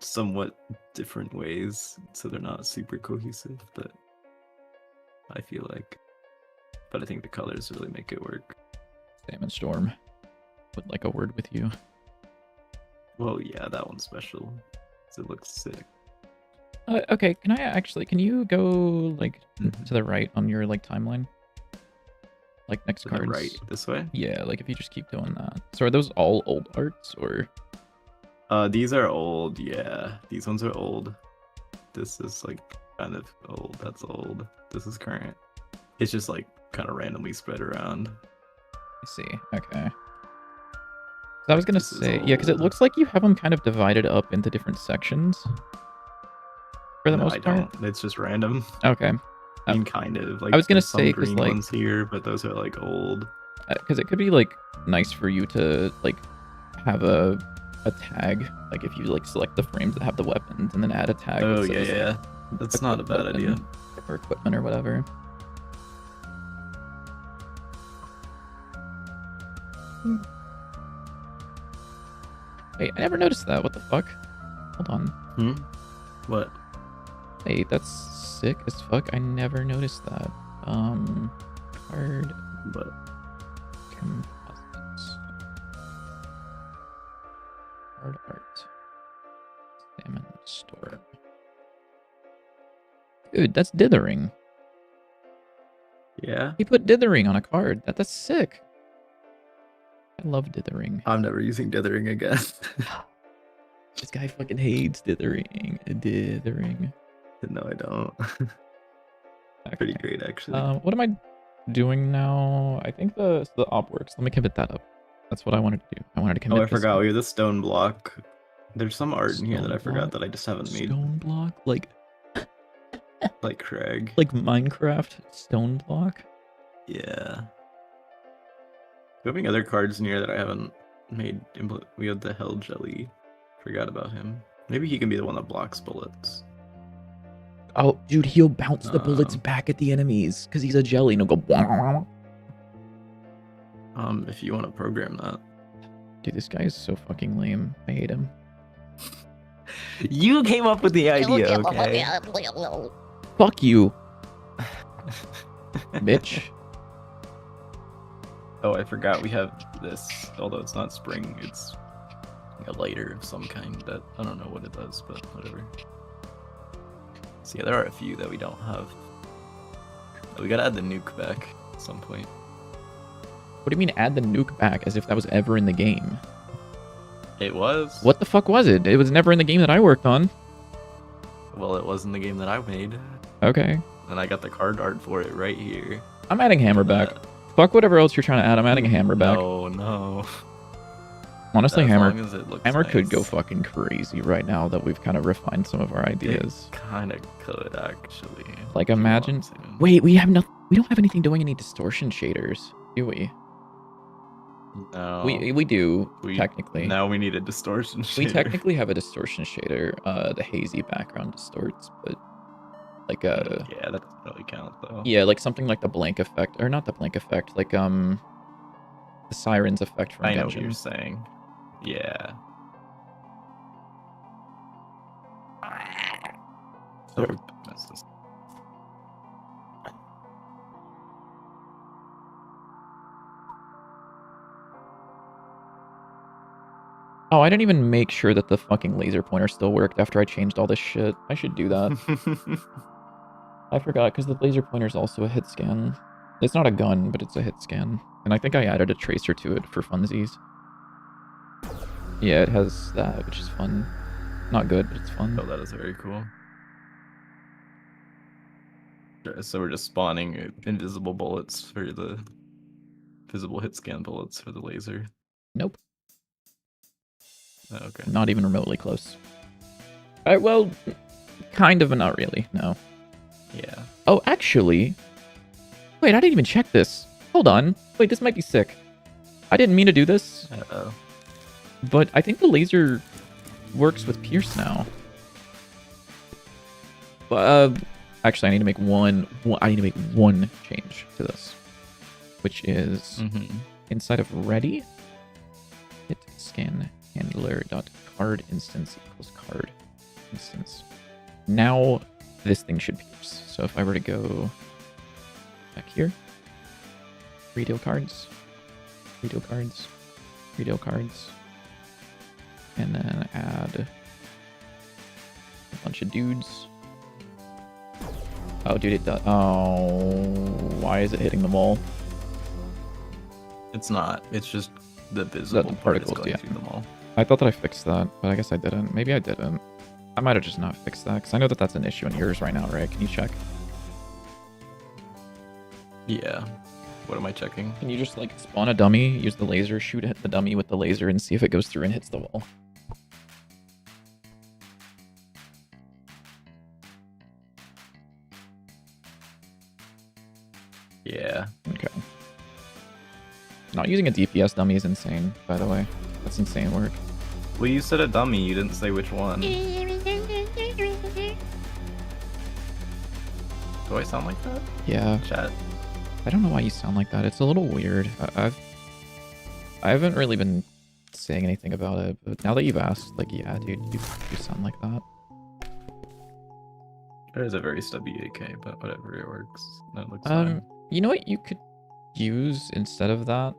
somewhat different ways, so they're not super cohesive, but I feel like. But I think the colors really make it work. Salmon Storm would like a word with you. Well, yeah, that one's special. 'Cause it looks sick. Okay, can you go like Mhm. to the right on your like timeline? Like next To the cards. right, this way. Yeah, like if you just keep doing that. So are those all old arts or? These are old. Yeah, these ones are old. This is like kind of old. That's old. This is current. It's just like kind of randomly spread around. I see. Okay. So I was gonna This is say, yeah, because it old. looks like you have them kind of divided up into different sections for the No, I most part. don't. It's just random. Okay. I mean, kind of. I Like, was gonna there's some say because green like, ones here, but those are like old. because it could be like nice for you to like have a tag, like if you like select the frames that have the weapons and then add a tag. Oh that yeah, says, yeah. That's not a bad weapon idea. or equipment or whatever. Wait, I never noticed that. What the fuck? Hold on. Hmm. What? Hey, that's sick as fuck. I never noticed that. Card But composites. Card art. Salmon store. Dude, that's dithering. yeah, He put dithering on a card. That's sick. I love dithering. I'm never using dithering again. This guy fucking hates dithering. Dithering. No, I don't. Okay. Pretty great, actually. What am I doing now? I think the op works. Let me commit that up. That's what I wanted to do. I wanted to commit. Oh, I this forgot. up. We have the stone block. There's some art in here that Stone I forgot block? that I just haven't made. Stone block, like Craig. Minecraft stone block. Yeah. We have any other cards in here that I haven't made? We have the Hell Jelly. Forgot about him. Maybe he can be the one that blocks bullets. Oh, dude, he'll bounce the bullets Um, back at the enemies because he's a jelly and he'll go. If you want to program that. Dude, this guy is so fucking lame. I hate him. You came up with the idea, okay? Fuck you, bitch. Oh, I forgot we have this. Although it's not spring, it's like a lighter of some kind that I don't know what it does, but whatever. So yeah, there are a few that we don't have. We gotta add the nuke back at some point. What do you mean add the nuke back as if that was ever in the game? It was. What the fuck was it? It was never in the game that I worked on. Well, it was in the game that I made, Okay. and I got the card art for it right here. I'm adding hammer back. Fuck whatever else you're trying to add. I'm adding a hammer back. No, no. Honestly, As hammer long as it looks hammer could go nice. fucking crazy right now that we've kind of refined some of our ideas. Kind of could actually. Like if you imagine. want to. Wait, we have nothing. We don't have anything doing any distortion shaders, do we? No. We do technically. Now we need a distortion shader. We technically have a distortion shader. The hazy background distorts, but like Yeah, that doesn't really count though. yeah, like something like the blank effect, or not the blank effect, like the sirens effect from I know what Genshin. you're saying. Yeah. So that's just... Oh, I didn't even make sure that the fucking laser pointer still worked after I changed all this shit. I should do that. I forgot, because the laser pointer is also a hit scan. It's not a gun, but it's a hit scan. And I think I added a tracer to it for funsies. Yeah, it has that, which is fun. Not good, but it's fun. Oh, that is very cool. So we're just spawning invisible bullets for the visible hit scan bullets for the laser. Nope. Oh, okay. Not even remotely close. Alright, well, kind of, but not really. No. Yeah. Oh, actually... Wait, I didn't even check this. Hold on. Wait, this might be sick. I didn't mean to do this, Uh-oh. but I think the laser works with Pierce now. Actually, I need to make one change to this, which is inside of ready, hit scan handler dot card instance equals card instance. Now this thing should pierce. So if I were to go back here, redeal cards, redeal cards, redeal cards, and then add a bunch of dudes. Oh, dude, it does. Oh, why is it hitting the wall? It's not. It's just the visible part is going through the wall. I thought that I fixed that, but I guess I didn't. Maybe I didn't. I might have just not fixed that, because I know that that's an issue in yours right now, right? Can you check? Yeah. What am I checking? Can you just, like, spawn a dummy, use the laser, shoot at the dummy with the laser, and see if it goes through and hits the wall? Yeah. Okay. Not using a DPS dummy is insane, by the way. That's insane work. Well, you said a dummy. You didn't say which one. Do I sound like that? Yeah. Chat. I don't know why you sound like that. It's a little weird. I haven't really been saying anything about it, but now that you've asked, like, yeah, dude, you sound like that. It is a very stubby AK, but whatever, it works. That looks fine. You know what you could use instead of that?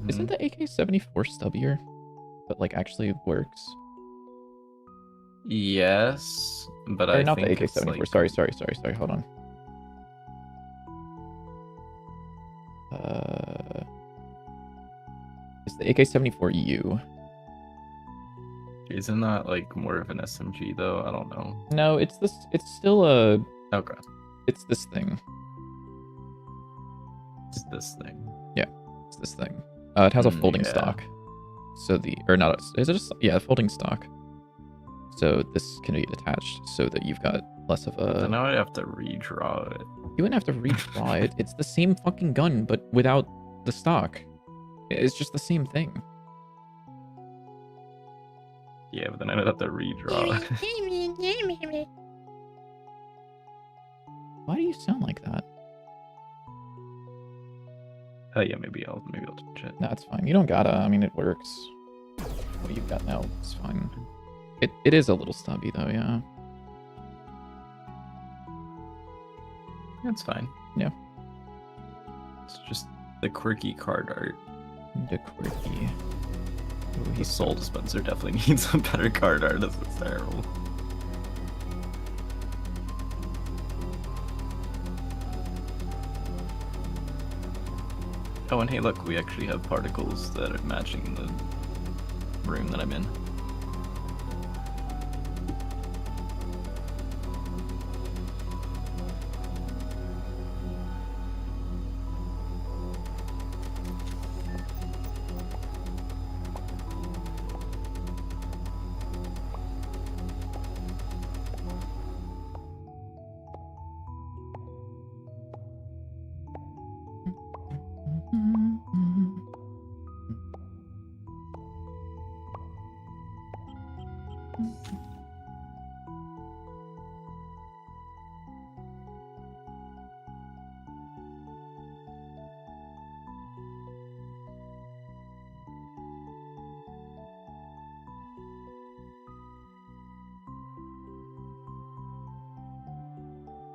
Isn't the AK-74 stubbier, but like actually works? Yes, but Or I not think the AK-74. like... Sorry. Hold on. It's the AK-74U. Isn't that like more of an SMG though? I don't know. No, it's this. It's still a. Okay. It's this thing. It's this thing. Yeah, it's this thing. It has a folding yeah. stock. So or not? Is it a folding stock? So this can be attached so that you've got less of a. So now I have to redraw it. You wouldn't have to redraw it. It's the same fucking gun, but without the stock. It's just the same thing. Yeah, but then I'd have to redraw. Why do you sound like that? Yeah, maybe I'll change it. No, it's fine. You don't gotta. I mean, it works. What you've got now, it's fine. It is a little stubby though, yeah. That's fine. Yeah. It's just the quirky card art. The quirky. Ooh, The soul dispenser definitely needs a better card art. This is terrible. Oh, and hey, look, we actually have particles that are matching the room that I'm in.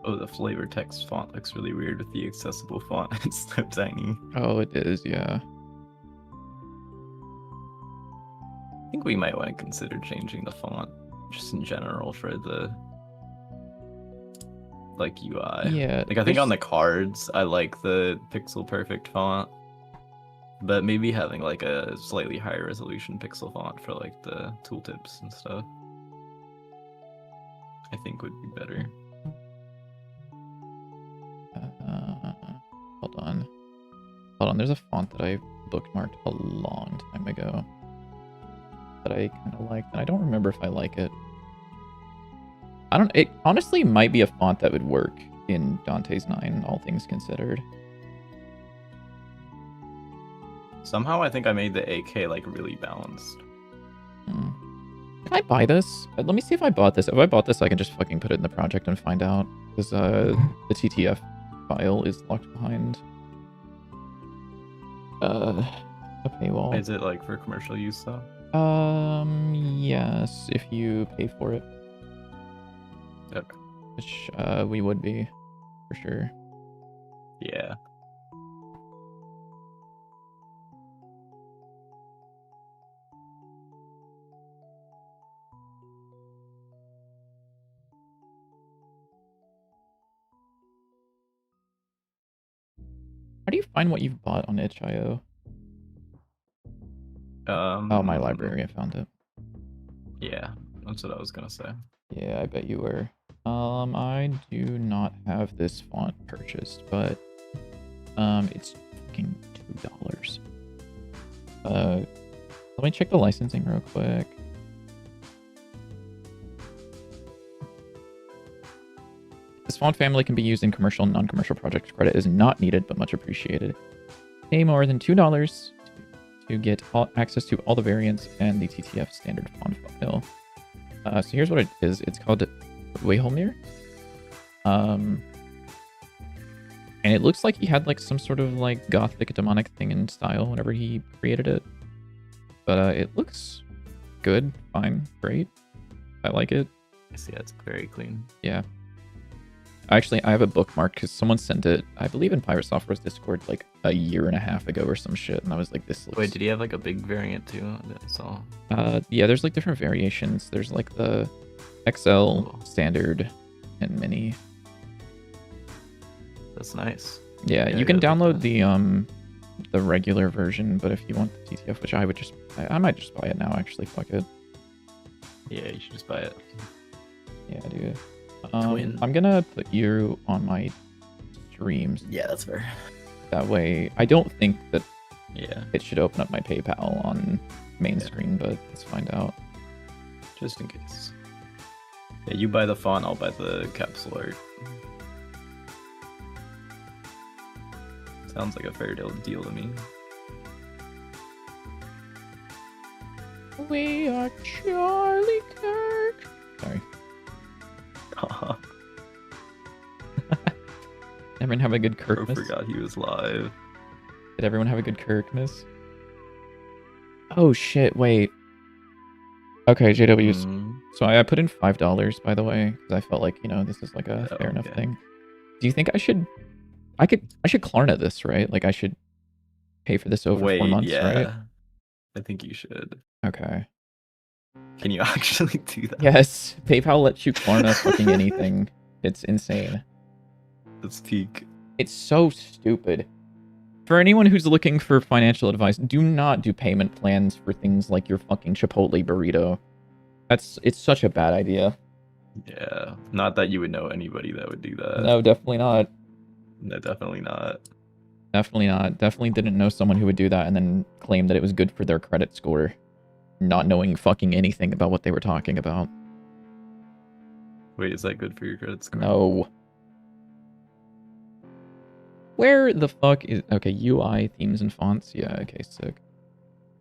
Oh, the flavor text font looks really weird with the accessible font. It's so tiny. Oh, it is, yeah. I think we might want to consider changing the font, just in general, for the like UI. Yeah. Like I think on the cards, I like the pixel perfect font, but maybe having like a slightly higher resolution pixel font for like the tooltips and stuff, I think would be better. Hold on. There's a font that I bookmarked a long time ago that I kind of liked, and I don't remember if I like it. It honestly might be a font that would work in Dante's 9, all things considered. Somehow I think I made the AK like really balanced. Can I buy this? Let me see if I bought this. If I bought this, I can just fucking put it in the project and find out, because the TTF file is locked behind a paywall. Is it like for commercial use though? Yes, if you pay for it. Okay. Which we would be, for sure. Yeah. How do you find what you've bought on itch.io? Oh, my library. I found it. Yeah, that's what I was gonna say. Yeah, I bet you were. I do not have this font purchased, but it's fucking $2. Let me check the licensing real quick. This font family can be used in commercial and non-commercial projects. Credit is not needed, but much appreciated. Pay more than $2 to get access to all the variants and the TTF standard font file. So here's what it is. It's called Wayholmir. And it looks like he had like some sort of like gothic demonic thing in style whenever he created it. But it looks good, fine, great. I like it. I see it's very clean. Yeah. Actually, I have a bookmark because someone sent it, I believe, in Pirate Software's Discord like a year and a half ago or some shit, and I was like, this looks... Wait, did he have like a big variant too? That's all. Yeah, there's like different variations. There's like the XL, standard, and mini. That's nice. Yeah, you can download the regular version, but if you want the TTF, which I would just... I might just buy it now, actually. Fuck it. Yeah, you should just buy it. Yeah, dude. I'm gonna put you on my streams. Yeah, that's fair. That way, I don't think that Yeah. it should open up my PayPal on main screen, but let's find out. Just in case. Yeah, you buy the font, I'll buy the capsule art. Sounds like a fair deal to me. We are Charlie Kirk. Sorry. Everyone have a good Kirkmas? I forgot he was live. Did everyone have a good Kirkmas? Oh shit, wait. Okay, JW's. So I put in $5, by the way, because I felt like, you know, this is like a fair enough thing. Do you think I should... I should Klarna this, right? Like I should pay for this over 4 months, right? I think you should. Okay. Can you actually do that? Yes, PayPal lets you Klarna fucking anything. It's insane. That's peak. It's so stupid. For anyone who's looking for financial advice, do not do payment plans for things like your fucking Chipotle burrito. It's such a bad idea. Yeah, not that you would know anybody that would do that. No, definitely not. No, definitely not. Definitely not. Definitely didn't know someone who would do that and then claim that it was good for their credit score, not knowing fucking anything about what they were talking about. Wait, is that good for your credit score? No. Where the fuck is... Okay, UI, themes, and fonts. Yeah, okay, sick.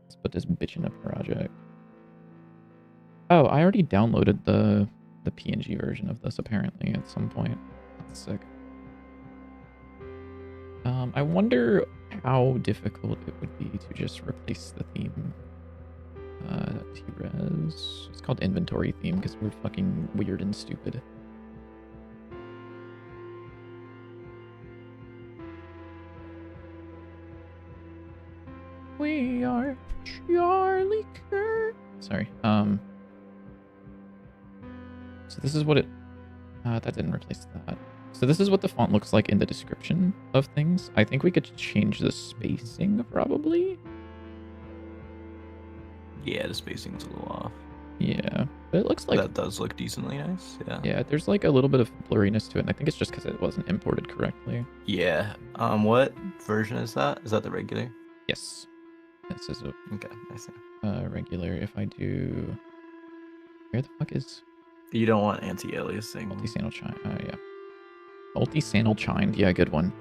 Let's put this bitch in a project. Oh, I already downloaded the PNG version of this, apparently, at some point. That's sick. I wonder how difficult it would be to just replace the theme. T-Res. It's called inventory theme because we're fucking weird and stupid. We are Charlie Kirk. Sorry. So this is what it... that didn't replace that. So this is what the font looks like in the description of things. I think we could change the spacing, probably. Yeah, the spacing's a little off. Yeah, but it looks like... That does look decently nice, yeah. Yeah, there's like a little bit of blurriness to it, and I think it's just because it wasn't imported correctly. Yeah. What version is that? Is that the regular? Yes. This is a... Okay, I see. Regular. If I do... Where the fuck is... You don't want anti-aliasing. Multi-channel chime. Yeah. Multi-channel chimed. Yeah, good one.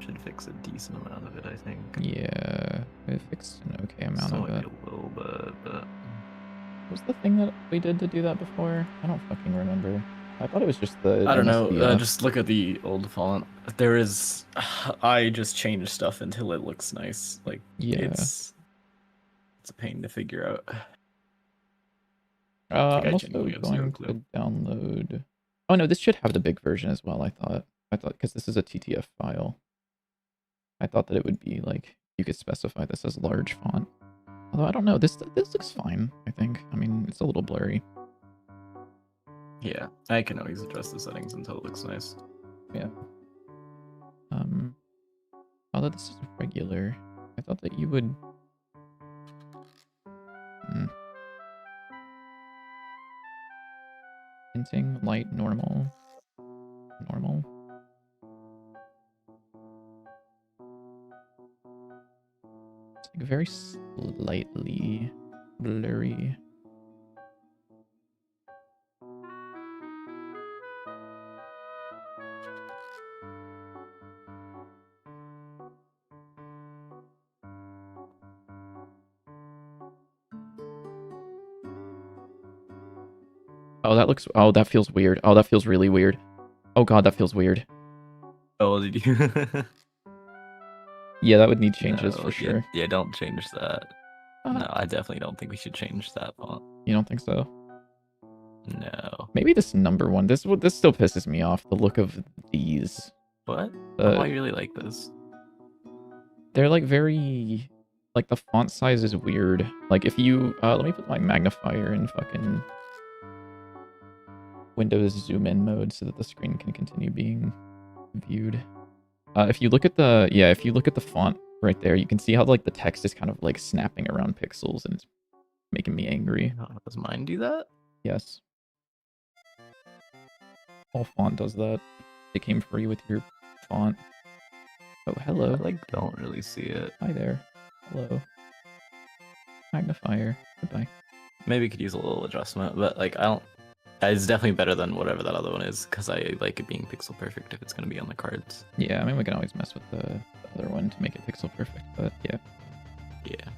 Should fix a decent amount of it, I think. Yeah, it fixed an okay amount of it. A little bit, but... What was the thing that we did to do that before? I don't fucking remember. I thought it was just the... I don't know. Just look at the old font. There is... I just changed stuff until it looks nice. Like, yeah. It's a pain to figure out. I'm also going to download... Oh no, this should have the big version as well, I thought. Because this is a TTF file. I thought that it would be like, you could specify this as large font. Although I don't know, this looks fine, I think. I mean, it's a little blurry. Yeah, I can always adjust the settings until it looks nice. Yeah. Although this is regular, I thought that you would. Hinting, light, normal, normal. It's like very slightly blurry. Oh, that looks. Oh, that feels weird. Oh, that feels really weird. Oh god, that feels weird. Oh, did you? Yeah, that would need changes No, for sure. Yeah, don't change that. No, I definitely don't think we should change that font. You don't think so? No. Maybe this number one. This still pisses me off. The look of these. What? Oh, I really like this. They're like very. Like the font size is weird. Like if you. Let me put my magnifier in fucking Windows zoom in mode so that the screen can continue being viewed. If you look at the font right there, you can see how like the text is kind of like snapping around pixels and it's making me angry. Oh, does mine do that? Yes. All font does that. It came free with your font. Oh, hello. I like don't really see it. Hi there. Hello. Magnifier. Goodbye. Maybe could use a little adjustment, but like I don't. It's definitely better than whatever that other one is because I like it being pixel perfect if it's gonna be on the cards. Yeah, I mean we can always mess with the other one to make it pixel perfect, but yeah. Yeah.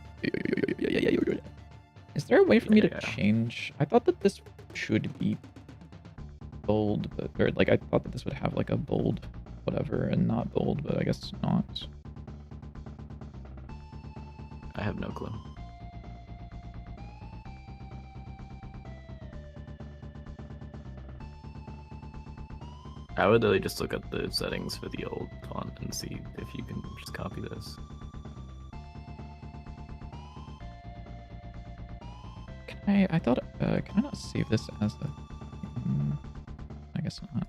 Is there a way for me to change? I thought that this should be bold, but or like I thought that this would have like a bold whatever and not bold, but I guess not. I have no clue. I would really just look up the settings for the old font and see if you can just copy this. I thought, can I not save this as a... I guess not.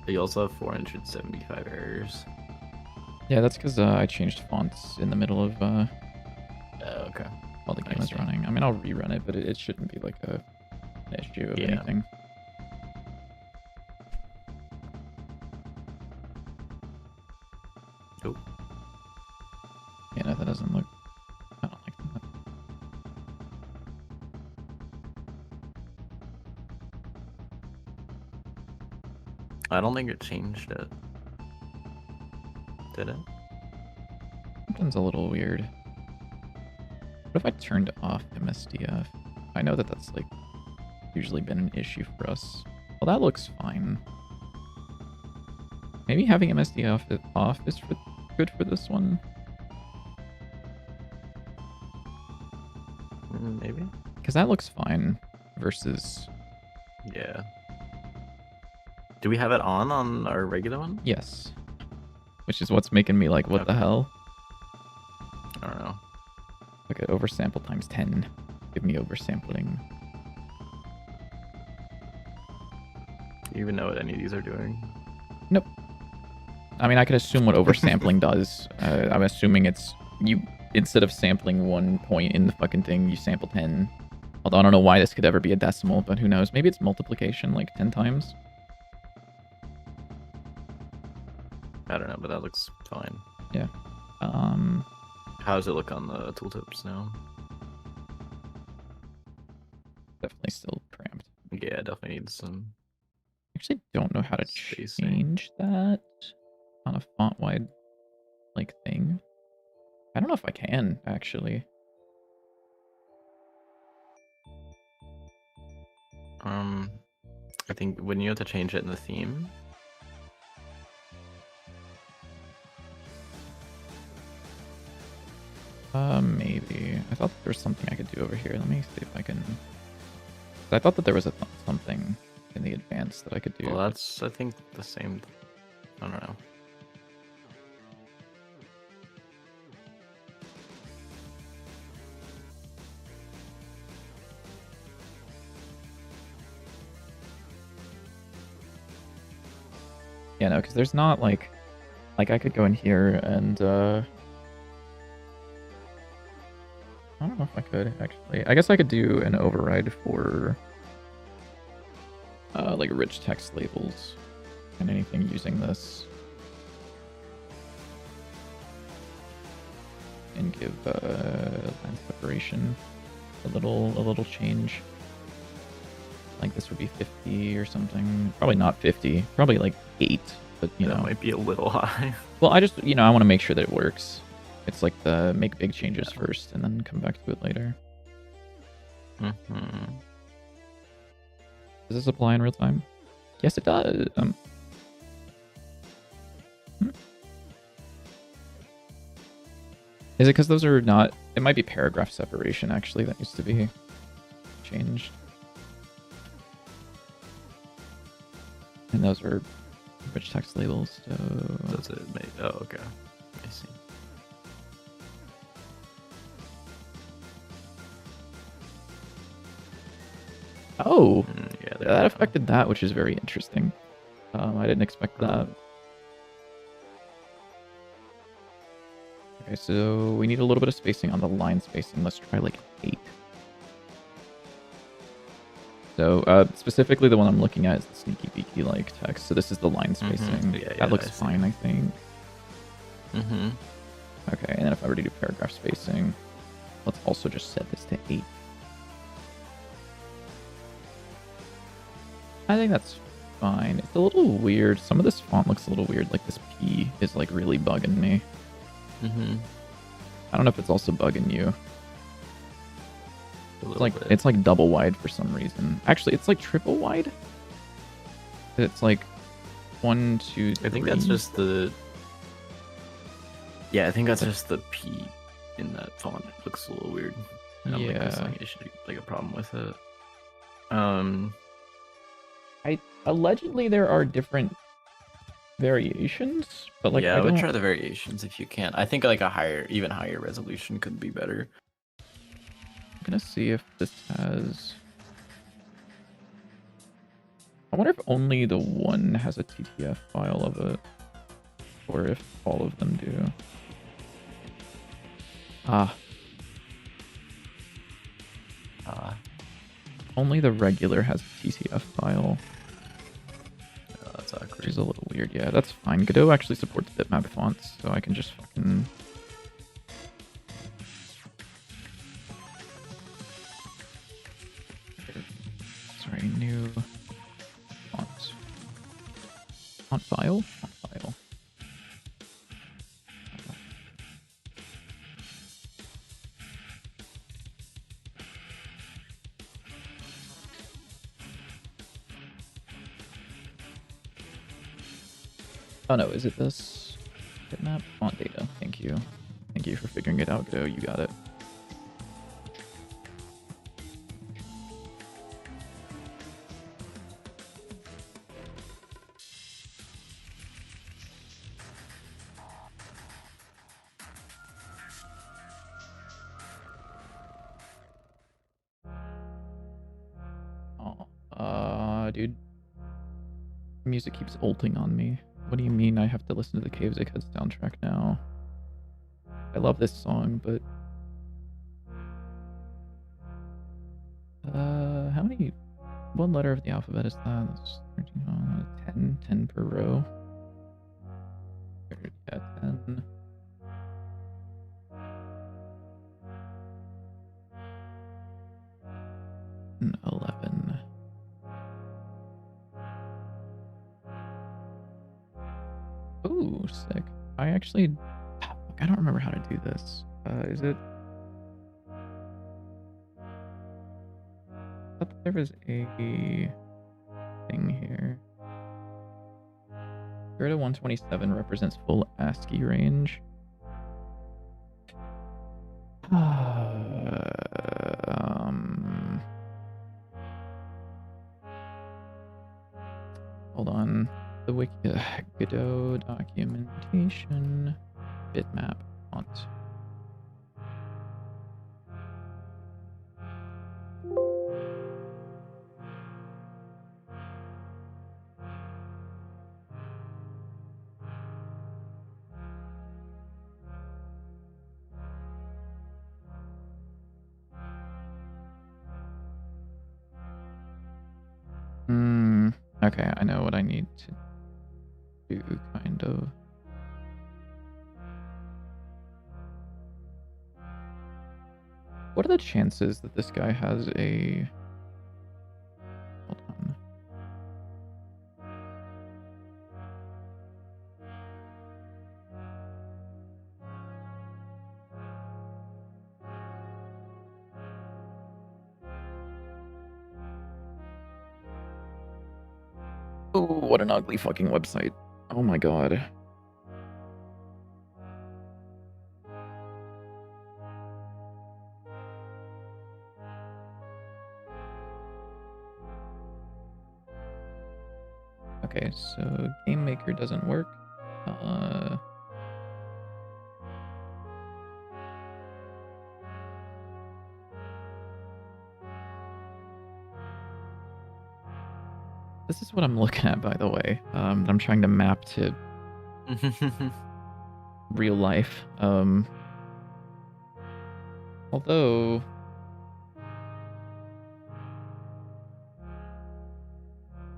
You also have 475 errors. Yeah, that's because I changed fonts in the middle of Okay. while the game was running. I mean, I'll rerun it, but it shouldn't be like an issue of anything. Oh. Yeah, no, that doesn't look... I don't like that. I don't think it changed it. Did it? Something's a little weird. What if I turned off MSDF? I know that that's like usually been an issue for us. Well, that looks fine. Maybe having MSDF off is good for this one. Maybe. Because that looks fine versus... Yeah. Do we have it on our regular one? Yes. Which is what's making me like, what the hell? I don't know. Okay, oversample times 10. Give me oversampling. Do you even know what any of these are doing? Nope. I mean, I could assume what oversampling does. I'm assuming it's you, instead of sampling 1 point in the fucking thing, you sample 10. Although I don't know why this could ever be a decimal, but who knows? Maybe it's multiplication like 10 times. I don't know, but that looks fine. Yeah. How does it look on the tooltips now? Definitely still cramped. Yeah, definitely needs some. I actually don't know how to change that on a font-wide like thing. I don't know if I can actually. I think when you have to change it in the theme. Maybe. I thought there was something I could do over here. Let me see if I can... I thought that there was something in the advanced that I could do. Well, that's, I think, the same. I don't know. Yeah, no, because there's not, like I could go in here and, I don't know if I could, actually. I guess I could do an override for, like, rich text labels and anything using this. And give, line separation a little change. Like, this would be 50 or something. Probably not 50. Probably, like, 8. But, you know. That might be a little high. Well, I just, I want to make sure that it works. It's like the make big changes first and then come back to it later. Mm-hmm. Does this apply in real time? Yes, it does. Is it because those are not... It might be paragraph separation, actually, that needs to be changed. And those are rich text labels, so... Does it make... Oh, okay. I see. Oh! Yeah, That affected that, which is very interesting. I didn't expect that. Okay, so we need a little bit of spacing on the line spacing. Let's try like 8. So specifically the one I'm looking at is the sneaky beaky like text. So this is the line spacing. Yeah, that looks fine, I think. Mm-hmm. Okay, and then if I were to do paragraph spacing, let's also just set this to 8. I think that's fine. It's a little weird. Some of this font looks a little weird. Like this P is like really bugging me. Mm-hmm. I don't know if it's also bugging you. It's like it's like double wide for some reason. Actually, it's like triple wide. It's like 1, 2, 3. I think that's just the... Yeah, I think that's just the P in that font. It looks a little weird. I don't think there's any issue, like a problem with it. Allegedly there are different variations, but like yeah, I would try the variations if you can. I think like a even higher resolution could be better. I'm gonna see if this has... I wonder if only the one has a TTF file of it, or if all of them do. Only the regular has a TTF file. That's awkward. Which is a little weird. Yeah, that's fine. Godot actually supports bitmap fonts, so I can just fucking... Sorry, new font. Font file? Font file. Oh no, is it this? Bitmap? Font data. Thank you. Thank you for figuring it out, Godot. You got it. Dude. Music keeps ulting on me. What do you mean I have to listen to the Caves of Head soundtrack now? I love this song, but... how many... What letter of the alphabet is that? That's 13, 10? 10 per row? Yeah, 10. And 11. Ooh, sick. I actually... I don't remember how to do this. Is it... I thought there was a thing here. 0 to 127 represents full ASCII range. Hold on. The wiki, Godot documentation, bitmap font. Okay, I know what I need to do, kind of. What are the chances that this guy has a... Hold on. Oh, what an ugly fucking website. Oh my god. Okay, so Game Maker doesn't work. This is what I'm looking at, by the way. I'm trying to map to real life. Although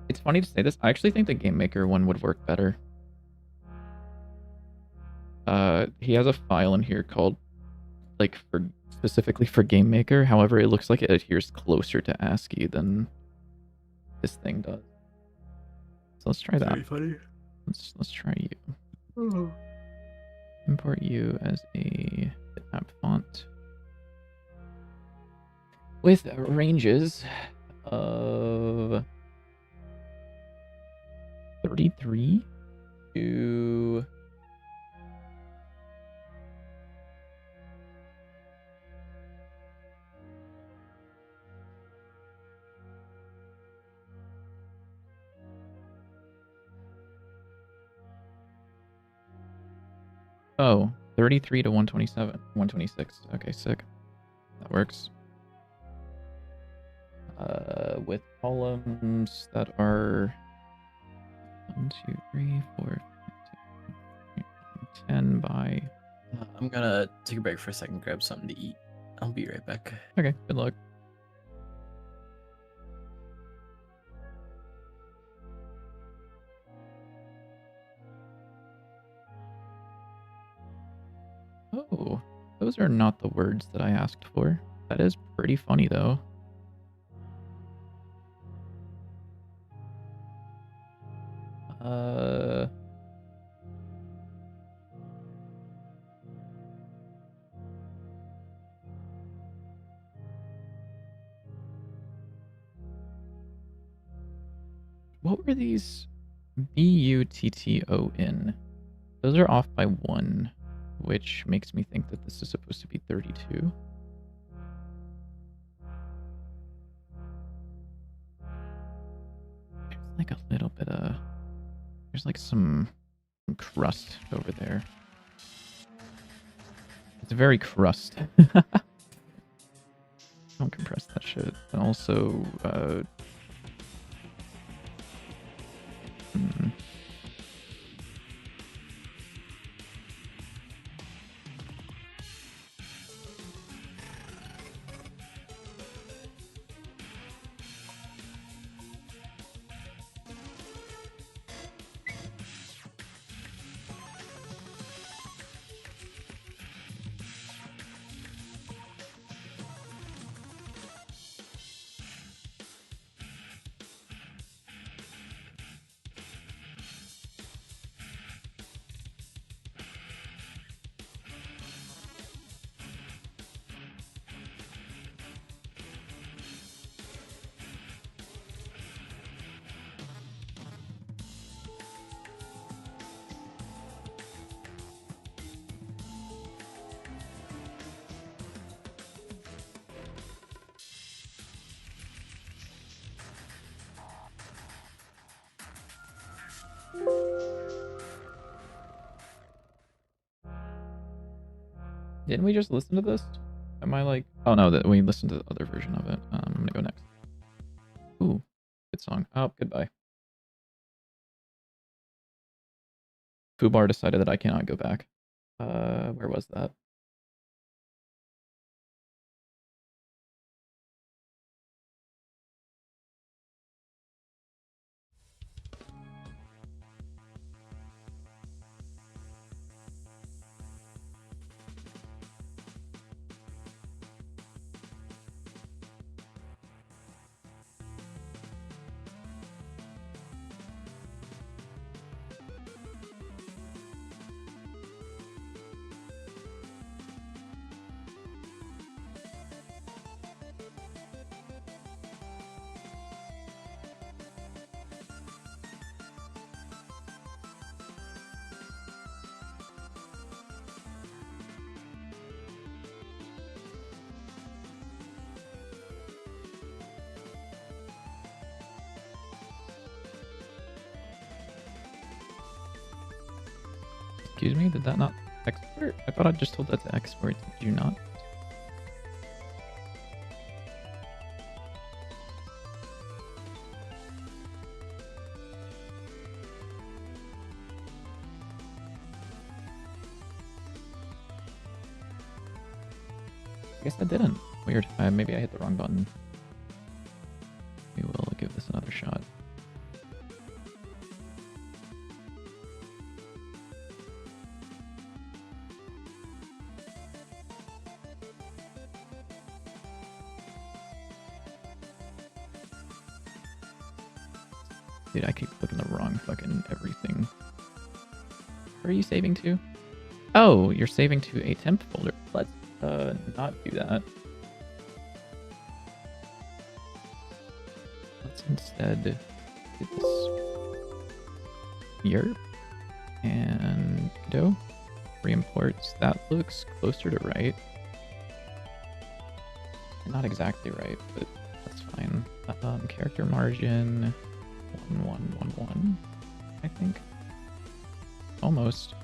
it's funny to say this, I actually think the Game Maker one would work better. He has a file in here called, like, for specifically for Game Maker. However, it looks like it adheres closer to ASCII than this thing does. So let's try that. Very funny. Let's try you. Import you as a bitmap font with ranges of 33 to 33 to 127, 126. Okay, sick. That works. With columns that are 1, 2, 3, 4, 5, 6, 10 by... I'm gonna take a break for a second, grab something to eat. I'll be right back. Okay, good luck. Oh, those are not the words that I asked for. That is pretty funny, though. What were these? B-U-T-T-O-N. Those are off by 1, which makes me think that this is supposed to be 32. There's like a little bit of... There's like some crust over there. It's very crust. Don't compress that shit. And also, Didn't we just listen to this? Am I like... Oh no, that we listened to the other version of it. I'm gonna go next. Ooh, good song. Oh, goodbye. Fubar decided that I cannot go back. Where was that? Excuse me, did that not export? I thought I just told that to export. Did you not? I guess I didn't. Weird. Maybe I hit the wrong button. We will give this another shot. Dude, I keep clicking the wrong fucking everything. Where are you saving to? Oh, you're saving to a temp folder. Let's not do that. Let's instead do this. Yerp. And Godot. Reimports. That looks closer to right. Not exactly right, but that's fine. Character margin 1111, I think. Almost.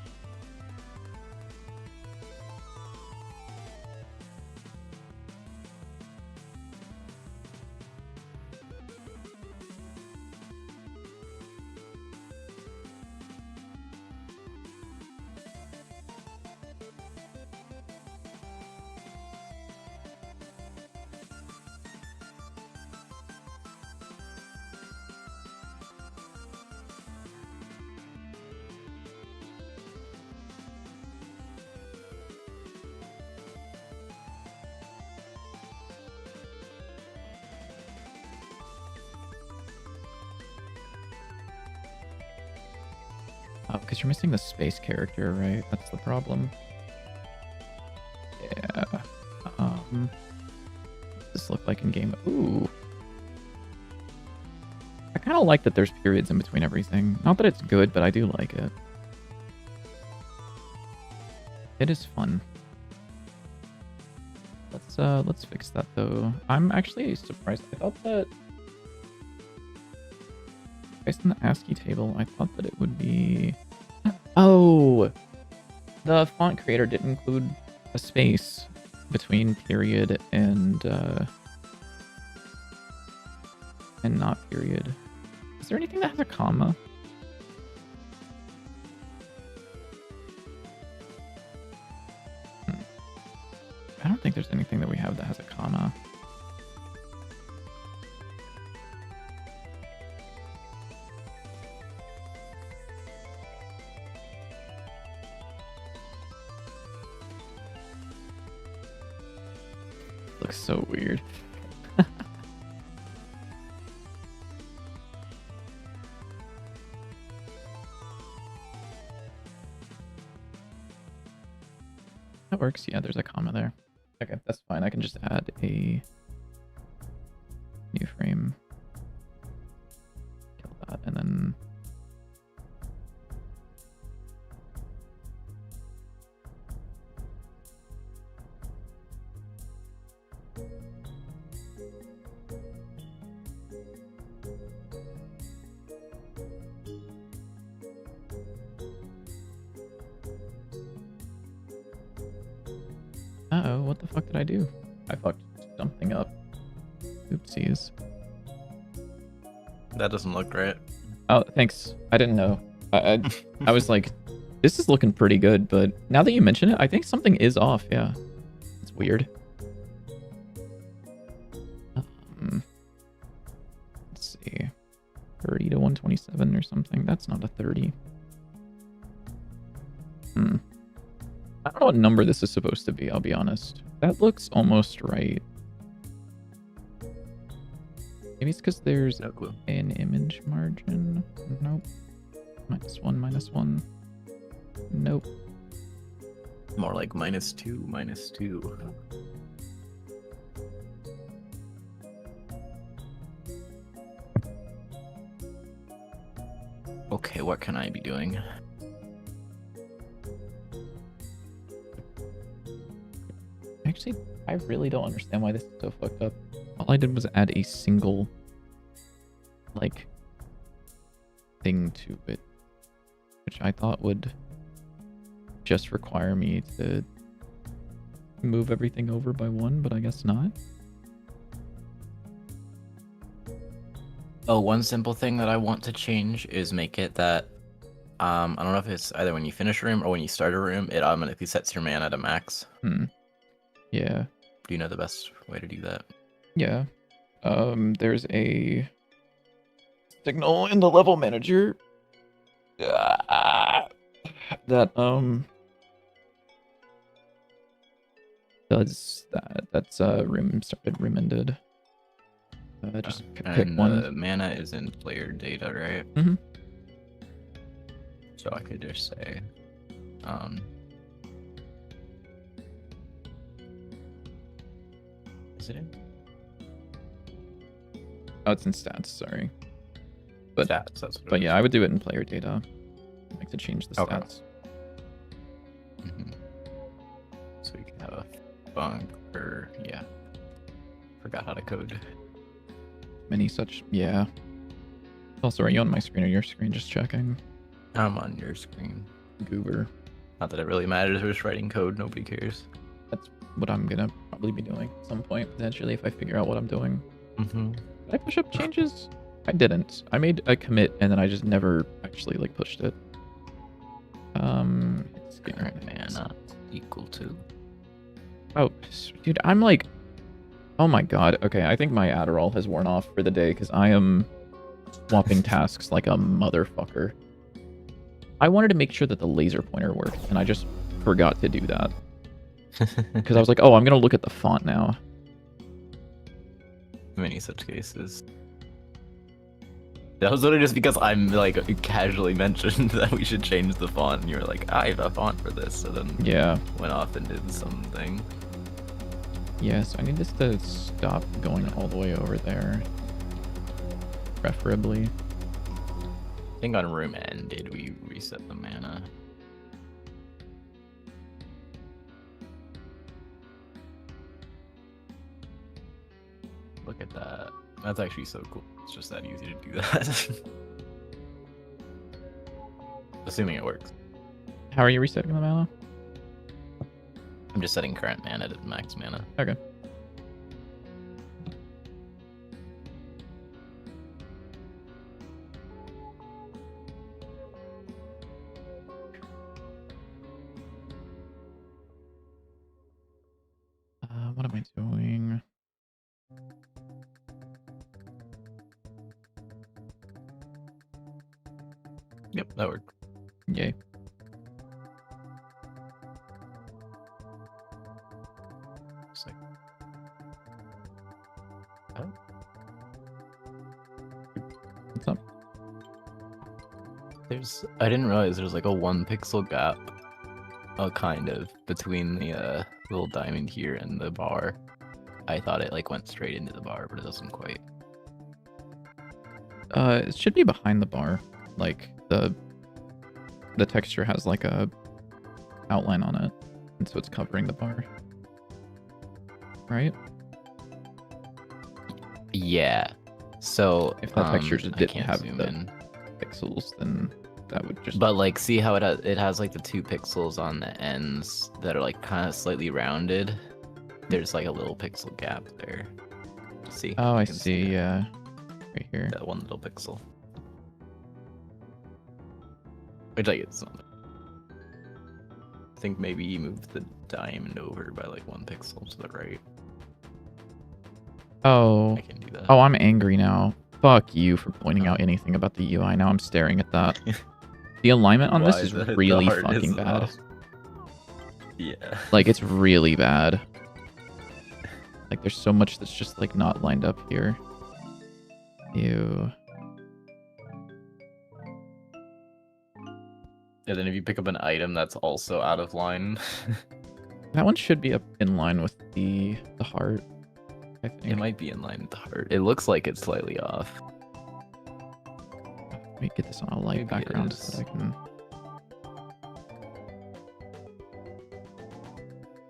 Oh, because you're missing the space character, right? That's the problem. Yeah. What does this look like in game? Ooh. I kind of like that there's periods in between everything. Not that it's good, but I do like it. It is fun. Let's fix that though. I'm actually surprised. I thought that based on the ASCII table, I thought that it would be... Oh! The font creator did include a space between period and not period. Is there anything that has a comma? I don't think there's anything that we have that has a comma. Looks so weird. That works. Yeah, there's a comma there. Okay, that's fine. I can just add a new frame. Kill that, and then... Uh-oh, what the fuck did I do? I fucked something up. Oopsies. That doesn't look right. Oh, thanks. I didn't know. I was like, this is looking pretty good, but now that you mention it, I think something is off, yeah. It's weird. Let's see. 30 to 127 or something. That's not a 30. I don't know what number this is supposed to be, I'll be honest. That looks almost right. Maybe it's because there's No clue. an image margin. Nope. -1, -1. Nope. More like -2, -2. Okay, what can I be doing? Actually, I really don't understand why this is so fucked up. All I did was add a single, like, thing to it, which I thought would just require me to move everything over by 1, but I guess not. Oh, one simple thing that I want to change is make it that I don't know if it's either when you finish a room or when you start a room, it automatically sets your mana to max. Yeah. Do you know the best way to do that? Yeah. There's a signal in the level manager that does that. That's rim started, rim ended. Just pick one. The mana is in player data, right? Mhm. So I could just say, is it in Oh, it's in stats. Sorry. But stats? That's what but it yeah, I would do it in player data. I like to change the Okay. stats. is. So we can have a funk or yeah. Forgot how to code. Many such. Yeah. Also, are you on my screen or your screen? Just checking. I'm on your screen. Goober. Not that it really matters. We're just writing code. Nobody cares. That's what I'm gonna probably be doing at some point potentially if I figure out what I'm doing. Mm-hmm. Did I push up changes? I didn't. I made a commit and then I just never actually like pushed it. It's Current mana equal to. Oh, dude, I'm like, oh my god. Okay, I think my Adderall has worn off for the day because I am swapping tasks like a motherfucker. I wanted to make sure that the laser pointer worked, and I just forgot to do that because I was like, oh, I'm gonna look at the font now. Many such cases. That was literally just because I'm like casually mentioned that we should change the font, and you were like, I have a font for this, so then Yeah. went off and did something. Yeah, so I need this to stop going all the way over there. Preferably. I think on room ended we reset the mana. Look at that. That's actually so cool. It's just that easy to do that. Assuming it works. How are you resetting the mana? I'm just setting current mana to max mana. Okay. What am I doing? Yep, that worked. Yay. Looks like... Oh. What's up? I didn't realize there's like a 1 pixel gap, kind of, between the little diamond here and the bar. I thought it like went straight into the bar, but it doesn't quite. It should be behind the bar. Like the texture has like a outline on it, and so it's covering the bar. Right? Yeah. So If that texture just I didn't can't have zoom the in. pixels, then that would just. But like, see how it has like the 2 pixels on the ends that are like kind of slightly rounded. there's like a little pixel gap there. See? Oh, I You can see. it. Yeah, right here. That one little pixel. Which I guess not. I think maybe you moved the diamond over by like 1 pixel to the right. Oh. I can do that. Oh, I'm angry now. Fuck you for pointing out anything about the UI. Now I'm staring at that. The alignment on this Why is the really heart fucking is bad. off. Yeah. Like, it's really bad. Like, there's so much that's just, like, not lined up here. Ew. And then if you pick up an item that's also out of line. That one should be up in line with the heart, I think. It might be in line with the heart. It looks like it's slightly off. Let me get this on a light Maybe it background is. so that I can...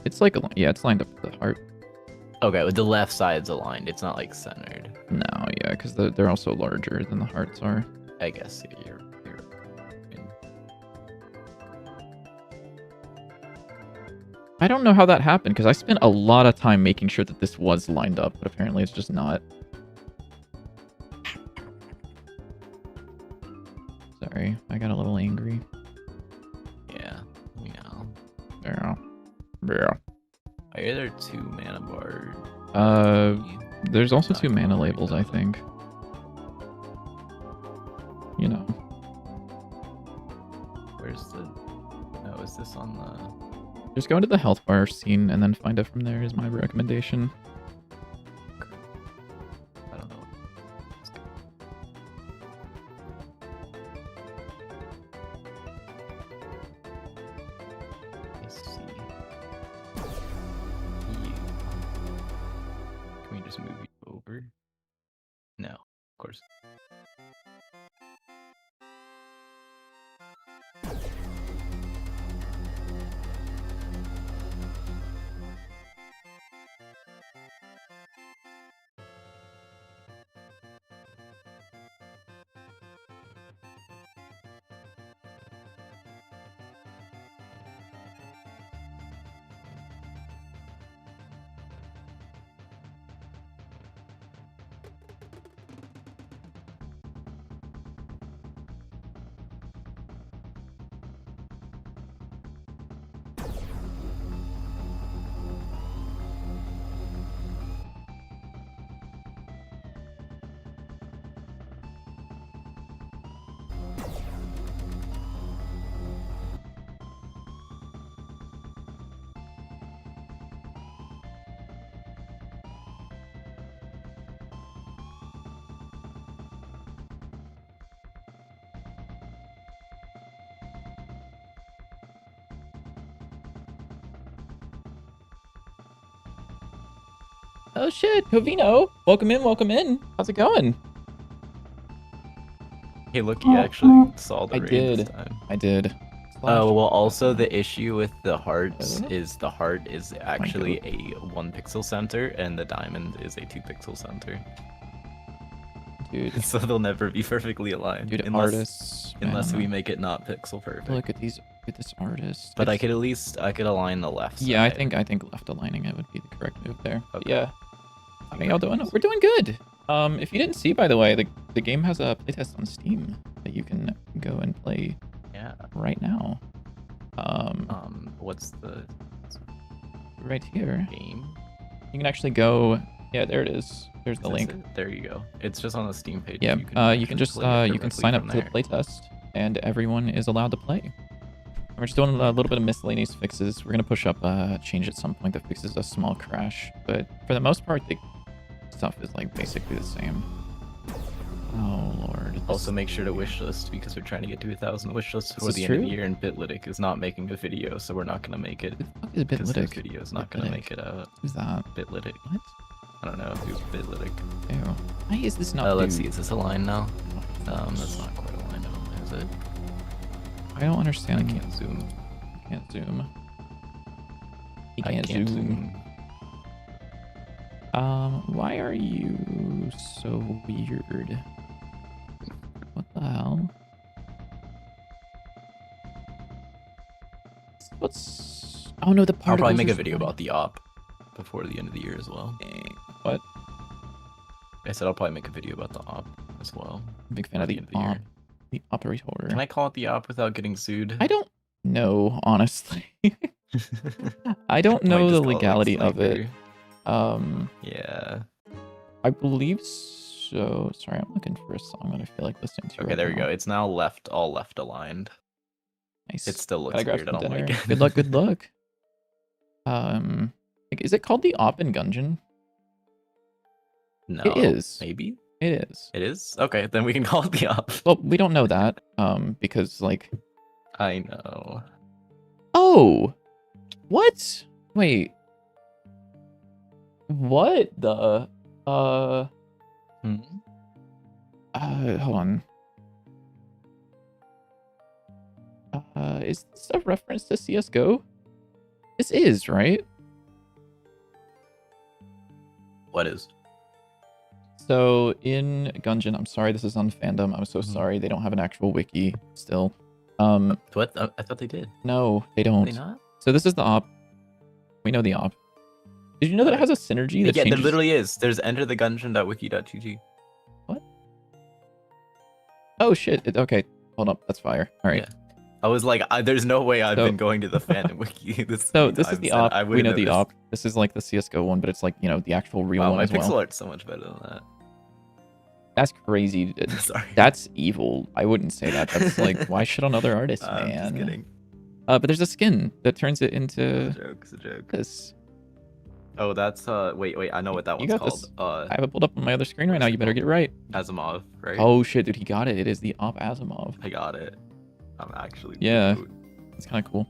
It's like, yeah, it's lined up with the heart. Okay, with the left side's aligned. It's not like centered. No, yeah, because they're also larger than the hearts are. I guess you're I don't know how that happened, because I spent a lot of time making sure that this was lined up, but apparently it's just not. Sorry, I got a little angry. Yeah, we know. Yeah. Yeah. Why are there 2 mana bars? There's also Not 2 mana quite labels, I that. think. You know. Where's the... Oh, is this on the... Just go into the health bar scene and then find it from there is my recommendation. I don't know. Let's see. You. Can we just move you over? No, of course. Oh shit, Covino! Welcome in, welcome in. How's it going? Hey, look, you actually saw the I raid did. this time. I did. Oh, well, also the issue with the hearts Hello? is the heart is actually a 1 pixel center and the diamond is a 2 pixel center. Dude, So they'll never be perfectly aligned. dude, unless artists. unless man. we make it not pixel perfect. Look at these. Look at this artist. But I It's- could at least align the left Yeah, side. I think left aligning it would be the correct move there. But Okay. yeah. How y'all doing? We're doing good. If you didn't see, by the way, the game has a playtest on Steam that you can go and play Yeah. right now. What's the Right here. game? You can actually go. Yeah, there it is. There's the Is link. this it? There you go. It's just on the Steam page. Yeah, you actually can just play it you can directly sign up from to the there. playtest, and everyone is allowed to play. We're just doing a little bit of miscellaneous fixes. We're gonna push up a change at some point that fixes a small crash, but for the most part, the stuff is like basically the same. Oh lord. this- Also, make sure to wishlist because we're trying to get to 1,000 wishlists before is the end of true? the year, and Bitlytic is not making a video, so we're not gonna make it. Who the fuck is Because this Bitlytic? video is not gonna Bitlytic. make it out. Who's that? Bitlytic. What? I don't know who's Bitlytic. Ew. Why is this not? Let's see, dude? is this aligned now? Oh, That's not quite aligned, I don't think, is it? I don't I understand. can't zoom. Can't zoom. He I can't, can't zoom. zoom. Why are you so weird? What the hell? What's... Oh no, the I'll particles probably make are a video spreading. about the op. before the end of the year as well. What? I said I'll probably make a video about the op as well. Big fan of the op. The operator. Can I call it the op without getting sued? I don't know, honestly. I don't know the legality of it. Yeah. I believe so. Sorry, I'm looking for a song that I feel like listening to. Okay, there we go. It's now all left aligned. Nice. It still looks weird. I don't like it. Good luck. Good luck. Is it called the op in Gungeon? No. It is. Maybe. It is. It is? Okay, then we can call it the op. Well, we don't know that. Because like. I know. Oh. What? Wait. What the? Hold on. Is this a reference to CS:GO? This is, right? What is? So in Gungeon, I'm sorry, this is on fandom. I'm so sorry. They don't have an actual wiki still. What? I thought they did. No, they don't. Did they not? So this is the op. We know the op. Did you know that it has a synergy that Yeah, changes? there literally is. There's enterthegungeon.wiki.gg. What? Oh shit. Okay. Hold up. That's fire. All right. Yeah. I was like, there's no way I've been going to the fandom wiki. This is the op. We know the op. This is like the CS:GO one, but it's like, you know, the actual real one my as well. pixel art's so much better than that. That's crazy. Sorry. That's evil. I wouldn't say that. That's like, why shit on other artists, man? I'm just kidding. But there's a skin that turns it into It's a joke. This. Oh, that's wait, I know what that one's called. This. I have it pulled up on my other screen right now. You better get it right. Asimov, right? Oh shit, dude, he got it. It is the op Asimov. I got it. I'm actually It's kind of cool.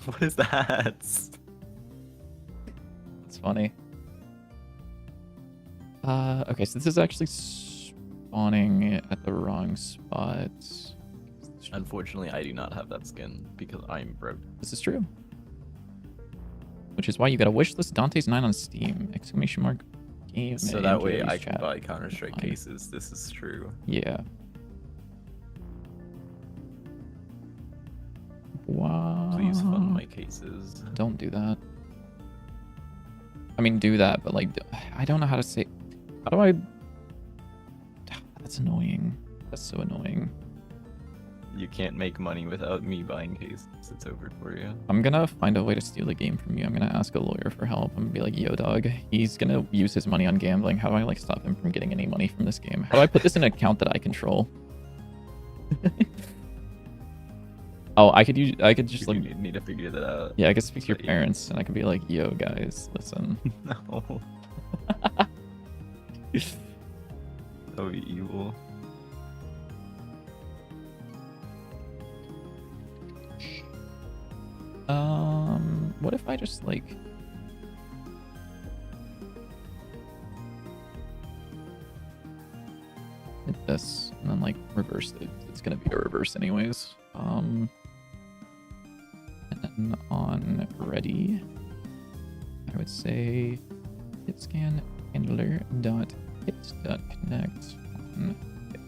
What is that? It's funny. Okay, so this is actually spawning at the wrong spot. Unfortunately, I do not have that skin because I'm broke. This is true. Which is why you got a wishlist Dante's 9 on Steam! Exclamation mark game. So that way I can buy Counter-Strike cases. This is true. Yeah. Wow. Please fund my cases. Don't do that. I mean, do that, but like, I don't know how to say. How do I? That's annoying. That's so annoying. You can't make money without me buying cases. It's over for you. I'm gonna find a way to steal the game from you. I'm gonna ask a lawyer for help. I'm gonna be like, yo, dog, he's gonna use his money on gambling. How do I like stop him from getting any money from this game? How do I put this in an account that I control? Oh, I could just like need to figure that out. Yeah, I could speak to your parents and I could be like, yo, guys, listen. No. That would be evil. What if I just like hit this and then like reverse it? It's gonna be a reverse anyways. And then on ready, I would say hit scan handler dot hit dot connect on hit.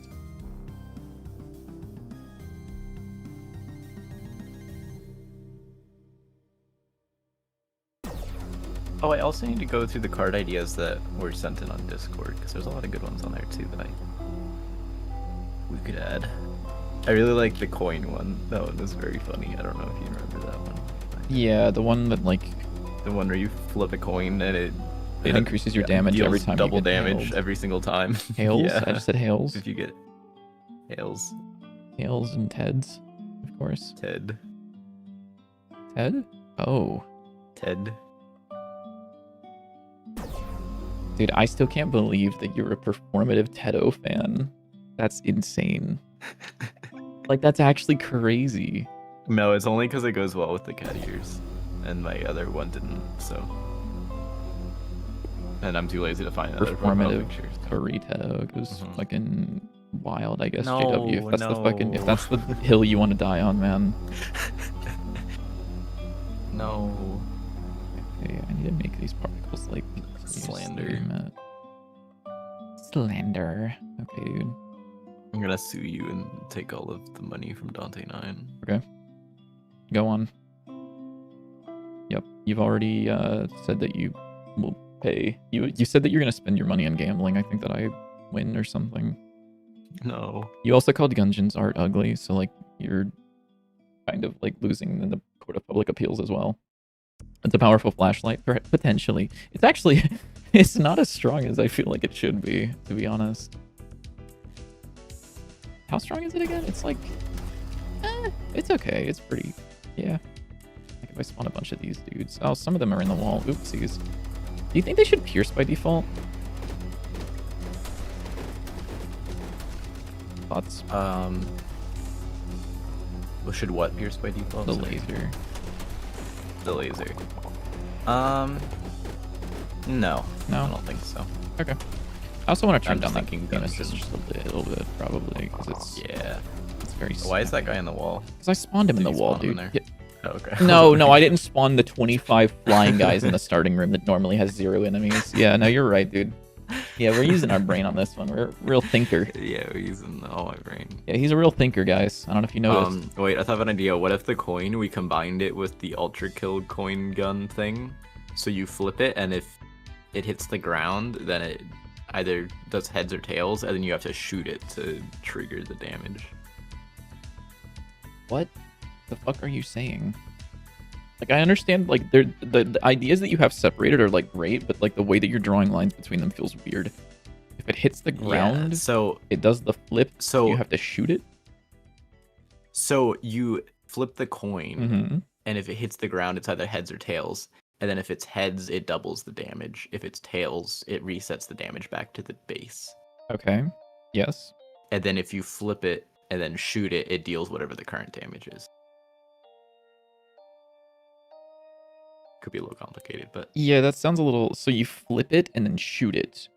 Oh, I also need to go through the card ideas that were sent in on Discord, because there's a lot of good ones on there too that we could add. I really like the coin one. That one was very funny. I don't know if you remember that one. Yeah, the one that like the one where you flip a coin and it increases your damage every time. Double you get damage hailed. Every single time. Hails? Yeah. I just said hails. If you get hails. Hails and Teds, of course. Ted. Ted? Oh. Ted. Dude, I still can't believe that you're a performative Tedo fan. That's insane. Like, that's actually crazy. No, it's only because it goes well with the cat ears. And my other one didn't, so. And I'm too lazy to find other performative furry Tedo goes fucking wild, I guess, JW. If that's the hill you want to die on, man. No. Okay, I need to make these particles like slander. Slander. Okay, dude. I'm gonna sue you and take all of the money from Dante 9. Okay. Go on. Yep, you've already said that you will pay. You said that you're gonna spend your money on gambling. I think that I win or something. No. You also called Gungeon's art ugly, so like you're kind of like losing in the Court of Public Appeals as well. It's a powerful flashlight, potentially. It's actually, it's not as strong as I feel like it should be, to be honest. How strong is it again? It's like, it's okay. It's pretty, yeah. Like if I spawn a bunch of these dudes. Oh, some of them are in the wall. Oopsies. Do you think they should pierce by default? Thoughts? Well, should what pierce by default? The laser. The laser. No. No? I don't think so. Okay. I also want to turn down that thinking Venus Gungeon. just a little bit, probably, because it's very. Why is that guy in the wall? Because I spawned him in the wall, spawn him dude. there? Yeah. Oh, okay. No, I didn't spawn the 25 flying guys in the starting room that normally has 0 enemies. Yeah, no, you're right, dude. Yeah, we're using our brain on this one. We're a real thinker. Yeah, we're using all my brain. Yeah, he's a real thinker, guys. I don't know if you noticed. Wait, I thought of an idea. What if the coin, we combined it with the Ultra Kill coin gun thing? So you flip it, and if it hits the ground, then it either does heads or tails, and then you have to shoot it to trigger the damage. What the fuck are you saying? Like, I understand, like, the ideas that you have separated are, like, great, but, like, the way that you're drawing lines between them feels weird. If it hits the ground, so it does the flip, so you have to shoot it? So you flip the coin, Mm-hmm. and if it hits the ground, it's either heads or tails. And then if it's heads, it doubles the damage. If it's tails, it resets the damage back to the base. Okay. Yes. And then if you flip it and then shoot it, it deals whatever the current damage is. Could be a little complicated, but Yeah, that sounds a little. So you flip it and then shoot it.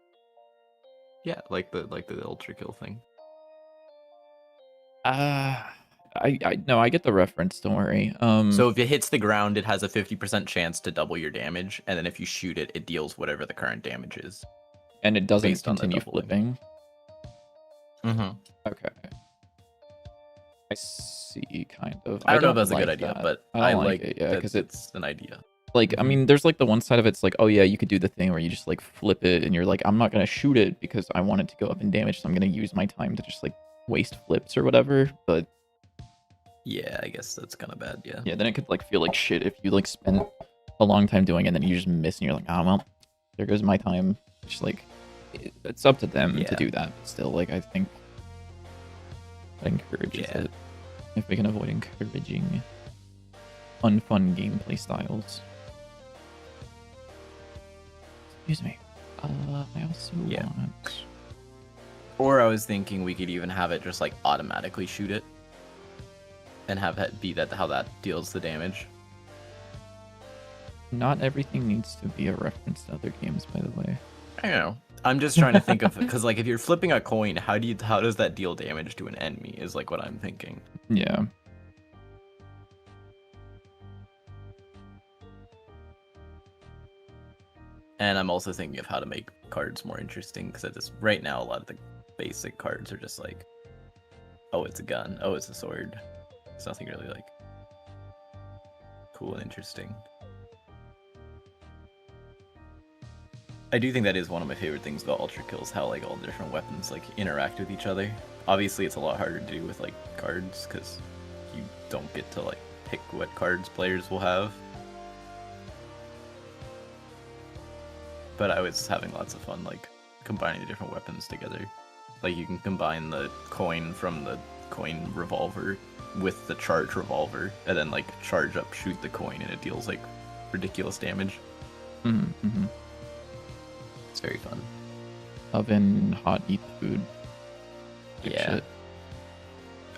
yeah, like the ultra kill thing. No, I get the reference. Don't worry. So if it hits the ground, it has a 50% chance to double your damage, and then if you shoot it, it deals whatever the current damage is. And it doesn't based on the continue doubling. flipping. Mm-hmm. Okay. I see, kind of. I don't know if don't that's a good like idea, that. but I I don't like it, yeah, that because it's an idea. like, I mean, there's like the one side of it's like, oh yeah, you could do the thing where you just like flip it and you're like, I'm not gonna shoot it because I want it to go up in damage, so I'm gonna use my time to just like waste flips or whatever. But Yeah, I guess that's kind of bad, yeah. yeah, then it could like feel like shit if you like spend a long time doing it and then you just miss and you're like, oh well, there goes my time. Just like, it's up to them to Yeah. do that. But still, like, I think that encourages Yeah. it. If we can avoid encouraging unfun gameplay styles. Excuse me. I also Yeah. want... Or I was thinking we could even have it just like automatically shoot it. And have that be that how that deals the damage. Not everything needs to be a reference to other games, by the way. I don't know. I'm just trying to think of, because like if you're flipping a coin, how does that deal damage to an enemy is like what I'm thinking. Yeah. And I'm also thinking of how to make cards more interesting, because right now a lot of the basic cards are just like, oh, it's a gun, oh, it's a sword. It's nothing really like cool and interesting. I do think that is one of my favorite things about Ultra Kills, how like all the different weapons like interact with each other. Obviously it's a lot harder to do with like cards, because you don't get to like pick what cards players will have. But I was having lots of fun like combining the different weapons together. Like you can combine the coin from the coin revolver with the charge revolver, and then like charge up, shoot the coin, and it deals like ridiculous damage. Mm-hmm. It's very fun. Oven, hot, eat food. Good Yeah. shit.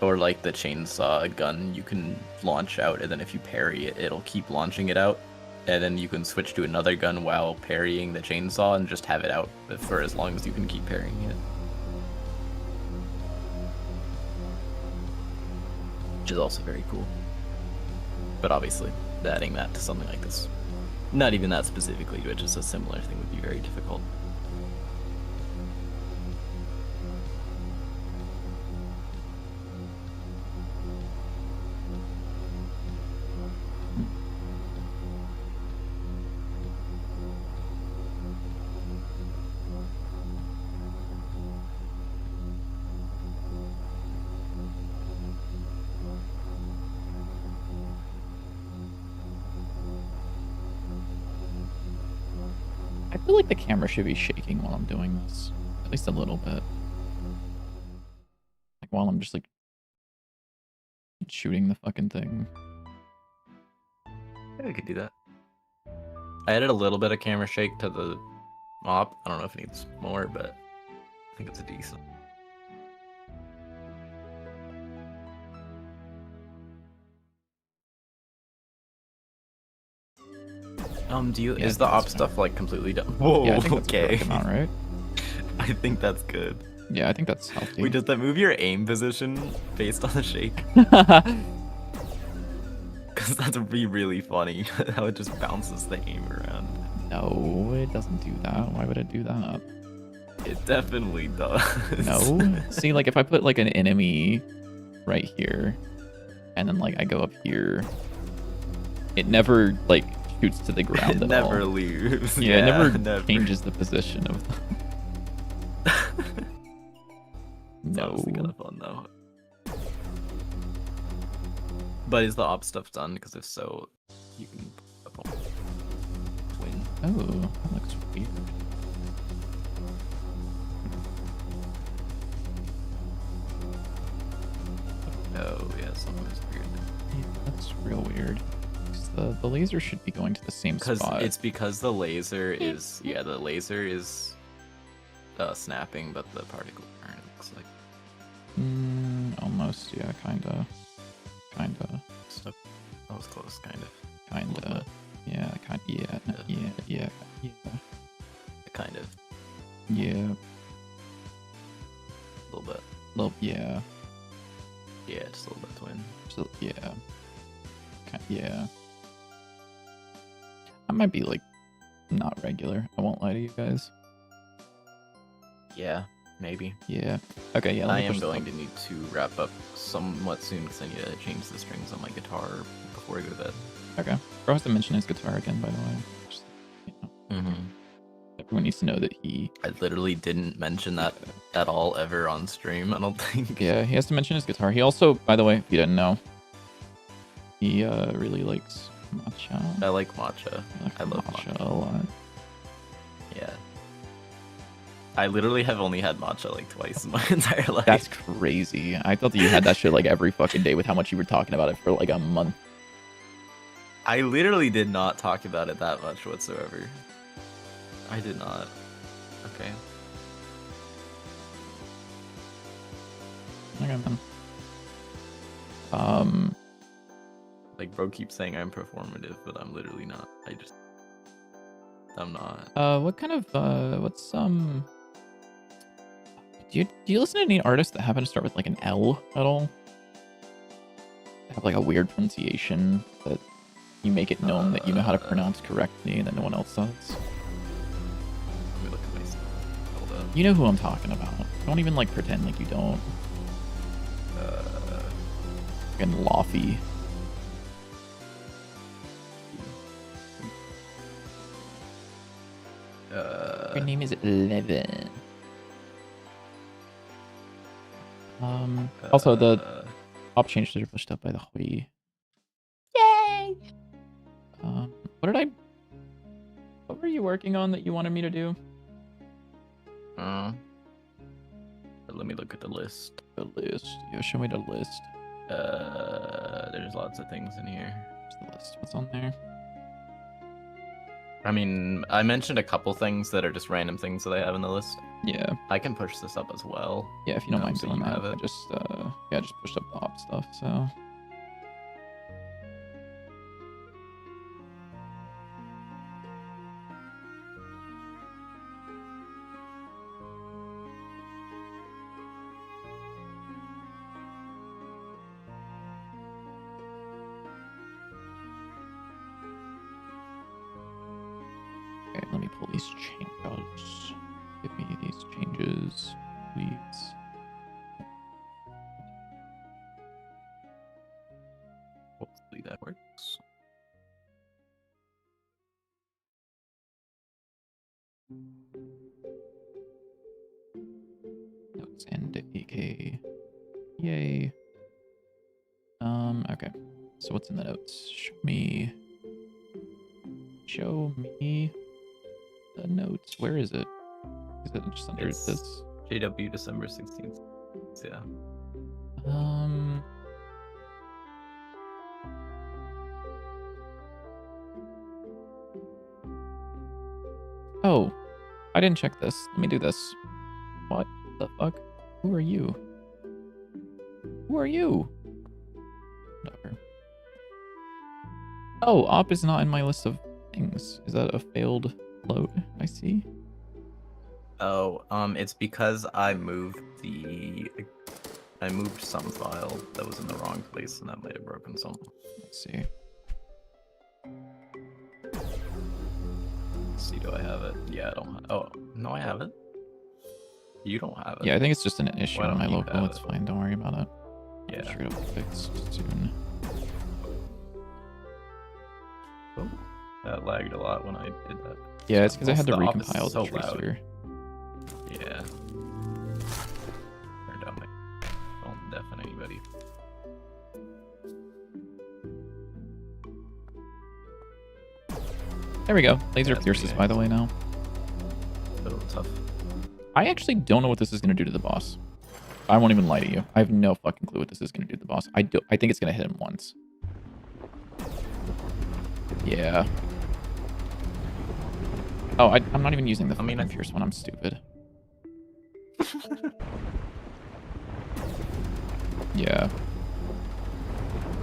Or like the chainsaw gun, you can launch out, and then if you parry it, it'll keep launching it out. And then you can switch to another gun while parrying the chainsaw and just have it out for as long as you can keep parrying it. Which is also very cool. But obviously, adding that to something like this, not even that specifically to it, just a similar thing would be very difficult. feel like the camera should be shaking while I'm doing this. At least a little bit. Like while I'm just like shooting the fucking thing. Yeah, we could do that. I added a little bit of camera shake to the op. I don't know if it needs more, but I think it's a decent. Yeah, is the op stuff like completely done? Whoa, yeah, I think that's okay. amount, right? I think that's good. Yeah, I think that's healthy. Wait, does that move your aim position based on the shake? Because that'd be really funny. How it just bounces the aim around. No, it doesn't do that. Why would it do that? It definitely does. No. See, like if I put like an enemy right here, and then like I go up here, it never like shoots to the ground It at all. never leaves. Yeah, it never changes the position of them. It's No. honestly kind of fun though. But is the op stuff done? Because if so, you can put up twin. Oh, that looks weird. Oh yeah, something is weird. Yeah, that's real weird. 'Cause the laser should be going to the same spot. It's because the laser is snapping, but the particle aren't. It looks like. Almost, yeah, kinda. So, that was close, kind of. Kinda. Yeah, yeah. Kind of. Yeah. A little bit. Yeah. Yeah, just a little bit twin. So, yeah. Yeah. I might be like not regular. I won't lie to you guys. Yeah, maybe. Yeah. Okay, yeah. I am going to need to wrap up somewhat soon because I need to change the strings on my guitar before I go to bed. Okay. Bro has to mention his guitar again, by the way. Just, Everyone needs to know that he... I literally didn't mention that at all ever on stream, I don't think. Yeah, he has to mention his guitar. He also, by the way, if you didn't know, he really likes matcha. I like matcha. I love matcha a lot. Yeah. I literally have only had matcha like twice in my entire life. That's crazy. I thought that you had that shit like every fucking day with how much you were talking about it for like a month. I literally did not talk about it that much whatsoever. I did not. Okay. Okay, man. Like, bro keeps saying I'm performative, but I'm literally not. I'm not. What kind of, do you listen to any artists that happen to start with like an L at all? Have like a weird pronunciation that you make it known that you know how to pronounce correctly and that no one else does? Let me look at myself. Hold up. You know who I'm talking about. Don't even like pretend like you don't. Fucking Lofty. Her name is Levin. Also, the op changes are pushed up by the Hui. Yay! What were you working on that you wanted me to do? Let me look at the list. The list. Yeah, show me the list. There's lots of things in here. Where's the list? What's on there? I mean, I mentioned a couple things that are just random things that I have in the list. Yeah. I can push this up as well. Yeah, if you don't mind so doing you that. have it. I just pushed up the op stuff, so. Okay, let me pull these changes. Give me these changes, please. Hopefully that works. Notes and AK. Yay. Okay. So what's in the notes? Show me the notes. Where is it? Is it just under It's this? JW December 16th. Yeah. Oh, I didn't check this. Let me do this. What the fuck? Who are you? Who are you? Whatever. Oh, op is not in my list of things. Is that a failed load I see? Oh, it's because I moved some file that was in the wrong place, and that might have broken something. Let's see. Let's see, do I have it? Yeah, I don't. Oh, no, I have it. You don't have it. Yeah, I think it's just an issue Why on my don't you local. have It's it? fine. Don't worry about it. Yeah. I'm sure it'll be fixed soon. Oh, that lagged a lot when I did that. Yeah, it's because I had to Also, the op is recompile so the tracer. Yeah. Turn down my Don't deafen anybody. There we go. Laser Yeah, that's pierces, pretty by the way, now. A little tough. I actually don't know what this is going to do to the boss. I won't even lie to you. I have no fucking clue what this is going to do to the boss. I think it's going to hit him once. Yeah. Oh, I'm not even using the fucking fierce one. I'm stupid. Yeah.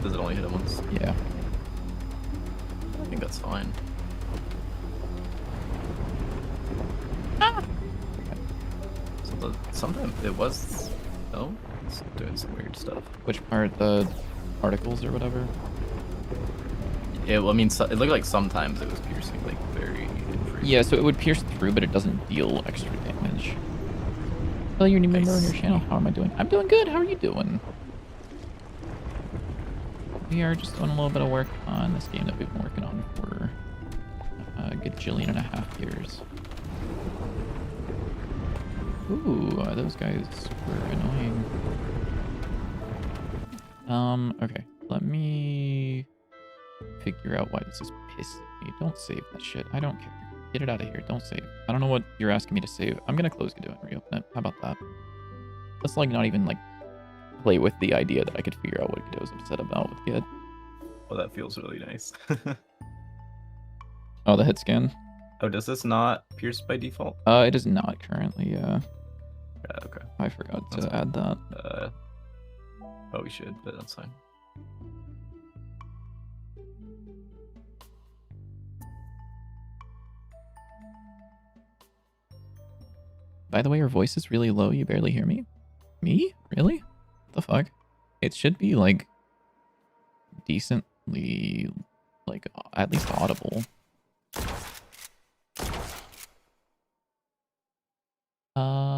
Does it only hit him once? Yeah. I think that's fine. Ah! Sometimes it was. Oh, it's doing some weird stuff. Which part? The particles or whatever? Yeah, well, I mean, it looked like sometimes it was piercing, like very. Yeah, so it would pierce through, but it doesn't deal extra damage. Tell your new member on your channel. How am I doing? I'm doing good. How are you doing? We are just doing a little bit of work on this game that we've been working on for a gajillion.5 years. Ooh, those guys were annoying. Okay. Let me figure out why this is pissing me. Don't save that shit. I don't care. Get it out of here. Don't save. I don't know what you're asking me to save. I'm gonna close Godot and reopen it. How about that? Let's like not even like play with the idea that I could figure out what Godot's upset about with Git. Well, that feels really nice. Oh, the hit scan? Oh, does this not pierce by default? It is not currently, Okay. I forgot That's to fine. add that. Oh, we should, but that's fine. By the way, your voice is really low. You barely hear me. Me? Really? What the fuck? It should be, like, decently, like, at least audible.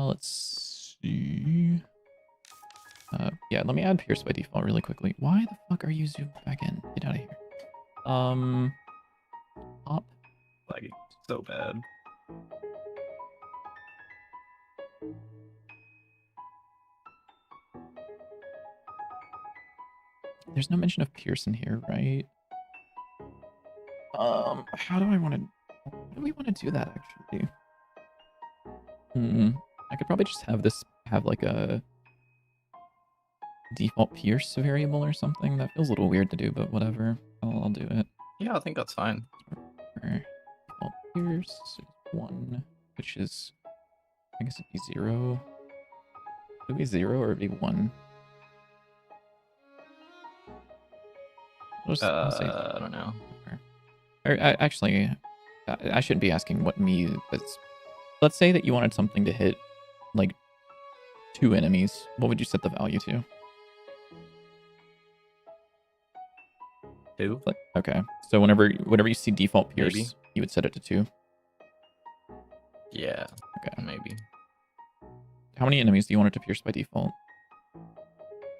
Let's see. Yeah, let me add Pierce by default really quickly. Why the fuck are you zoomed back in? Get out of here. Op. Lagging so bad. There's no mention of Pierce in here, right? How do I want to... How do we want to do that, actually? I could probably just have this have, like, a default Pierce variable or something. That feels a little weird to do, but whatever. I'll do it. Yeah, I think that's fine. Default Pierce is 1, which is... I guess it'd be 0. Would it be 0 or it'd be 1? I'll say I don't know. Or, actually, I shouldn't be asking what me is. Let's say that you wanted something to hit, like, 2 enemies. What would you set the value to? 2? Okay. So whenever you see default Pierce, Maybe. you would set it to 2. Yeah. Okay. Maybe. How many enemies do you want it to pierce by default?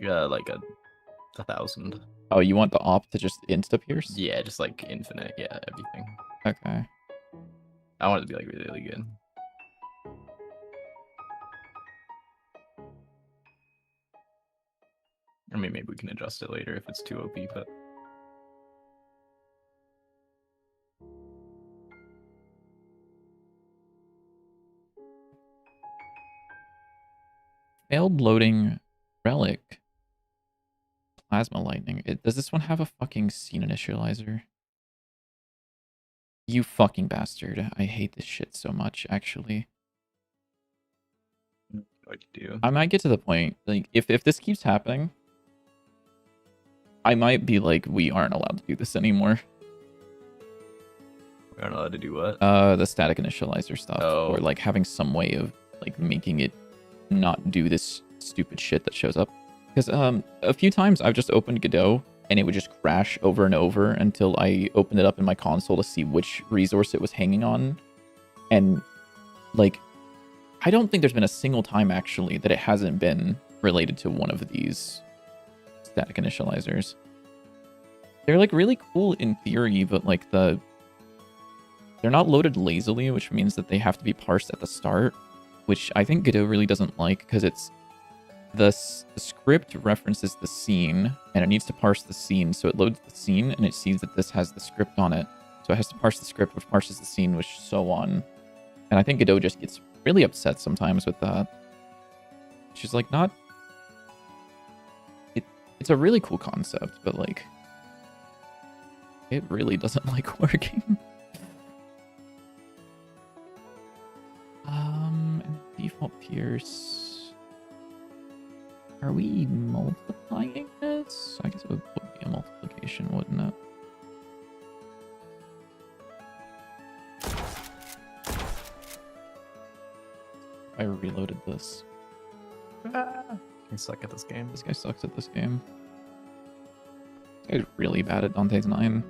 Yeah, like 1,000. Oh, you want the op to just insta-pierce? Yeah, just like infinite. Yeah, everything. Okay. I want it to be like really, really good. I mean, maybe we can adjust it later if it's too OP, but... Failed loading relic. Plasma lightning. Does this one have a fucking scene initializer? You fucking bastard. I hate this shit so much, actually. What'd you do? I might get to the point, like, if this keeps happening, I might be like, we aren't allowed to do this anymore. We aren't allowed to do what? The static initializer stuff. Oh. Or, like, having some way of, like, making it not do this stupid shit that shows up. Because, a few times I've just opened Godot, and it would just crash over and over until I opened it up in my console to see which resource it was hanging on. And, like, I don't think there's been a single time, actually, that it hasn't been related to one of these static initializers. They're, like, really cool in theory, but, like, they're not loaded lazily, which means that they have to be parsed at the start, which I think Godot really doesn't like, because it's the script references the scene, and it needs to parse the scene, so it loads the scene, and it sees that this has the script on it. So it has to parse the script, which parses the scene, which so on. And I think Godot just gets really upset sometimes with that. She's like, not... It's a really cool concept, but, like, it really doesn't like working. And default pierce. Are we multiplying this? I guess it would be a multiplication, wouldn't it? I reloaded this. I suck at this game. This guy sucks at this game. This guy's really bad at Dante's 9.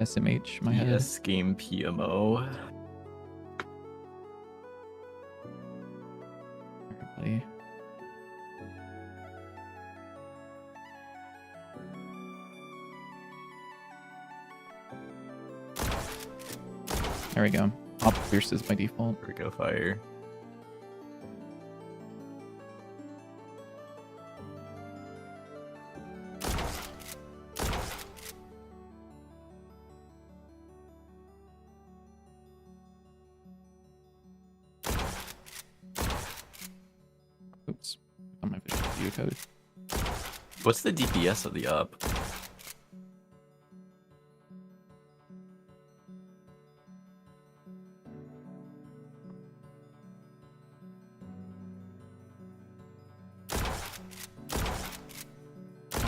SMH, my head. Yes, game PMO. Everybody. There we go. Op Pierce is by default. Here we go, fire. Oops. On my visual code. What's the DPS of the up?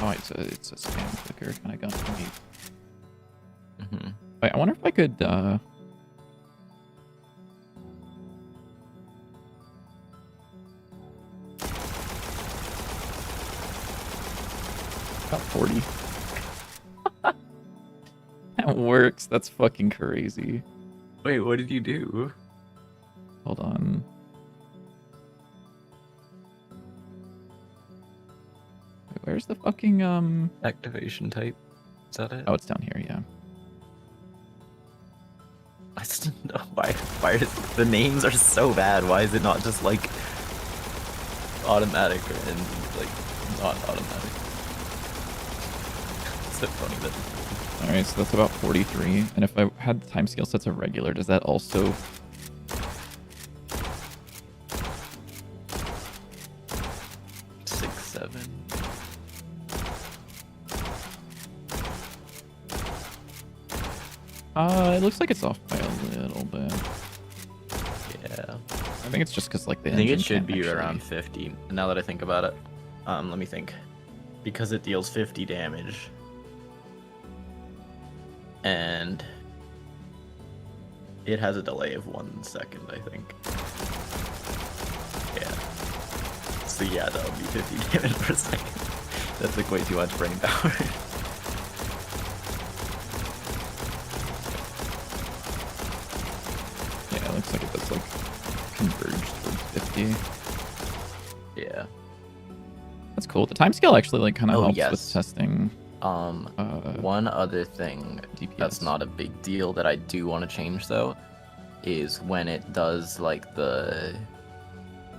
Oh, it's a spam clicker kind of gun for me. Mm-hmm. Wait, I wonder if I could about 40. That works. That's fucking crazy. Wait, what did you do? Hold on. Wait, where's the fucking Activation type. Is that it? Oh, it's down here, yeah. I just don't know why is, the names are so bad. Why is it not just like automatic and like not automatic? It's so funny that. Alright, so that's about 43. And if I had the time scale sets of regular, does that also... Seven. It looks like it's off by a little bit. Yeah. I think it's just because, like, the I think it engine should can't be actually... around 50. Now that I think about it, let me think. Because it deals 50 damage, and it has a delay of 1 second, I think. Yeah. So yeah, that would be 50 damage per second. That's like way too much brain power. Yeah, it looks like it does, like, converge towards 50. Yeah. That's cool. The time scale actually, like, kind of Oh, helps yes. with testing. One other thing DPS. that's not a big deal that I do want to change though is when it does like the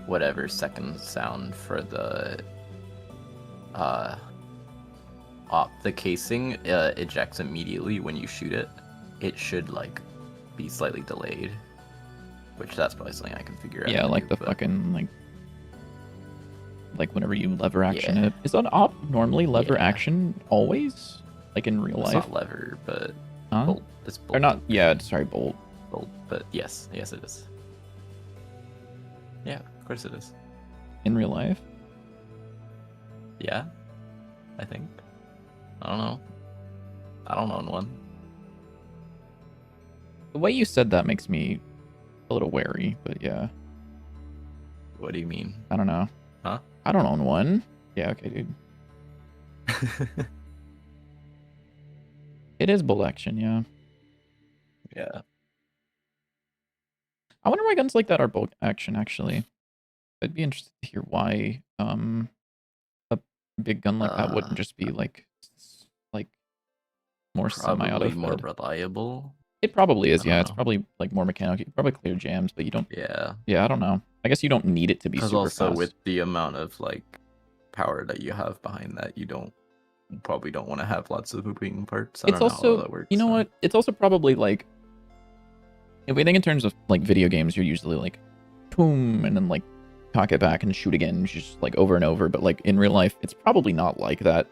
whatever second sound for the the casing ejects immediately when you shoot it. It should like be slightly delayed, which that's probably something I can figure out. Yeah, how to like do, the but- fucking, like... like whenever you lever action Yeah. it. Is an op normally lever Yeah. action always? Like in real It's life? not lever, but Huh? bolt. It's bolt. Or not? Yeah, sorry, bolt. Bolt, but yes, it is. Yeah, of course it is. In real life? Yeah, I think. I don't know. I don't own one. The way you said that makes me a little wary, but yeah. What do you mean? I don't know. Huh? I don't own one. Yeah, okay, dude. It is bolt action, yeah. Yeah. I wonder why guns like that are bolt action, actually. I'd be interested to hear why a big gun like that wouldn't just be like more semi-auto Probably more fed. reliable. It probably is, I don't yeah. It's know. probably like more mechanical. You can probably clear jams, but you don't. Yeah. Yeah, I don't know. I guess you don't need it to be Because super also fast. with the amount of like power that you have behind that, you probably don't want to have lots of moving parts. I It's don't know also, how that works. you know what? It's also probably like, if we think in terms of like video games, you're usually like, boom, and then like cock it back and shoot again, just like over and over. But like in real life, it's probably not like that.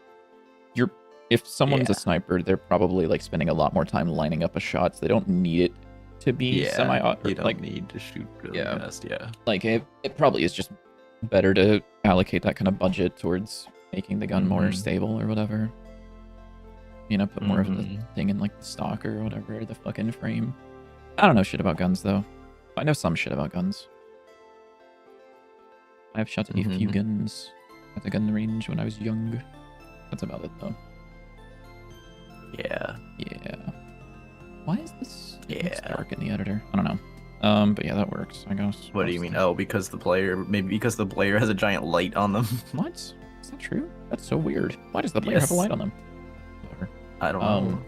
If someone's a sniper, they're probably like spending a lot more time lining up a shot, so they don't need it to be semi-auto. You don't like, need to shoot really Yeah. fast. Yeah. like it probably is just better to allocate that kind of budget towards making the gun more Mhm. stable or whatever. You know, put more of the Mhm. thing in like the stock or whatever, the fucking frame. I don't know shit about guns though. I know some shit about guns. I've shot a few Mhm. guns at the gun range when I was young. That's about it though. Yeah. Yeah. Why is this? It looks Yeah. dark in the editor. I don't know. But yeah, that works, I guess. What do you mean? Oh, because the player has a giant light on them. What? Is that true? That's so weird. Why does the player have a Yes. light on them? Whatever. I don't know.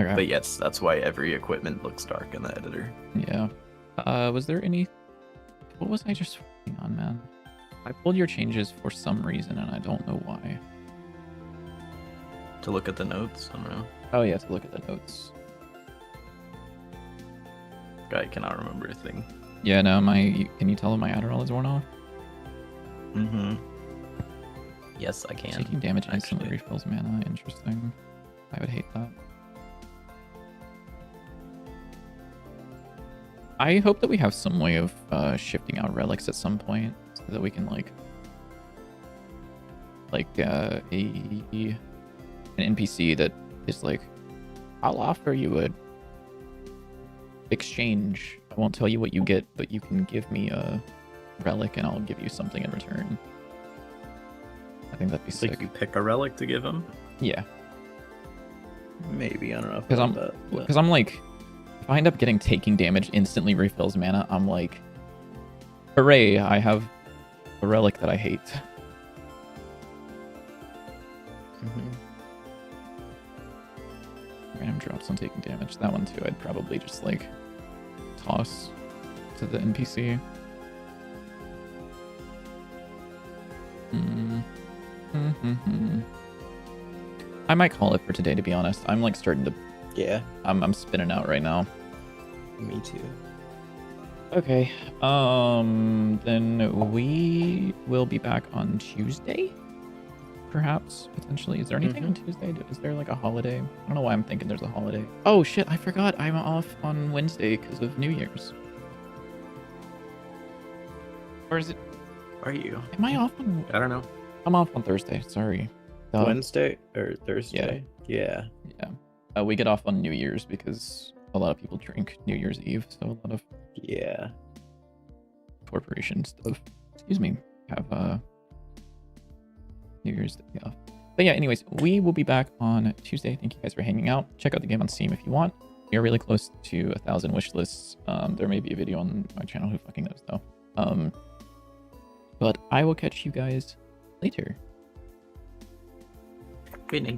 Okay. But yes, that's why every equipment looks dark in the editor. Yeah. Was there any... What was I just working on, man? I pulled your changes for some reason, and I don't know why. To look at the notes, I don't know. Oh, yeah, to look at the notes. Guy cannot remember a thing. Yeah, no, can you tell if my Adderall is worn off? Mm-hmm. Yes, I can. Taking damage instantly actually. refills mana. Interesting. I would hate that. I hope that we have some way of shifting out relics at some point so that we can like an NPC that is like, I'll offer you a exchange. I won't tell you what you get, but you can give me a relic and I'll give you something in return. I think that'd be sick. Like you pick a relic to give him? Yeah, Maybe, I don't know. because I'm like, if I end up getting taking damage instantly refills mana, I'm like, hooray! I have a relic that I hate. Mm-hmm. Random drops on taking damage. That one too, I'd probably just like toss to the NPC. I might call it for today, to be honest. I'm like starting to. Yeah, I'm spinning out right now. me too. Okay. Then we will be back on Tuesday. Perhaps, potentially. Is there anything on Tuesday? Is there like a holiday? I don't know why I'm thinking there's a holiday. Oh shit, I forgot. I'm off on Wednesday because of New Year's. Or is it? Are you? Am I off on? I don't know. I'm off on Thursday. Sorry. Duh. Wednesday or Thursday? Yeah. Yeah. We get off on New Year's because a lot of people drink New Year's Eve, so a lot of Yeah. corporation stuff, excuse me, have New Year's Day off. But yeah, anyways, we will be back on Tuesday. Thank you guys for hanging out. Check out the game on Steam if you want. We are really close to 1,000 wish lists. There may be a video on my channel. Who fucking knows though. But I will catch you guys later. Good night.